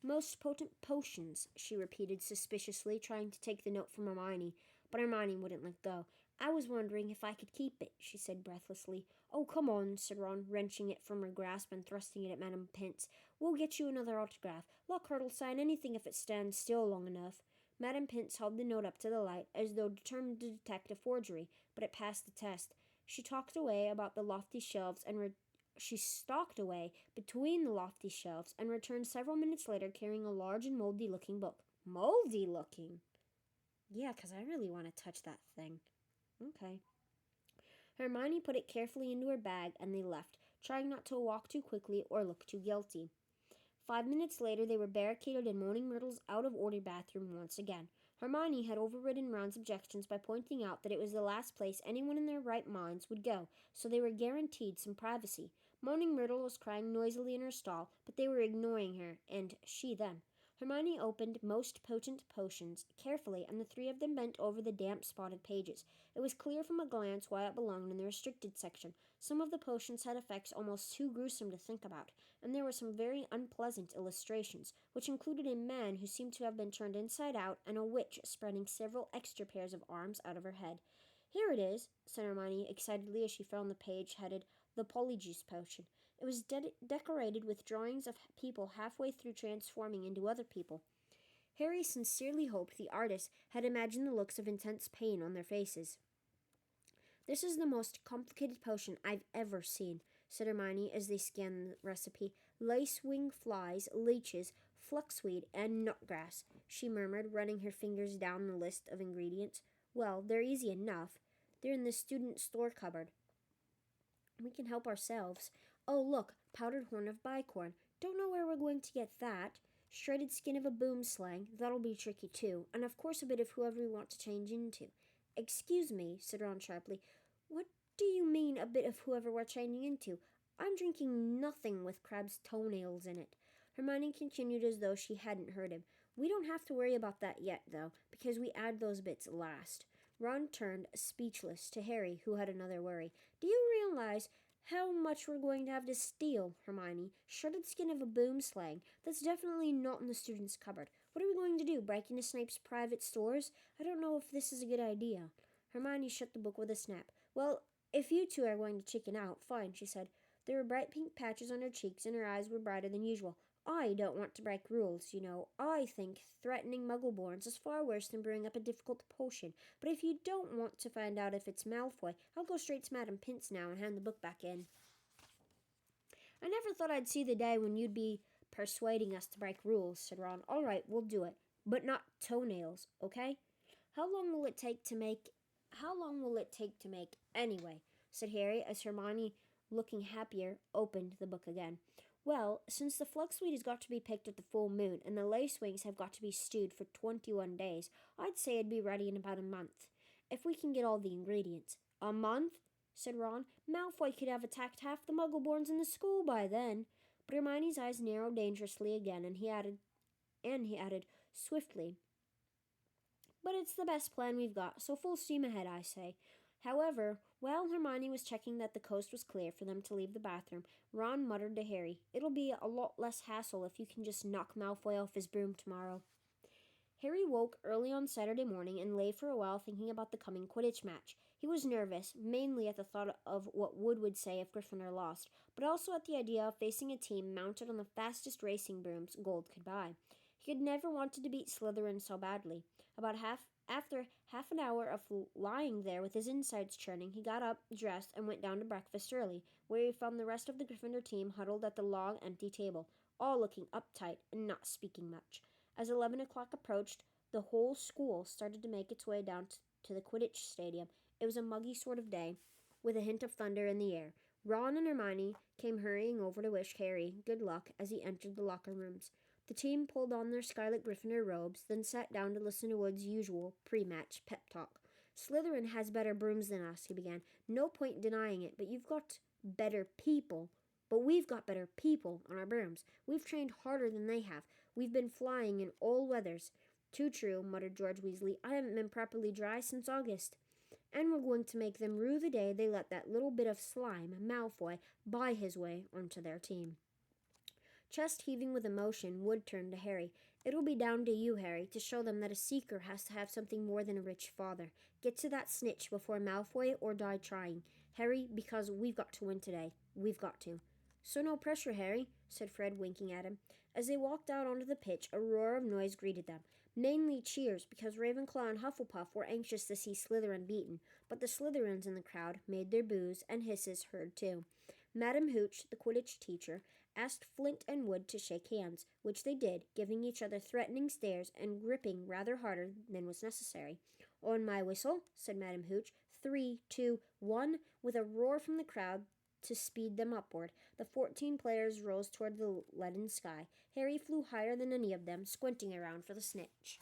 "Most potent potions," she repeated suspiciously, trying to take the note from Hermione, but Hermione wouldn't let go. "I was wondering if I could keep it," she said breathlessly. "Oh, come on," said Ron, wrenching it from her grasp and thrusting it at Madame Pince. "We'll get you another autograph. Lockhart'll sign anything if it stands still long enough." Madame Pince held the note up to the light, as though determined to detect a forgery, but it passed the test. She talked away about the lofty shelves and she stalked away between the lofty shelves and returned several minutes later carrying a large and moldy-looking book. Moldy-looking? Yeah, 'cause I really want to touch that thing. Okay. Hermione put it carefully into her bag and they left, trying not to walk too quickly or look too guilty. 5 minutes later, they were barricaded in Moaning Myrtle's out-of-order bathroom once again. Hermione had overridden Ron's objections by pointing out that it was the last place anyone in their right minds would go, so they were guaranteed some privacy. Moaning Myrtle was crying noisily in her stall, but they were ignoring her, and she them. Hermione opened Most Potent Potions carefully, and the three of them bent over the damp, spotted pages. It was clear from a glance why it belonged in the restricted section. Some of the potions had effects almost too gruesome to think about, and there were some very unpleasant illustrations, which included a man who seemed to have been turned inside out and a witch spreading several extra pairs of arms out of her head. "Here it is," said Hermione excitedly as she found the page headed The Polyjuice Potion. It was decorated with drawings of people halfway through transforming into other people. Harry sincerely hoped the artists had imagined the looks of intense pain on their faces. "This is the most complicated potion I've ever seen," said Hermione as they scanned the recipe. "Lacewing flies, leeches, fluxweed, and nutgrass," she murmured, running her fingers down the list of ingredients. "Well, they're easy enough. They're in the student store cupboard. We can help ourselves. Oh, look, powdered horn of bicorn. Don't know where we're going to get that. Shredded skin of a boomslang. That'll be tricky, too. And, of course, a bit of whoever we want to change into." "Excuse me," said Ron sharply. "What do you mean, a bit of whoever we're changing into? I'm drinking nothing with crab's toenails in it." Hermione continued as though she hadn't heard him. "We don't have to worry about that yet, though, because we add those bits last." Ron turned, speechless, to Harry, who had another worry. "Do you realize how much we're going to have to steal, Hermione? Shredded skin of a boomslang. That's definitely not in the student's cupboard. What are we going to do, break into Snape's private stores? I don't know if this is a good idea." Hermione shut the book with a snap. "Well, if you two are going to chicken out, fine," she said. There were bright pink patches on her cheeks, and her eyes were brighter than usual. "I don't want to break rules, you know. I think threatening Muggleborns is far worse than brewing up a difficult potion. But if you don't want to find out if it's Malfoy, I'll go straight to Madame Pince now and hand the book back in." "I never thought I'd see the day when you'd be persuading us to break rules," said Ron. "All right, we'll do it. But not toenails, okay? How long will it take to make anyway?" said Harry as Hermione, looking happier, opened the book again. "Well, since the fluxweed has got to be picked at the full moon and the lacewings have got to be stewed for 21 days, I'd say it'd be ready in about a month, if we can get all the ingredients." "A month?" said Ron. "Malfoy could have attacked half the Muggleborns in the school by then." But Hermione's eyes narrowed dangerously again, and he added swiftly, "But it's the best plan we've got, so full steam ahead, I say." However, while Hermione was checking that the coast was clear for them to leave the bathroom, Ron muttered to Harry, "It'll be a lot less hassle if you can just knock Malfoy off his broom tomorrow." Harry woke early on Saturday morning and lay for a while thinking about the coming Quidditch match. He was nervous, mainly at the thought of what Wood would say if Gryffindor lost, but also at the idea of facing a team mounted on the fastest racing brooms gold could buy. He had never wanted to beat Slytherin so badly. After half an hour of lying there with his insides churning, he got up, dressed, and went down to breakfast early, where he found the rest of the Gryffindor team huddled at the long, empty table, all looking uptight and not speaking much. As 11 o'clock approached, the whole school started to make its way down to the Quidditch stadium. It was a muggy sort of day, with a hint of thunder in the air. Ron and Hermione came hurrying over to wish Harry good luck as he entered the locker rooms. The team pulled on their Scarlet Gryffindor robes, then sat down to listen to Wood's usual pre-match pep talk. Slytherin has better brooms than us, he began. No point denying it, but you've got better people. But we've got better people on our brooms. We've trained harder than they have. We've been flying in all weathers. Too true, muttered George Weasley. I haven't been properly dry since August. And we're going to make them rue the day they let that little bit of slime, Malfoy, buy his way onto their team. Chest heaving with emotion, Wood turned to Harry. It'll be down to you, Harry, to show them that a seeker has to have something more than a rich father. Get to that snitch before Malfoy or die trying. Harry, because we've got to win today. We've got to. So no pressure, Harry, said Fred, winking at him. As they walked out onto the pitch, a roar of noise greeted them. Mainly cheers, because Ravenclaw and Hufflepuff were anxious to see Slytherin beaten, but the Slytherins in the crowd made their boos and hisses heard too. Madam Hooch, the Quidditch teacher, asked Flint and Wood to shake hands, which they did, giving each other threatening stares and gripping rather harder than was necessary. On my whistle, said Madam Hooch. 3, 2, 1, with a roar from the crowd to speed them upward. The 14 players rose toward the leaden sky. Harry flew higher than any of them, squinting around for the snitch.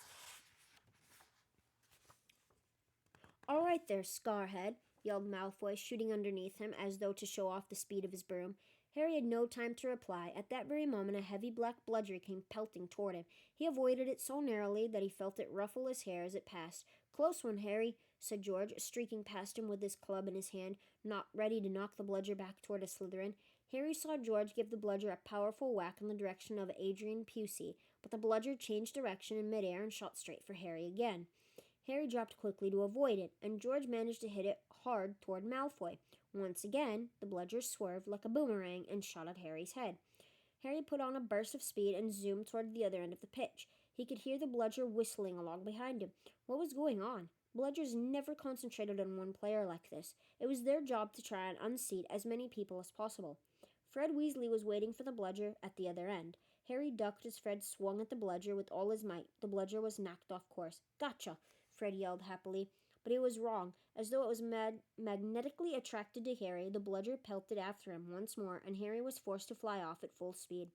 All right there, Scarhead, yelled Malfoy, shooting underneath him as though to show off the speed of his broom. Harry had no time to reply. At that very moment, a heavy black bludger came pelting toward him. He avoided it so narrowly that he felt it ruffle his hair as it passed. Close one, Harry, said George, streaking past him with his club in his hand, not ready to knock the bludger back toward a Slytherin. Harry saw George give the bludger a powerful whack in the direction of Adrian Pusey, but the bludger changed direction in midair and shot straight for Harry again. Harry dropped quickly to avoid it, and George managed to hit it hard toward Malfoy. Once again, the bludger swerved like a boomerang and shot at Harry's head. Harry put on a burst of speed and zoomed toward the other end of the pitch. He could hear the bludger whistling along behind him. What was going on? Bludgers never concentrated on one player like this. It was their job to try and unseat as many people as possible. Fred Weasley was waiting for the bludger at the other end. Harry ducked as Fred swung at the bludger with all his might. The bludger was knocked off course. Gotcha! Fred yelled happily. But he was wrong. As though it was magnetically attracted to Harry, the bludger pelted after him once more, and Harry was forced to fly off at full speed.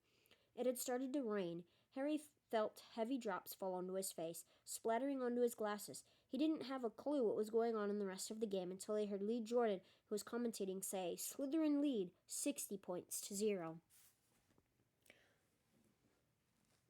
It had started to rain. Harry felt heavy drops fall onto his face, splattering onto his glasses. He didn't have a clue what was going on in the rest of the game until he heard Lee Jordan, who was commentating, say, Slytherin lead, 60 points to 0.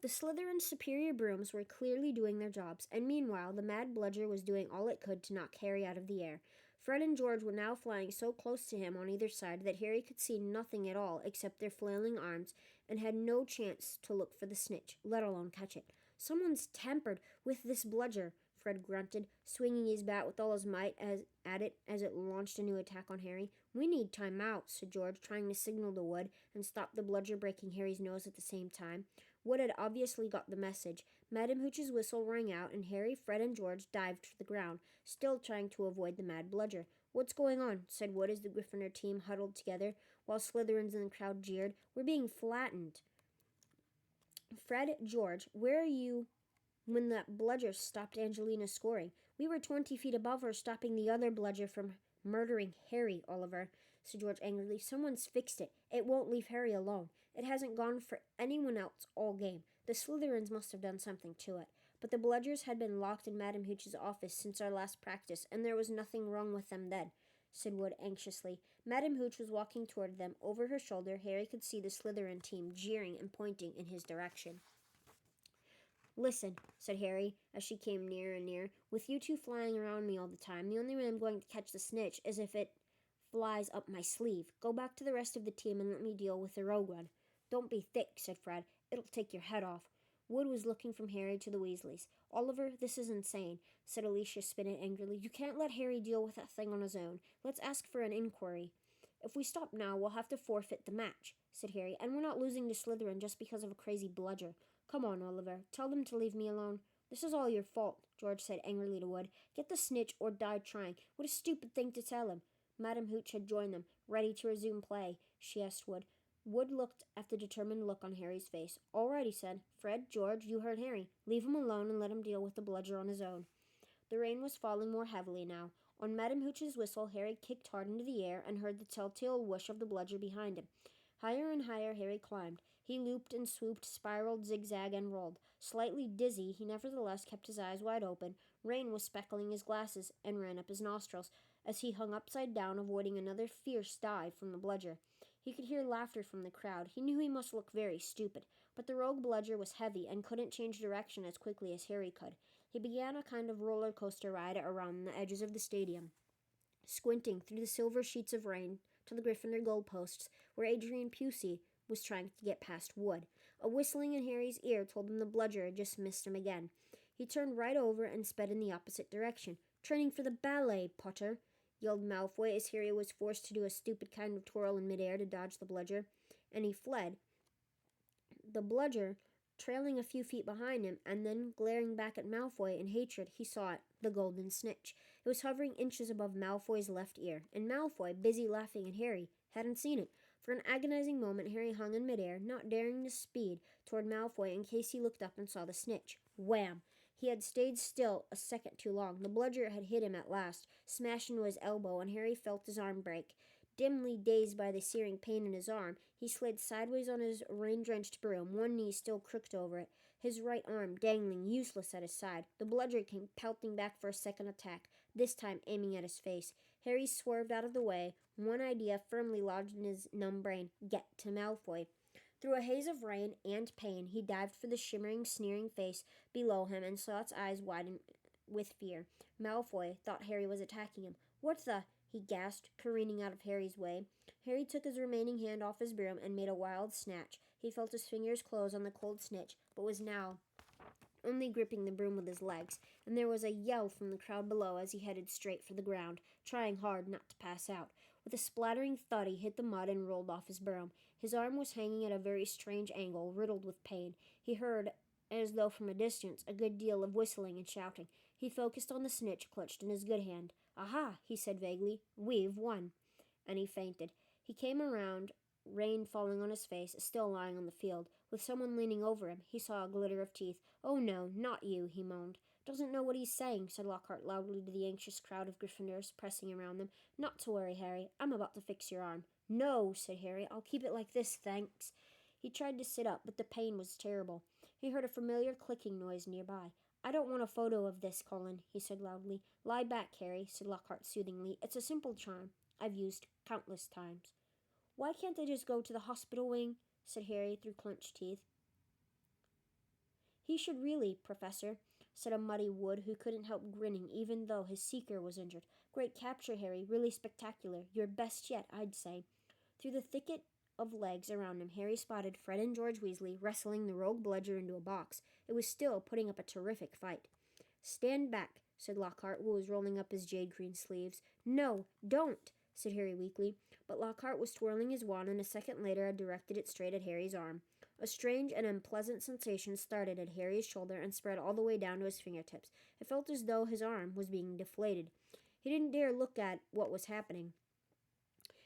The Slytherin's superior brooms were clearly doing their jobs, and meanwhile the mad bludger was doing all it could to knock Harry out of the air. Fred and George were now flying so close to him on either side that Harry could see nothing at all except their flailing arms, and had no chance to look for the snitch, let alone catch it. Someone's tampered with this bludger, Fred grunted, swinging his bat with all his might at it as it launched a new attack on Harry. We need time out, said George, trying to signal to Wood and stop the bludger breaking Harry's nose at the same time. Wood had obviously got the message. Madam Hooch's whistle rang out, and Harry, Fred, and George dived to the ground, still trying to avoid the mad bludger. What's going on? Said Wood as the Gryffindor team huddled together, while Slytherins in the crowd jeered. We're being flattened. Fred, George, where are you when that bludger stopped Angelina scoring? We were 20 feet above her, stopping the other bludger from murdering Harry, Oliver, said George angrily. Someone's fixed it. It won't leave Harry alone. It hasn't gone for anyone else all game. The Slytherins must have done something to it. But the bludgers had been locked in Madam Hooch's office since our last practice, and there was nothing wrong with them then, said Wood anxiously. Madam Hooch was walking toward them. Over her shoulder, Harry could see the Slytherin team jeering and pointing in his direction. Listen, said Harry, as she came nearer and nearer. With you two flying around me all the time, the only way I'm going to catch the snitch is if it flies up my sleeve. Go back to the rest of the team and let me deal with the rogue one. Don't be thick, said Fred. It'll take your head off. Wood was looking from Harry to the Weasleys. "Oliver, this is insane," said Alicia Spinnet angrily. "You can't let Harry deal with that thing on his own. Let's ask for an inquiry." "If we stop now, we'll have to forfeit the match," said Harry, "and we're not losing to Slytherin just because of a crazy bludger. Come on, Oliver, tell them to leave me alone." "This is all your fault," George said angrily to Wood. "Get the snitch or die trying. What a stupid thing to tell him." Madam Hooch had joined them, ready to resume play. She asked Wood. Wood looked at the determined look on Harry's face. "All right," he said. "Fred, George, you heard Harry. Leave him alone and let him deal with the bludger on his own." The rain was falling more heavily now. On Madam Hooch's whistle, Harry kicked hard into the air and heard the telltale whoosh of the bludger behind him. Higher and higher Harry climbed. He looped and swooped, spiraled, zigzagged, and rolled. Slightly dizzy, he nevertheless kept his eyes wide open. Rain was speckling his glasses and ran up his nostrils as he hung upside down, avoiding another fierce dive from the bludger. He could hear laughter from the crowd. He knew he must look very stupid, but the rogue bludger was heavy and couldn't change direction as quickly as Harry could. He began a kind of roller coaster ride around the edges of the stadium, squinting through the silver sheets of rain to the Gryffindor goalposts, where Adrian Pusey was trying to get past Wood. A whistling in Harry's ear told him the bludger had just missed him again. He turned right over and sped in the opposite direction. "Training for the ballet, Potter," yelled Malfoy as Harry was forced to do a stupid kind of twirl in midair to dodge the bludger, and he fled. The bludger trailing a few feet behind him, and then glaring back at Malfoy in hatred, he saw it, the golden snitch. It was hovering inches above Malfoy's left ear, and Malfoy, busy laughing at Harry, hadn't seen it. For an agonizing moment, Harry hung in midair, not daring to speed toward Malfoy in case he looked up and saw the snitch. Wham! He had stayed still a second too long. The bludger had hit him at last, smashed into his elbow, and Harry felt his arm break. Dimly dazed by the searing pain in his arm, he slid sideways on his rain-drenched broom, one knee still crooked over it, his right arm dangling useless at his side. The bludger came pelting back for a second attack, this time aiming at his face. Harry swerved out of the way, one idea firmly lodged in his numb brain: get to Malfoy. Through a haze of rain and pain, he dived for the shimmering, sneering face below him and saw its eyes widen with fear. Malfoy thought Harry was attacking him. "What the?" he gasped, careening out of Harry's way. Harry took his remaining hand off his broom and made a wild snatch. He felt his fingers close on the cold snitch, but was now only gripping the broom with his legs, and there was a yell from the crowd below as he headed straight for the ground, trying hard not to pass out. With a splattering thud, he hit the mud and rolled off his broom. His arm was hanging at a very strange angle, riddled with pain. He heard, as though from a distance, a good deal of whistling and shouting. He focused on the snitch clutched in his good hand. "Aha," he said vaguely, "we've won." And he fainted. He came around, rain falling on his face, still lying on the field. With someone leaning over him, he saw a glitter of teeth. "Oh no, not you," he moaned. "Doesn't know what he's saying," said Lockhart loudly to the anxious crowd of Gryffindors pressing around them. "Not to worry, Harry. I'm about to fix your arm." "No," said Harry. "I'll keep it like this, thanks." He tried to sit up, but the pain was terrible. He heard a familiar clicking noise nearby. "I don't want a photo of this, Colin," he said loudly. "Lie back, Harry," said Lockhart soothingly. "It's a simple charm I've used countless times." "Why can't they just go to the hospital wing?" said Harry through clenched teeth. "He should really, Professor," said a muddy Wood who couldn't help grinning even though his seeker was injured. "Great capture, Harry. Really spectacular. Your best yet, I'd say." Through the thicket of legs around him, Harry spotted Fred and George Weasley wrestling the rogue bludger into a box. It was still putting up a terrific fight. "Stand back," said Lockhart, who was rolling up his jade-green sleeves. "No, don't," said Harry weakly. But Lockhart was twirling his wand, and a second later had directed it straight at Harry's arm. A strange and unpleasant sensation started at Harry's shoulder and spread all the way down to his fingertips. It felt as though his arm was being deflated. He didn't dare look at what was happening.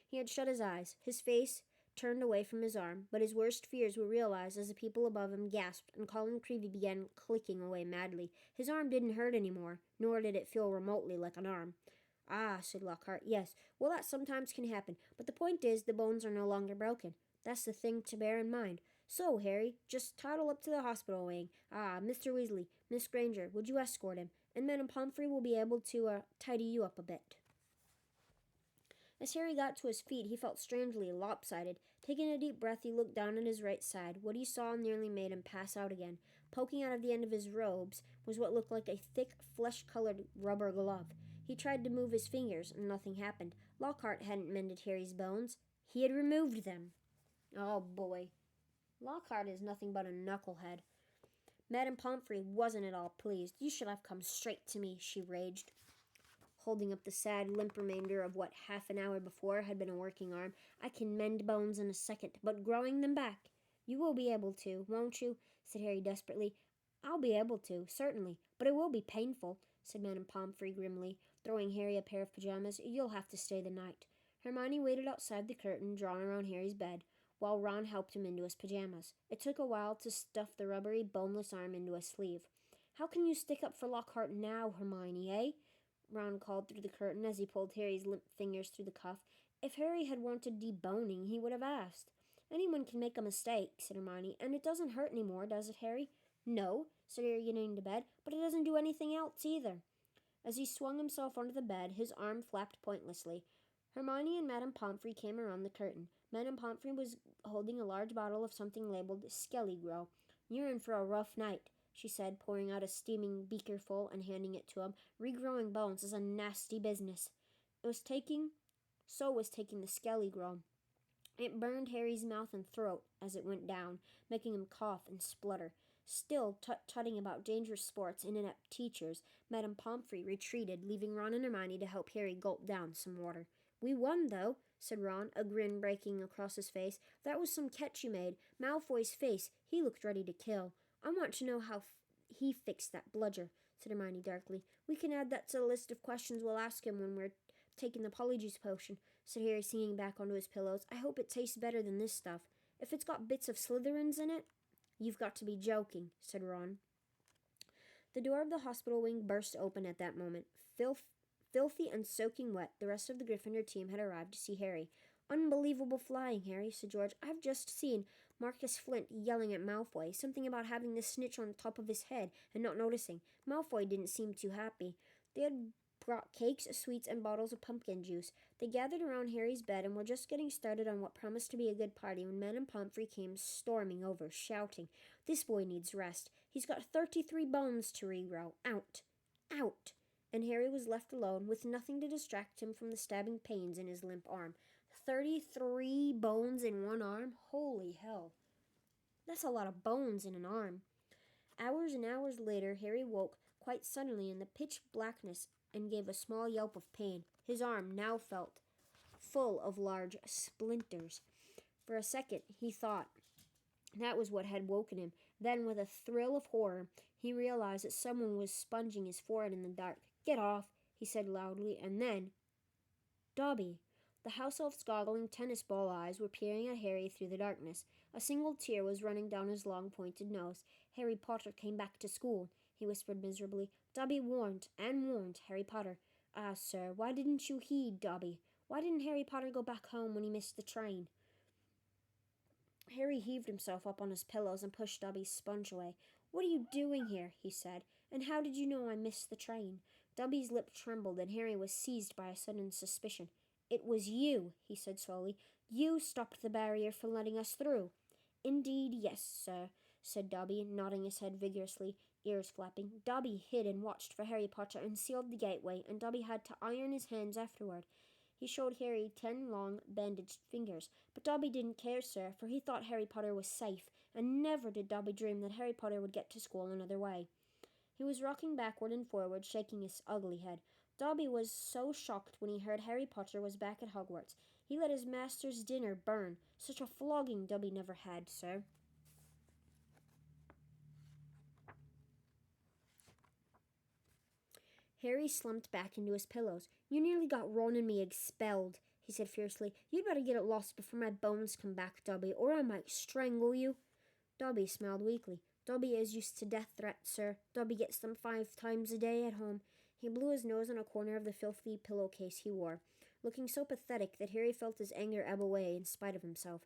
He had shut his eyes, his face turned away from his arm, but his worst fears were realized as the people above him gasped and Colin Creevey began clicking away madly. His arm didn't hurt anymore, nor did it feel remotely like an arm. "Ah," said Lockhart. "Yes, well, that sometimes can happen, but the point is the bones are no longer broken. That's the thing to bear in mind. So, Harry, just toddle up to the hospital wing. Mr. Weasley, Miss Granger, would you escort him? And Madam Pomfrey will be able to tidy you up a bit." As Harry got to his feet, he felt strangely lopsided. Taking a deep breath, he looked down at his right side. What he saw nearly made him pass out again. Poking out of the end of his robes was what looked like a thick, flesh-colored rubber glove. He tried to move his fingers, and nothing happened. Lockhart hadn't mended Harry's bones. He had removed them. Oh, boy. Lockhart is nothing but a knucklehead. Madame Pomfrey wasn't at all pleased. "You should have come straight to me," she raged, holding up the sad, limp remainder of what half an hour before had been a working arm. "I can mend bones in a second, but growing them back—" "You will be able to, won't you?" said Harry desperately. "I'll be able to, certainly, but it will be painful," said Madame Pomfrey grimly, throwing Harry a pair of pajamas. "You'll have to stay the night." Hermione waited outside the curtain drawn around Harry's bed, while Ron helped him into his pajamas. It took a while to stuff the rubbery, boneless arm into a sleeve. "How can you stick up for Lockhart now, Hermione, eh?" Ron called through the curtain as he pulled Harry's limp fingers through the cuff. If Harry had wanted deboning, he would have asked. "Anyone can make a mistake," said Hermione, "and it doesn't hurt any more, does it, Harry?" "No," said Harry, getting into bed, "but it doesn't do anything else either." As he swung himself onto the bed, his arm flapped pointlessly. Hermione and Madame Pomfrey came around the curtain. Madame Pomfrey was holding a large bottle of something labeled Skelly-Grow. "You're in for a rough night," she said, pouring out a steaming beakerful and handing it to him. "Regrowing bones is a nasty business." So was taking the Skelly-Grow. It burned Harry's mouth and throat as it went down, making him cough and splutter. Still tut-tutting about dangerous sports and inept teachers, Madame Pomfrey retreated, leaving Ron and Hermione to help Harry gulp down some water. "We won, though," said Ron, a grin breaking across his face. "That was some catch you made. Malfoy's face. He looked ready to kill. I want to know how he fixed that bludger," said Hermione darkly. "We can add that to the list of questions we'll ask him when we're taking the Polyjuice Potion," said Harry, sinking back onto his pillows. "I hope it tastes better than this stuff. If it's got bits of Slytherins in it—" "You've got to be joking," said Ron. The door of the hospital wing burst open at that moment. Filthy and soaking wet, the rest of the Gryffindor team had arrived to see Harry. "Unbelievable flying, Harry," said George. "I've just seen Marcus Flint yelling at Malfoy, something about having the snitch on top of his head and not noticing. Malfoy didn't seem too happy. They had brought cakes, sweets, and bottles of pumpkin juice. They gathered around Harry's bed and were just getting started on what promised to be a good party when Madame Pomfrey came storming over, shouting, 'This boy needs rest. He's got 33 bones to regrow. Out! Out!' And Harry was left alone, with nothing to distract him from the stabbing pains in his limp arm. 33 bones in one arm? Holy hell. That's a lot of bones in an arm. Hours and hours later, Harry woke quite suddenly in the pitch blackness and gave a small yelp of pain. His arm now felt full of large splinters. For a second, he thought that was what had woken him. Then, with a thrill of horror, he realized that someone was sponging his forehead in the dark. "Get off," he said loudly, and then— Dobby! The house elf's goggling tennis ball eyes were peering at Harry through the darkness. A single tear was running down his long, pointed nose. "Harry Potter came back to school," he whispered miserably. "Dobby warned Harry Potter. Ah, sir, why didn't you heed Dobby? Why didn't Harry Potter go back home when he missed the train?" Harry heaved himself up on his pillows and pushed Dobby's sponge away. "What are you doing here?" he said. "And how did you know I missed the train?" Dobby's lip trembled, and Harry was seized by a sudden suspicion. "It was you," he said slowly. "You stopped the barrier from letting us through." "Indeed, yes, sir," said Dobby, nodding his head vigorously, ears flapping. "Dobby hid and watched for Harry Potter and sealed the gateway, and Dobby had to iron his hands afterward." He showed Harry 10 long, bandaged fingers. "But Dobby didn't care, sir, for he thought Harry Potter was safe, and never did Dobby dream that Harry Potter would get to school another way." He was rocking backward and forward, shaking his ugly head. Dobby was so shocked when he heard Harry Potter was back at Hogwarts. He let his master's dinner burn. Such a flogging Dobby never had, sir. Harry slumped back into his pillows. "You nearly got Ron and me expelled," he said fiercely. "You'd better get it lost before my bones come back, Dobby, or I might strangle you." Dobby smiled weakly. "Dobby is used to death threats, sir. Dobby gets them 5 times a day at home." He blew his nose on a corner of the filthy pillowcase he wore, looking so pathetic that Harry felt his anger ebb away in spite of himself.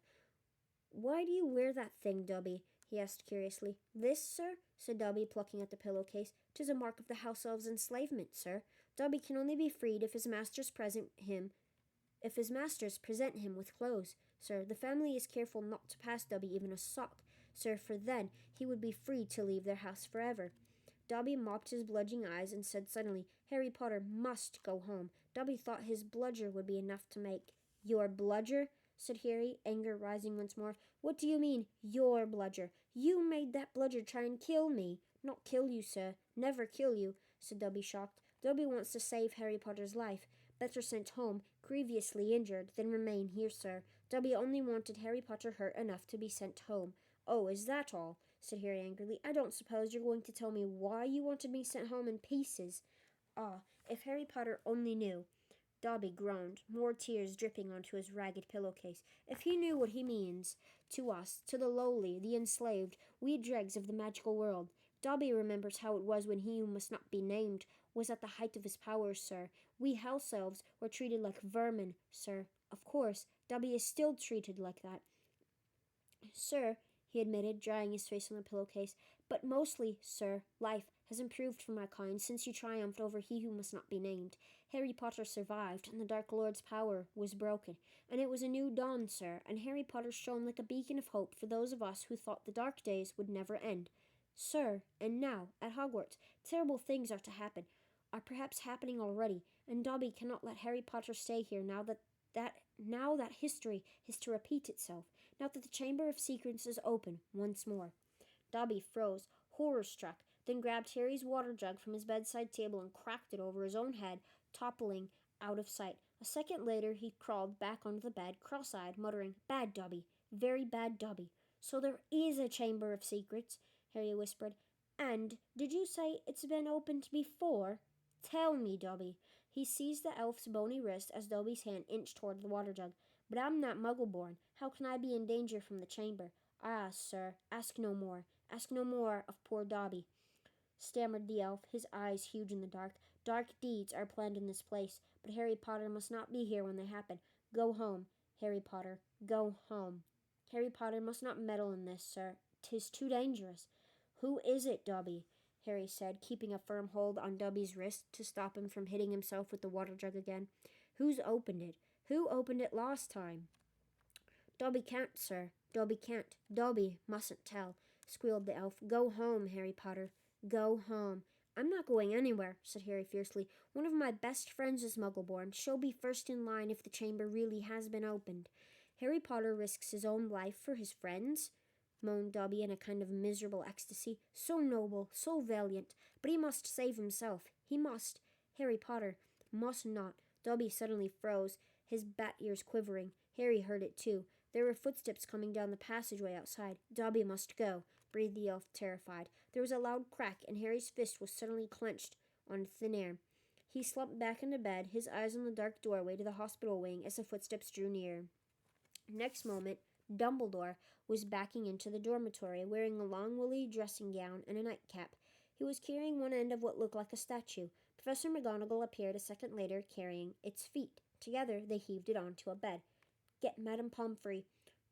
"Why do you wear that thing, Dobby?" he asked curiously. "This, sir?" said Dobby, plucking at the pillowcase. "'Tis a mark of the house elf's enslavement, sir. Dobby can only be freed if his masters present him with clothes, sir. The family is careful not to pass Dobby even a sock, sir, for then he would be free to leave their house forever." Dobby mopped his bludgeoning eyes and said suddenly, "Harry Potter must go home." Dobby thought his bludger would be enough to make— "Your bludger?" said Harry, anger rising once more. "What do you mean, your bludger? You made that bludger try and kill me. Not kill you, sir. Never kill you, said Dobby, shocked. Dobby wants to save Harry Potter's life. Better sent home, grievously injured, than remain here, sir. Dobby only wanted Harry Potter hurt enough to be sent home. Oh, is that all? Said Harry angrily. I don't suppose you're going to tell me why you wanted me sent home in pieces. Ah, if Harry Potter only knew. Dobby groaned, more tears dripping onto his ragged pillowcase. If he knew what he means to us, to the lowly, the enslaved, we dregs of the magical world. Dobby remembers how it was when he who must not be named was at the height of his powers, sir. We house elves were treated like vermin, sir. Of course, Dobby is still treated like that. Sir, he admitted, drying his face on the pillowcase, but mostly, sir, life has improved for my kind since you triumphed over he who must not be named. Harry Potter survived, and the Dark Lord's power was broken, and it was a new dawn, sir, and Harry Potter shone like a beacon of hope for those of us who thought the dark days would never end. Sir, and now, at Hogwarts, terrible things are to happen, are perhaps happening already, and Dobby cannot let Harry Potter stay here now that history is to repeat itself, now that the Chamber of Secrets is open once more. Dobby froze, horror-struck, then grabbed Harry's water jug from his bedside table and cracked it over his own head, toppling out of sight. A second later, he crawled back onto the bed, cross-eyed, muttering, "Bad Dobby, very bad Dobby." "So there is a Chamber of Secrets," Harry whispered. "And did you say it's been opened before? Tell me, Dobby." He seized the elf's bony wrist as Dobby's hand inched toward the water jug. "But I'm not muggle-born. How can I be in danger from the chamber?" "Ah, sir, ask no more. Ask no more of poor Dobby," stammered the elf, his eyes huge in the dark. "Dark deeds are planned in this place, but Harry Potter must not be here when they happen. Go home, Harry Potter. Go home. Harry Potter must not meddle in this, sir. 'Tis too dangerous." "Who is it, Dobby?" Harry said, keeping a firm hold on Dobby's wrist to stop him from hitting himself with the water jug again. "Who's opened it? Who opened it last time?" "Dobby can't, sir. Dobby can't. Dobby mustn't tell," squealed the elf. "Go home, Harry Potter. Go home." "I'm not going anywhere," said Harry fiercely. "One of my best friends is muggle-born. She'll be first in line if the chamber really has been opened." "Harry Potter risks his own life for his friends?" moaned Dobby in a kind of miserable ecstasy. "So noble, so valiant, but he must save himself. He must. Harry Potter must not." Dobby suddenly froze, his bat ears quivering. Harry heard it too. There were footsteps coming down the passageway outside. "Dobby must go," breathed the elf, terrified. There was a loud crack, and Harry's fist was suddenly clenched on thin air. He slumped back into bed, his eyes on the dark doorway to the hospital wing as the footsteps drew near. Next moment, Dumbledore was backing into the dormitory, wearing a long woolly dressing gown and a nightcap. He was carrying one end of what looked like a statue. Professor McGonagall appeared a second later, carrying its feet. Together, they heaved it onto a bed. "Get Madame Pomfrey,"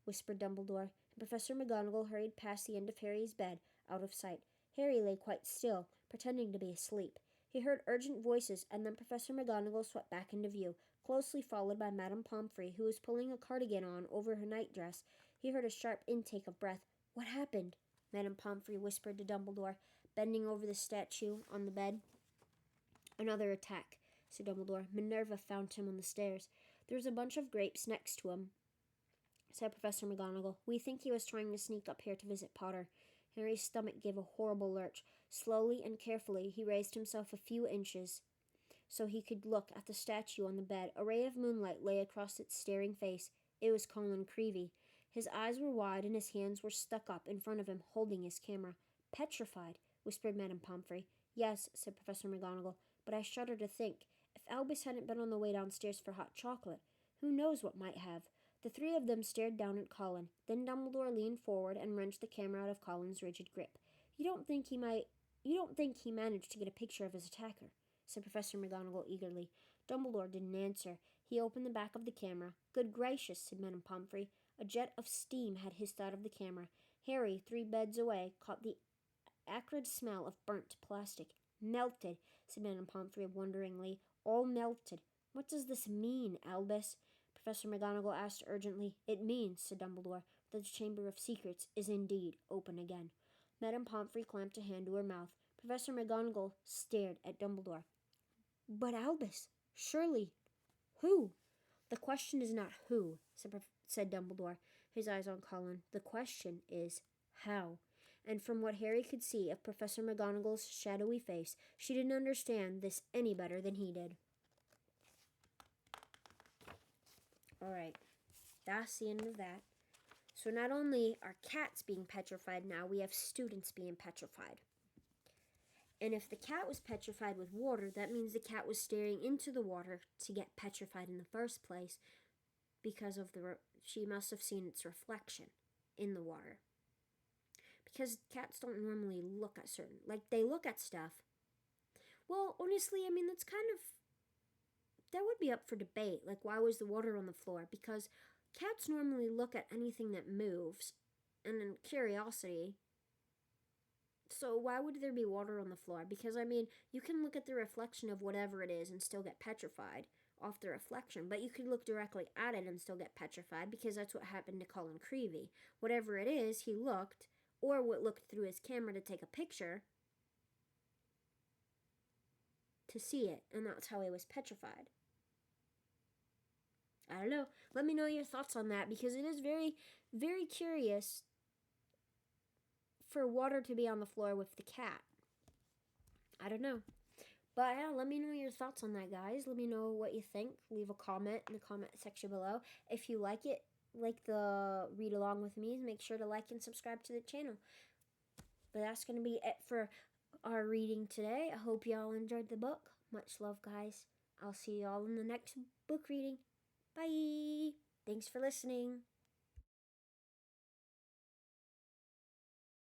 whispered Dumbledore, and Professor McGonagall hurried past the end of Harry's bed, out of sight. Harry lay quite still, pretending to be asleep. He heard urgent voices, and then Professor McGonagall swept back into view, closely followed by Madame Pomfrey, who was pulling a cardigan on over her nightdress. He heard a sharp intake of breath. "What happened?" Madame Pomfrey whispered to Dumbledore, bending over the statue on the bed. "Another attack," said Dumbledore. "Minerva found him on the stairs. There was a bunch of grapes next to him," said Professor McGonagall. "We think he was trying to sneak up here to visit Potter." Harry's stomach gave a horrible lurch. Slowly and carefully he raised himself a few inches so he could look at the statue on the bed. A ray of moonlight lay across its staring face. It was Colin Creevey. His eyes were wide and his hands were stuck up in front of him, holding his camera. "Petrified," whispered Madame Pomfrey. "Yes," said Professor McGonagall, "but I shudder to think. If Albus hadn't been on the way downstairs for hot chocolate, who knows what might have?" The three of them stared down at Colin. Then Dumbledore leaned forward and wrenched the camera out of Colin's rigid grip. You don't think he managed to get a picture of his attacker?" said Professor McGonagall eagerly. Dumbledore didn't answer. He opened the back of the camera. "Good gracious," said Madame Pomfrey. A jet of steam had hissed out of the camera. Harry, 3 beds away, caught the acrid smell of burnt plastic. "Melted," said Madame Pomfrey wonderingly. "All melted. What does this mean, Albus?" Professor McGonagall asked urgently. "It means," said Dumbledore, "that the Chamber of Secrets is indeed open again." Madame Pomfrey clamped a hand to her mouth. Professor McGonagall stared at Dumbledore. "But Albus, surely, who?" "The question is not who," said Dumbledore, his eyes on Colin. "The question is how." and from what Harry could see of Professor McGonagall's shadowy face, she didn't understand this any better than he did. Alright, that's the end of that. So not only are cats being petrified now, we have students being petrified. And if the cat was petrified with water, that means the cat was staring into the water to get petrified in the first place because of she must have seen its reflection in the water. Because cats don't normally look at they look at stuff. Well, honestly, I mean, that would be up for debate. Like, why was the water on the floor? Because cats normally look at anything that moves, and in curiosity. So why would there be water on the floor? Because, I mean, you can look at the reflection of whatever it is and still get petrified off the reflection. But you could look directly at it and still get petrified, because that's what happened to Colin Creevey. Whatever it is, he looked, or looked through his camera to take a picture to see it, and that's how he was petrified. I don't know. Let me know your thoughts on that, because it is very, very curious for water to be on the floor with the cat. I don't know. But yeah, let me know your thoughts on that, guys. Let me know what you think. Leave a comment in the comment section below. If you like it, like the read along with me, make sure to like and subscribe to the channel. But that's going to be it for our reading today. I hope y'all enjoyed the book. Much love, guys. I'll see y'all in the next book reading. Bye. Thanks for listening.